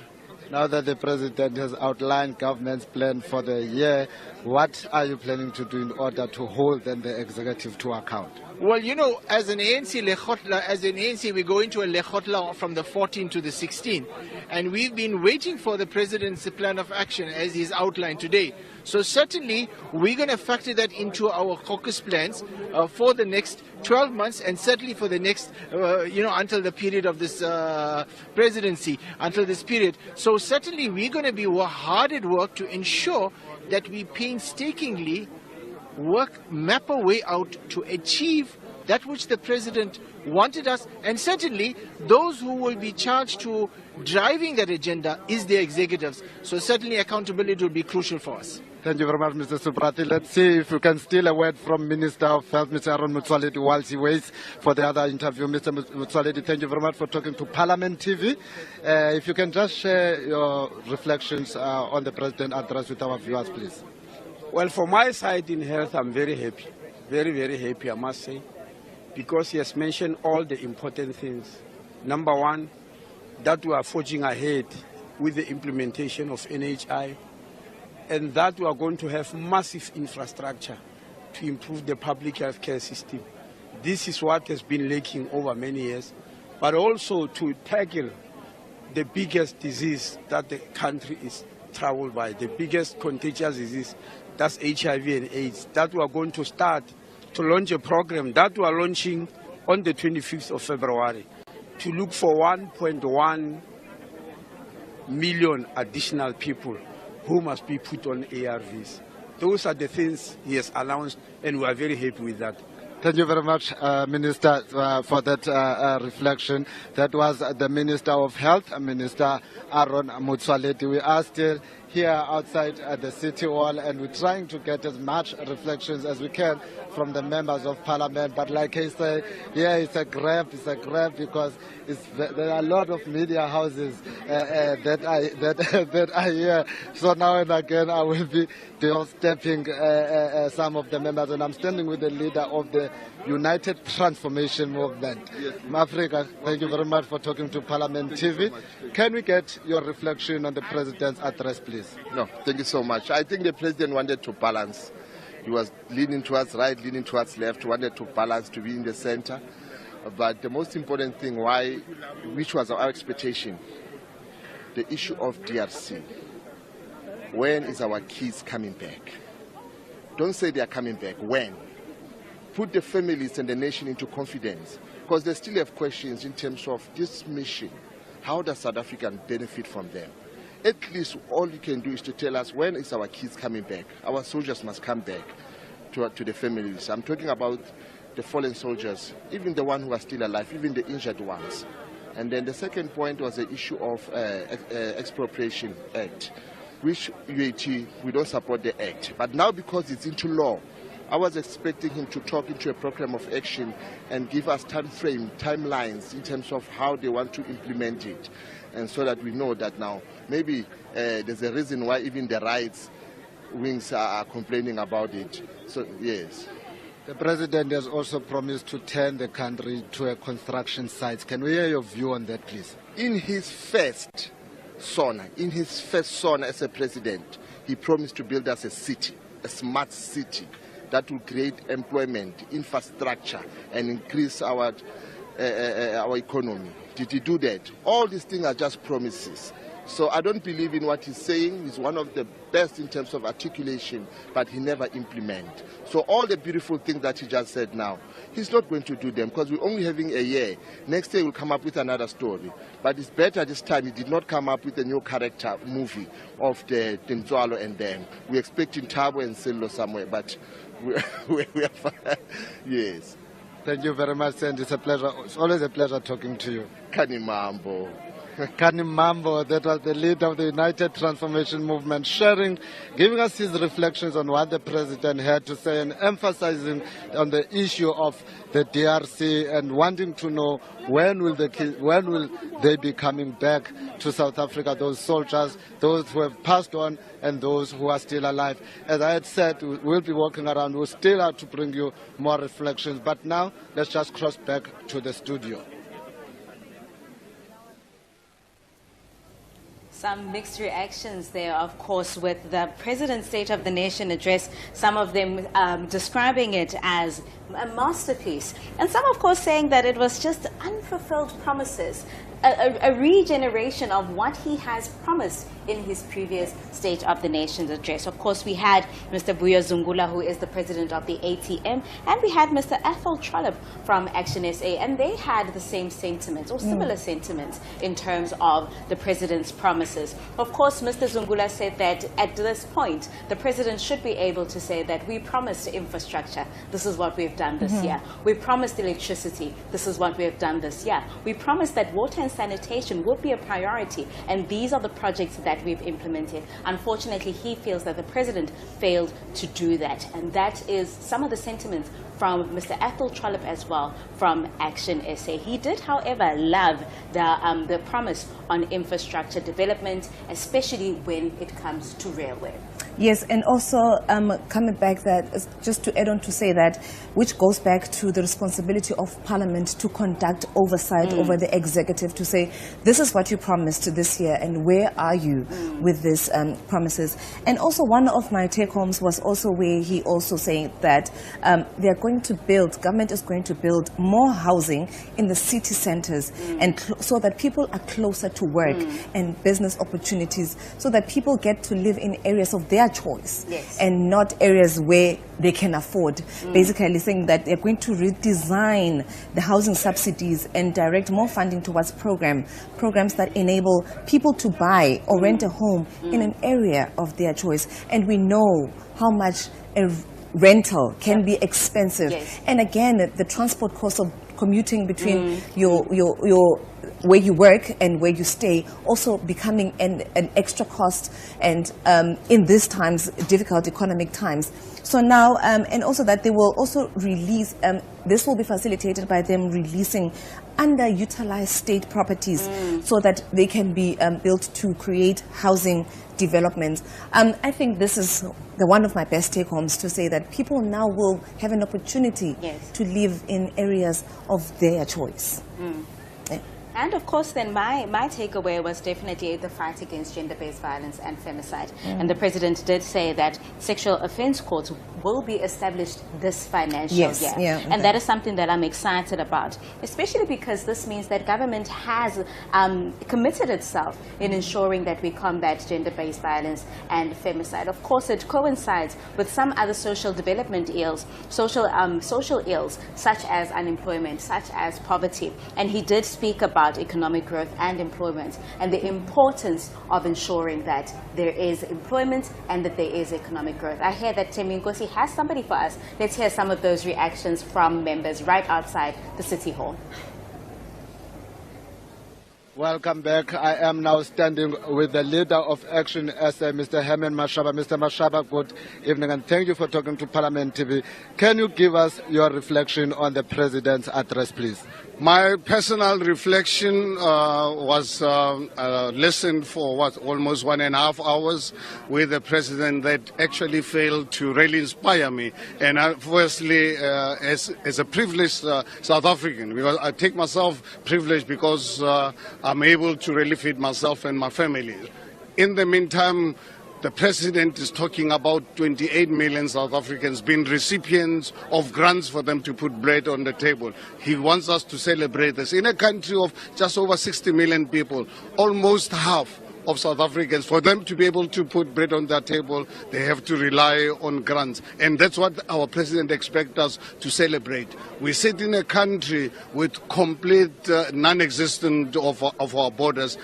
Now that the president has outlined government's plan for the year, what are you planning to do in order to hold then the executive to account? Well, you know, as an ANC, we go into a Lechotla from the 14th to the 16th. And we've been waiting for the president's plan of action as he's outlined today. So certainly, we're going to factor that into our caucus plans for the next 12 months and certainly for the next, until the period of this presidency, until this period. So certainly, we're going to be hard at work to ensure that we painstakingly map a way out to achieve that which the president wanted us, and certainly those who will be charged to driving that agenda is the executives. So certainly accountability will be crucial for us. Thank you very much, Mr. Subrati. Let's see if we can steal a word from Minister of Health, Mr. Aaron Motsoaledi, whilst he waits for the other interview. Mr. Motsoaledi, thank you very much for talking to Parliament TV. If you can just share your reflections on the President's address with our viewers, please. Well, for my side in health, I'm very happy, very, very happy, I must say, because he has mentioned all the important things. Number one, that we are forging ahead with the implementation of NHI, and that we are going to have massive infrastructure to improve the public healthcare system. This is what has been lacking over many years, but also to tackle the biggest disease that the country is troubled by. The biggest contagious disease, that's HIV and AIDS, that we are going to start to launch a program that we are launching on the 25th of February to look for 1.1 million additional people who must be put on ARVs. Those are the things he has announced, and we are very happy with that. Thank you very much, Minister, for that reflection. That was the Minister of Health, Minister Aaron Motsoaledi. We are still here outside the City Hall, and we're trying to get as much reflections as we can from the members of Parliament. But like I say, yeah, it's a grab because there are a lot of media houses that are here. So now and again, I will be stepping some of the members, and I'm standing with the leader of the United Transformation Movement. Yes. Africa, thank you very much for talking to Parliament TV. Can we get your reflection on the President's address, please? No, thank you so much. I think the President wanted to balance. He was leaning towards right, leaning towards left, wanted to balance, to be in the center. But the most important thing, which was our expectation, the issue of DRC. When is our kids coming back? Don't say they are coming back. When? Put the families and the nation into confidence, because they still have questions in terms of this mission. How does South Africa benefit from them? At least all you can do is to tell us, when is our kids coming back? Our soldiers must come back to the families. I'm talking about the fallen soldiers, even the ones who are still alive, even the injured ones. And then the second point was the issue of Expropriation Act, which UAT, we don't support the act. But now, because it's into law, I was expecting him to talk into a program of action and give us timelines in terms of how they want to implement it. And so that we know that now maybe there's a reason why even the rights wings are complaining about it. So, yes. The President has also promised to turn the country to a construction site. Can we hear your view on that, please? In his first SONA as a president, he promised to build us a city, a smart city that will create employment, infrastructure, and increase our economy. Did he do that? All these things are just promises. So I don't believe in what he's saying. He's one of the best in terms of articulation, but he never implements. So all the beautiful things that he just said now, he's not going to do them, because we're only having a year. Next year we'll come up with another story. But it's better this time he did not come up with a new character movie of the Nzwalo and them. We're expecting Thabo and Sello somewhere, but we are yes. Thank you very much, and it's a pleasure. It's always a pleasure talking to you. Kanimambo. Kanimambo, that was the leader of the United Transformation Movement, giving us his reflections on what the President had to say and emphasizing on the issue of the DRC and wanting to know when will they be coming back to South Africa, those soldiers, those who have passed on and those who are still alive. As I had said, we'll be walking around. We'll still have to bring you more reflections. But now, let's just cross back to the studio. Some mixed reactions there, of course, with the President's State of the Nation address, some of them describing it as a masterpiece, and some, of course, saying that it was just unfulfilled promises, a regeneration of what he has promised in his previous State of the Nation's address. Of course, we had Mr. Vuyo Zungula, who is the president of the ATM, and we had Mr. Ethel Trollip from Action SA, and they had the same sentiments or similar sentiments in terms of the president's promises. Of course, Mr. Zungula said that at this point, the president should be able to say that we promised infrastructure. This is what we've done this year. We promised electricity. This is what we have done this year. We promised that water and sanitation would be a priority, and these are the projects that we've implemented. Unfortunately, he feels that the president failed to do that, and that is some of the sentiments from Mr. Ethel Trollip as well from Action SA. He did, however, love the promise on infrastructure development, especially when it comes to railway. Yes, and also coming back just to add on to say that, which goes back to the responsibility of Parliament to conduct oversight over the executive, to say, this is what you promised this year and where are you with these promises. And also one of my take-homes was also where he also saying that they are going to build, government is going to build more housing in the city centers and so that people are closer to work and business opportunities, so that people get to live in areas of their choice and not areas where they can afford. Basically saying that they're going to redesign the housing subsidies and direct more funding towards programs that enable people to buy or rent a home in an area of their choice. And we know how much a rental can be expensive. And again, the transport cost of commuting between your where you work and where you stay also becoming an extra cost, and in these times, difficult economic times. So now, and also that they will also release, this will be facilitated by them releasing underutilized state properties so that they can be built to create housing development. I think this is one of my best take-homes, to say that people now will have an opportunity to live in areas of their choice. And of course, then my takeaway was definitely the fight against gender-based violence and femicide. And the President did say that sexual offence courts will be established this financial year. And that is something that I'm excited about, especially because this means that government has committed itself in ensuring that we combat gender-based violence and femicide. Of course, it coincides with some other social development ills, social ills, such as unemployment, such as poverty. And he did speak about economic growth and employment and the importance of ensuring that there is employment and that there is economic growth. I hear that Thembi Nkosi has somebody for us. Let's hear some of those reactions from members right outside the City Hall. Welcome back. I am now standing with the leader of Action SA, Mr. Herman Mashaba. Mr. Mashaba, good evening and thank you for talking to Parliament TV. Can you give us your reflection on the President's address, please? My personal reflection was listened for almost 1.5 hours with the President that actually failed to really inspire me. And firstly, as a privileged South African, because I take myself privileged because I'm able to really feed myself and my family. In the meantime, the President is talking about 28 million South Africans being recipients of grants for them to put bread on the table. He wants us to celebrate this. In a country of just over 60 million people, almost half of South Africans, for them to be able to put bread on their table, they have to rely on grants. And that's what our President expects us to celebrate. We sit in a country with complete non-existent of our borders.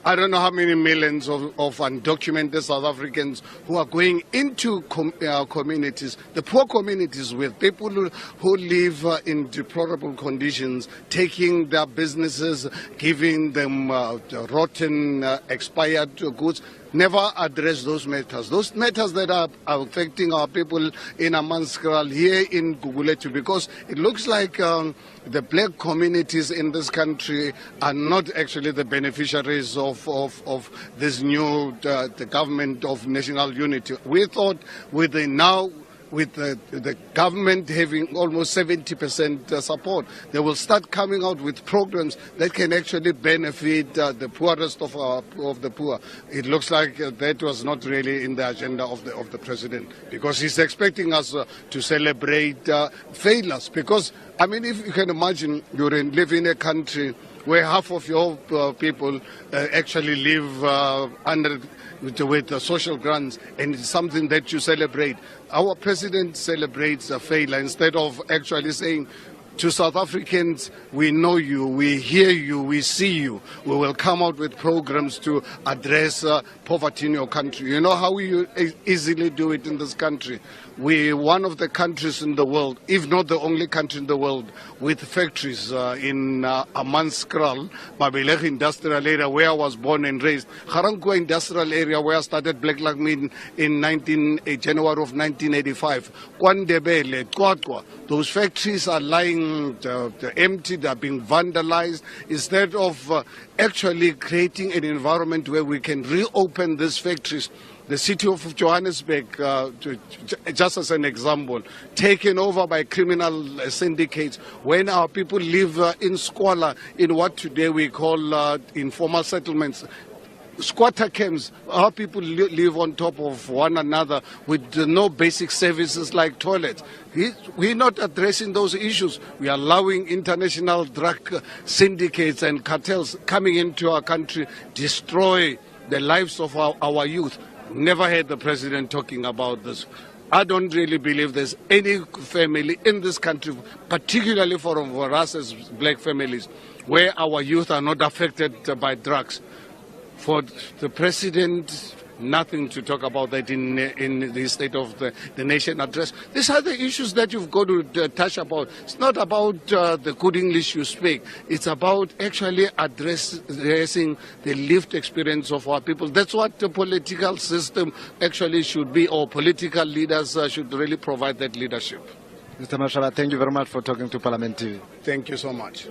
I don't know how many millions of undocumented South Africans who are going into communities, the poor communities, with people who live in deplorable conditions, taking their businesses, giving them rotten, expired goods, never address those matters. Those matters that are affecting our people in Amanskral, here in Gugulethu, because it looks like the black communities in this country are not actually the beneficiaries of this new the government of national unity. We thought with the government having almost 70% support, they will start coming out with programs that can actually benefit the poorest of the poor. It looks like that was not really in the agenda of the President, because he's expecting us to celebrate failures. Because, I mean, if you can imagine, you live in a country where half of your people actually live with social grants, and it's something that you celebrate. Our President celebrates a failure instead of actually saying to South Africans, we know you, we hear you, we see you. We will come out with programs to address poverty in your country. You know how we easily do it in this country? We're one of the countries in the world, if not the only country in the world, with factories in Amanskral, Mabelegh industrial area where I was born and raised, Ga-Rankuwa industrial area where I started Black Lung Meat in January of 1985, KwaNdebele, Qwaqwa. Those factories are lying empty, they are being vandalized. Instead of actually creating an environment where we can reopen these factories, The city of Johannesburg, just as an example, taken over by criminal syndicates, when our people live in squalor, in what today we call informal settlements, squatter camps, our people live on top of one another with no basic services like toilets. We're not addressing those issues. We are allowing international drug syndicates and cartels coming into our country, destroy the lives of our youth. Never heard the president talking about this. I don't really believe there's any family in this country, particularly for us as black families, where our youth are not affected by drugs. For the president, nothing to talk about that in the State of the Nation address. These are the issues that you've got to touch about. It's not about the good English you speak. It's about actually addressing the lived experience of our people. That's what the political system actually should be, or political leaders should really provide that leadership. Mr. Mashaba, thank you very much for talking to Parliament TV. Thank you so much.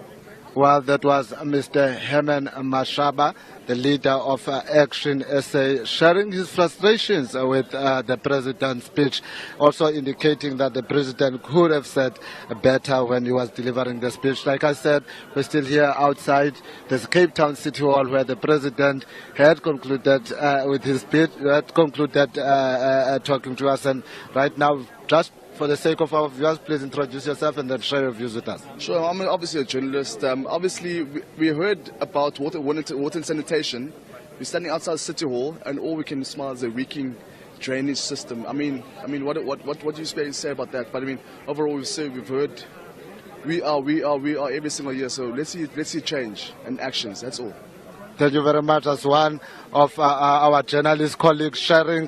Well, that was Mr. Herman Mashaba, the leader of Action SA, sharing his frustrations with the president's speech, also indicating that the president could have said better when he was delivering the speech. Like I said, we're still here outside the Cape Town City Hall, where the president had concluded with his speech, had concluded talking to us, and right now, just for the sake of our viewers, please introduce yourself and then share your views with us. Sure, I'm obviously a journalist. Obviously, we heard about water and sanitation. We're standing outside City Hall, and all we can smell is a reeking drainage system. I mean, what do you say about that? But I mean, overall, we've heard we are every single year. So let's see change and actions. That's all. Thank you very much. As one of our journalist colleagues sharing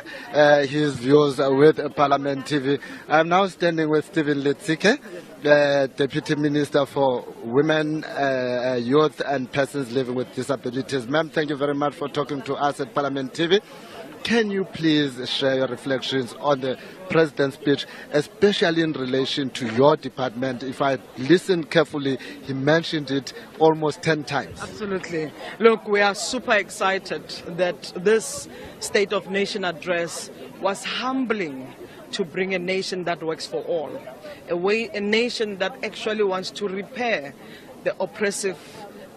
his views with Parliament TV. I'm now standing with Stephen Letsike, the Deputy Minister for Women, Youth and Persons Living with Disabilities. Ma'am, thank you very much for talking to us at Parliament TV. Can you please share your reflections on the President's speech, especially in relation to your department? If I listened carefully, he mentioned it almost 10 times. Absolutely. Look, we are super excited that this State of Nation address was humbling to bring a nation that works for all, a nation that actually wants to repair the oppressive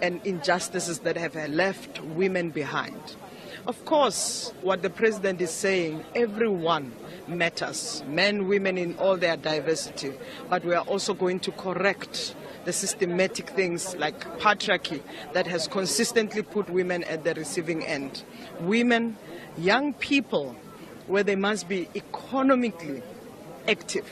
and injustices that have left women behind. Of course, what the president is saying, everyone matters, men, women in all their diversity, but we are also going to correct the systematic things like patriarchy that has consistently put women at the receiving end. Women, young people, where they must be economically active.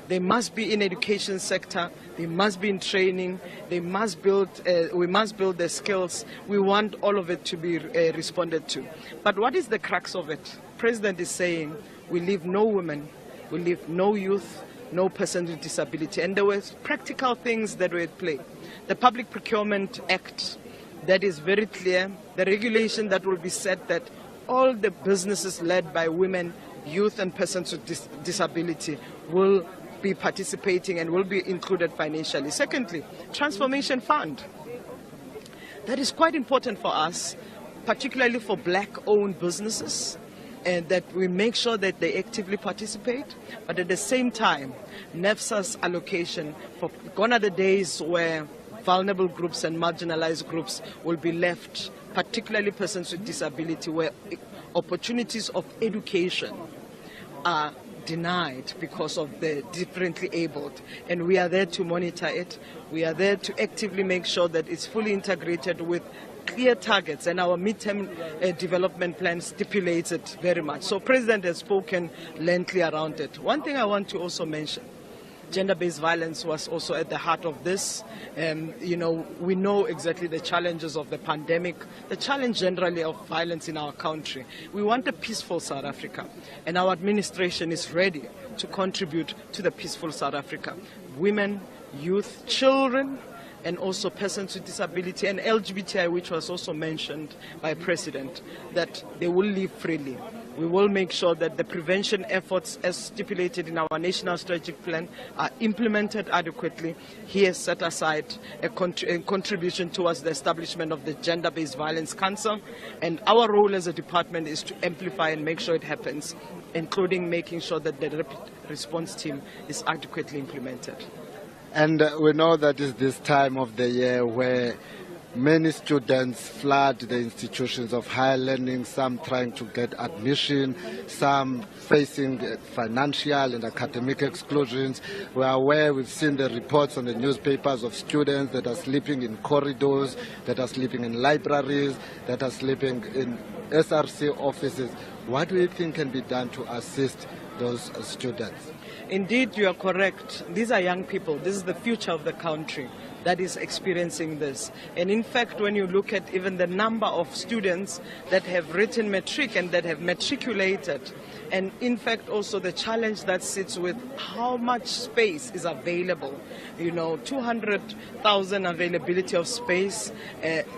They must be in education sector, they must be in training, they must build, we must build their skills. We want all of it to be responded to. But what is the crux of it? President is saying we leave no women, we leave no youth, no person with disability. And there were practical things that were at play. The Public Procurement Act, that is very clear, the regulation that will be set that all the businesses led by women, youth and persons with disability will be participating and will be included financially. Secondly, Transformation Fund. That is quite important for us, particularly for black-owned businesses, and that we make sure that they actively participate. But at the same time, NEFSA's allocation, for gone are the days where vulnerable groups and marginalized groups will be left, particularly persons with disability, where opportunities of education are denied because of the differently abled, and we are there to monitor it. We are there to actively make sure that it's fully integrated with clear targets, and our midterm development plan stipulates it very much. So President has spoken lengthily around it. One thing I want to also mention, gender-based violence was also at the heart of this. You know, we know exactly the challenges of the pandemic, the challenge generally of violence in our country. We want a peaceful South Africa, and our administration is ready to contribute to the peaceful South Africa. Women, youth, children, and also persons with disability and LGBTI, which was also mentioned by President, that they will live freely. We will make sure that the prevention efforts as stipulated in our national strategic plan are implemented adequately. He has set aside a contribution towards the establishment of the Gender-Based Violence Council, and our role as a department is to amplify and make sure it happens, including making sure that the rapid response team is adequately implemented. And we know that it's this time of the year where many students flood the institutions of higher learning, some trying to get admission, some facing financial and academic exclusions. We are aware, we've seen the reports on the newspapers of students that are sleeping in corridors, that are sleeping in libraries, that are sleeping in SRC offices. What do you think can be done to assist those students? Indeed, you are correct. These are young people. This is the future of the country that is experiencing this. And in fact, when you look at even the number of students that have written matric and that have matriculated, and in fact also the challenge that sits with how much space is available. 200,000 availability of space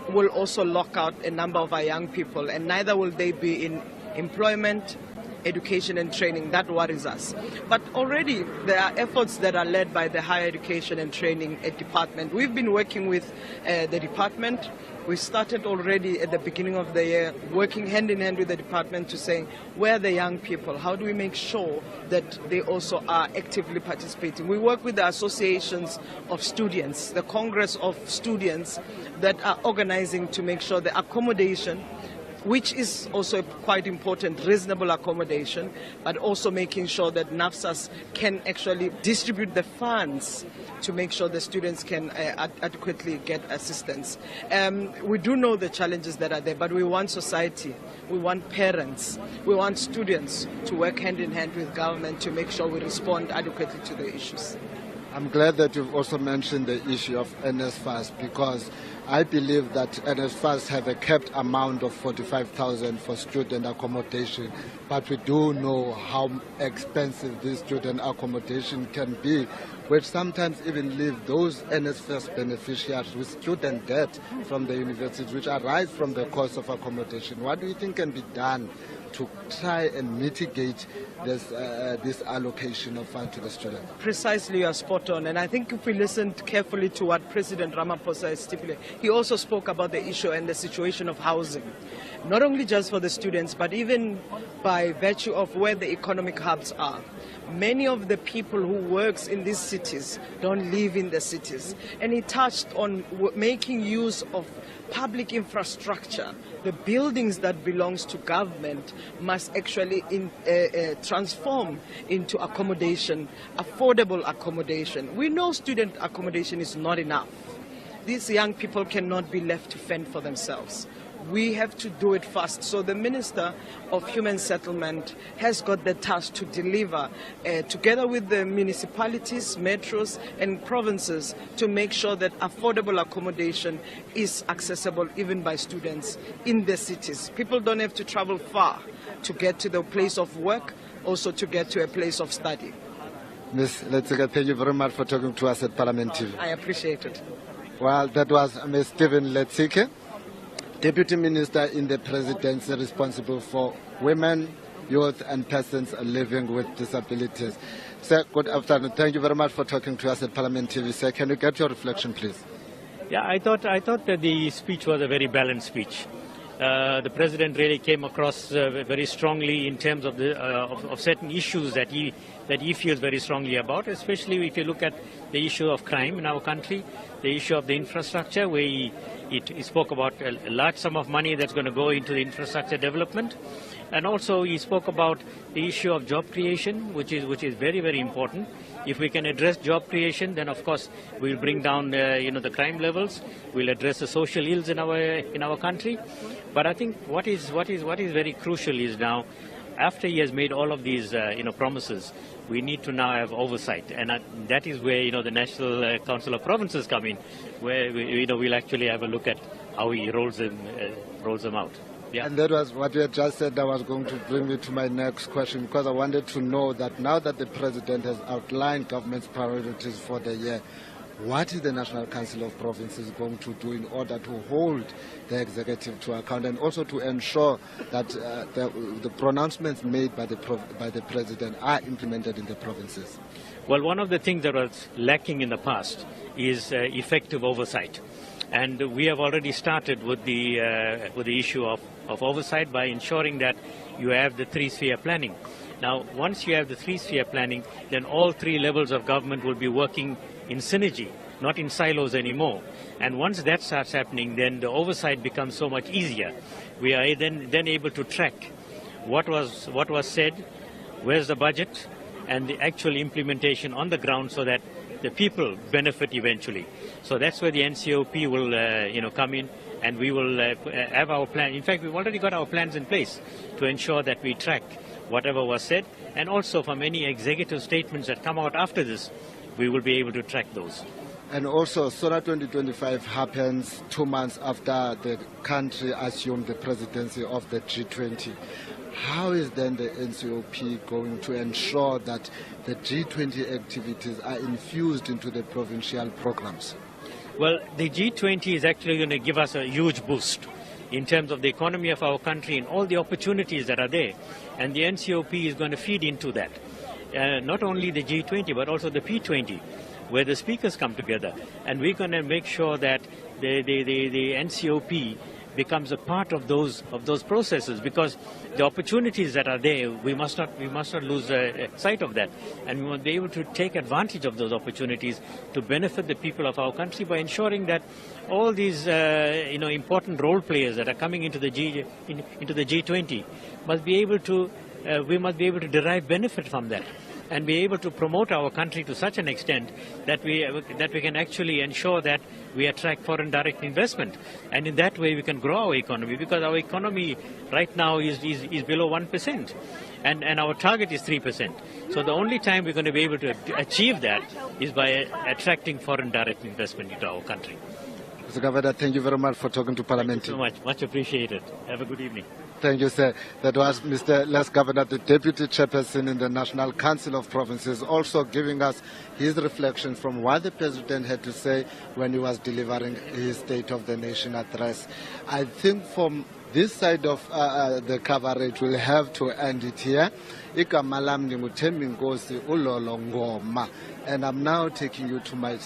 will also lock out a number of our young people, and neither will they be in employment, education and training. That worries us. But already there are efforts that are led by the Higher Education and Training Department. We've been working with the department. We started already at the beginning of the year working hand in hand with the department to say, where are the young people? How do we make sure that they also are actively participating? We work with the associations of students, the Congress of Students that are organizing to make sure the accommodation, which is also quite important, reasonable accommodation, but also making sure that NAFSAS can actually distribute the funds to make sure the students can adequately get assistance. We do know the challenges that are there, but we want society, we want parents, we want students to work hand in hand with government to make sure we respond adequately to the issues. I'm glad that you've also mentioned the issue of NSFAS, because I believe that NSFAS have a capped amount of 45,000 for student accommodation, but we do know how expensive this student accommodation can be, which sometimes even leave those NSFAS beneficiaries with student debt from the universities, which arise from the cost of accommodation. What do you think can be done to try and mitigate this allocation of funds to the student? Precisely, you are spot on. And I think if we listened carefully to what President Ramaphosa has stipulated, he also spoke about the issue and the situation of housing. Not only just for the students, but even by virtue of where the economic hubs are. Many of the people who works in these cities don't live in the cities. And he touched on making use of public infrastructure. The buildings that belongs to government must actually transform into accommodation, affordable accommodation. We know student accommodation is not enough. These young people cannot be left to fend for themselves. We have to do it fast. So the Minister of Human Settlement has got the task to deliver, together with the municipalities, metros and provinces, to make sure that affordable accommodation is accessible even by students in the cities. People don't have to travel far to get to the place of work, also to get to a place of study. Ms. Letsika, thank you very much for talking to us at Parliament TV. I appreciate it. Well, that was Ms. Stephen Letsika, Deputy Minister in the Presidency responsible for women, youth and persons living with disabilities. Sir, good afternoon. Thank you very much for talking to us at Parliament TV. Sir, can you get your reflection, please? Yeah, I thought that the speech was a very balanced speech. The President really came across very strongly in terms of of certain issues that he feels very strongly about, especially if you look at the issue of crime in our country, the issue of the infrastructure, where he spoke about a large sum of money that's going to go into the infrastructure development. And also he spoke about the issue of job creation, which is very, very important. If we can address job creation, then of course we'll bring down the crime levels. We'll address the social ills in our country. But I think what is very crucial is now, after he has made all of these promises, we need to now have oversight, and that is where the National Council of Provinces come in, where we'll actually have a look at how he rolls them out. Yeah. And that was what you had just said. That was going to bring me to my next question, because I wanted to know that now that the President has outlined government's priorities for the year, what is the National Council of Provinces going to do in order to hold the executive to account and also to ensure that the pronouncements made by the president are implemented in the provinces? Well, one of the things that was lacking in the past is effective oversight. And we have already started with the issue of oversight by ensuring that you have the three-sphere planning. Now, once you have the three-sphere planning, then all three levels of government will be working in synergy, not in silos anymore. And once that starts happening, then the oversight becomes so much easier. We are then able to track what was said, where's the budget, and the actual implementation on the ground so that the people benefit eventually. So that's where the NCOP will come in, and we will have our plan. In fact, we've already got our plans in place to ensure that we track whatever was said, and also from any executive statements that come out after this, we will be able to track those. And also, SONA 2025 happens 2 months after the country assumed the presidency of the G20. How is then the NCOP going to ensure that the G20 activities are infused into the provincial programs? Well, the G20 is actually going to give us a huge boost in terms of the economy of our country and all the opportunities that are there. And the NCOP is going to feed into that. Not only the G20, but also the P20, where the speakers come together. And we're going to make sure that the NCOP becomes a part of those processes, because the opportunities that are there, we must not lose sight of that, and we must be able to take advantage of those opportunities to benefit the people of our country by ensuring that all these important role players that are coming into the G20 must be able to we must be able to derive benefit from that, and be able to promote our country to such an extent that we can actually ensure that we attract foreign direct investment. And in that way we can grow our economy, because our economy right now is below 1%, and our target is 3%. So the only time we're going to be able to achieve that is by attracting foreign direct investment into our country. Mr. Governor, thank you very much for talking to Parliament. Thank you so much. Much appreciated. Have a good evening. Thank you, sir. That was Mr. Les Governor, the Deputy Chairperson in the National Council of Provinces, also giving us his reflections from what the President had to say when he was delivering his State of the Nation address. I think from this side of the coverage, we'll have to end it here. Igama lam ninguThembi Nkosi uLolo Ngoma. And I'm now taking you to my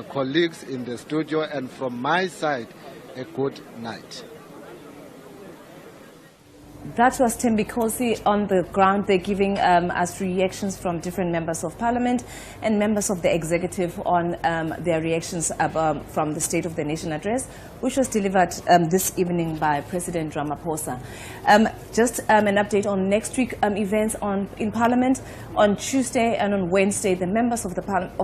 colleagues in the studio, and from my side, a good night. That was Thembi Nkosi on the ground. They're giving us reactions from different members of parliament and members of the executive on their reactions from the State of the Nation address, which was delivered this evening by President Ramaphosa. Just an update on next week events in Parliament. On Tuesday and on Wednesday, the members of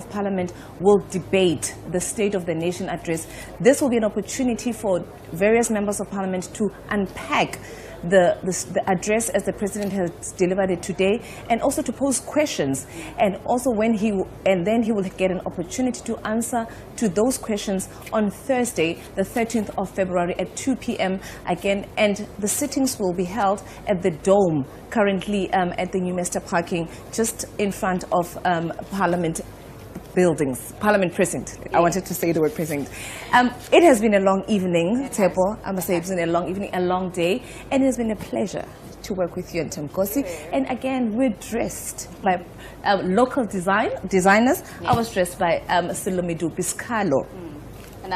Parliament will debate the State of the Nation address. This will be an opportunity for various members of Parliament to unpack the address as the President has delivered it today, and also to pose questions, and also then he will get an opportunity to answer to those questions on Thursday, the 13th of February at 2 p.m. again, and the sittings will be held at the Dome, currently at the New Master Parking, just in front of Parliament buildings, Parliament Precinct. I wanted to say the word precinct. It has been a long evening, Tepo. I must say it's been a long evening, a long day, and it has been a pleasure to work with you and Thembi Nkosi. And again, we're dressed by local designers. Yes. I was dressed by Silomidu Biskalo. And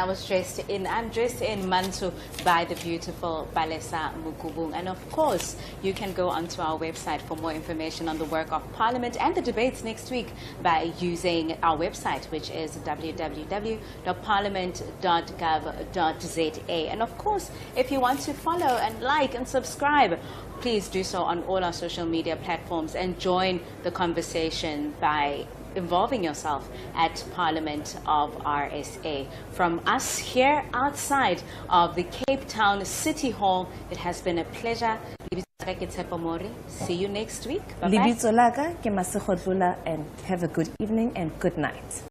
I'm dressed in Mantu by the beautiful Balesa Mukubung. And of course, you can go onto our website for more information on the work of Parliament and the debates next week by using our website, which is www.parliament.gov.za. And of course, if you want to follow and like and subscribe, please do so on all our social media platforms and join the conversation by involving yourself at Parliament of RSA. From us here outside of the Cape Town City Hall, it has been a pleasure. See you next week. Bye-bye. And have a good evening and good night.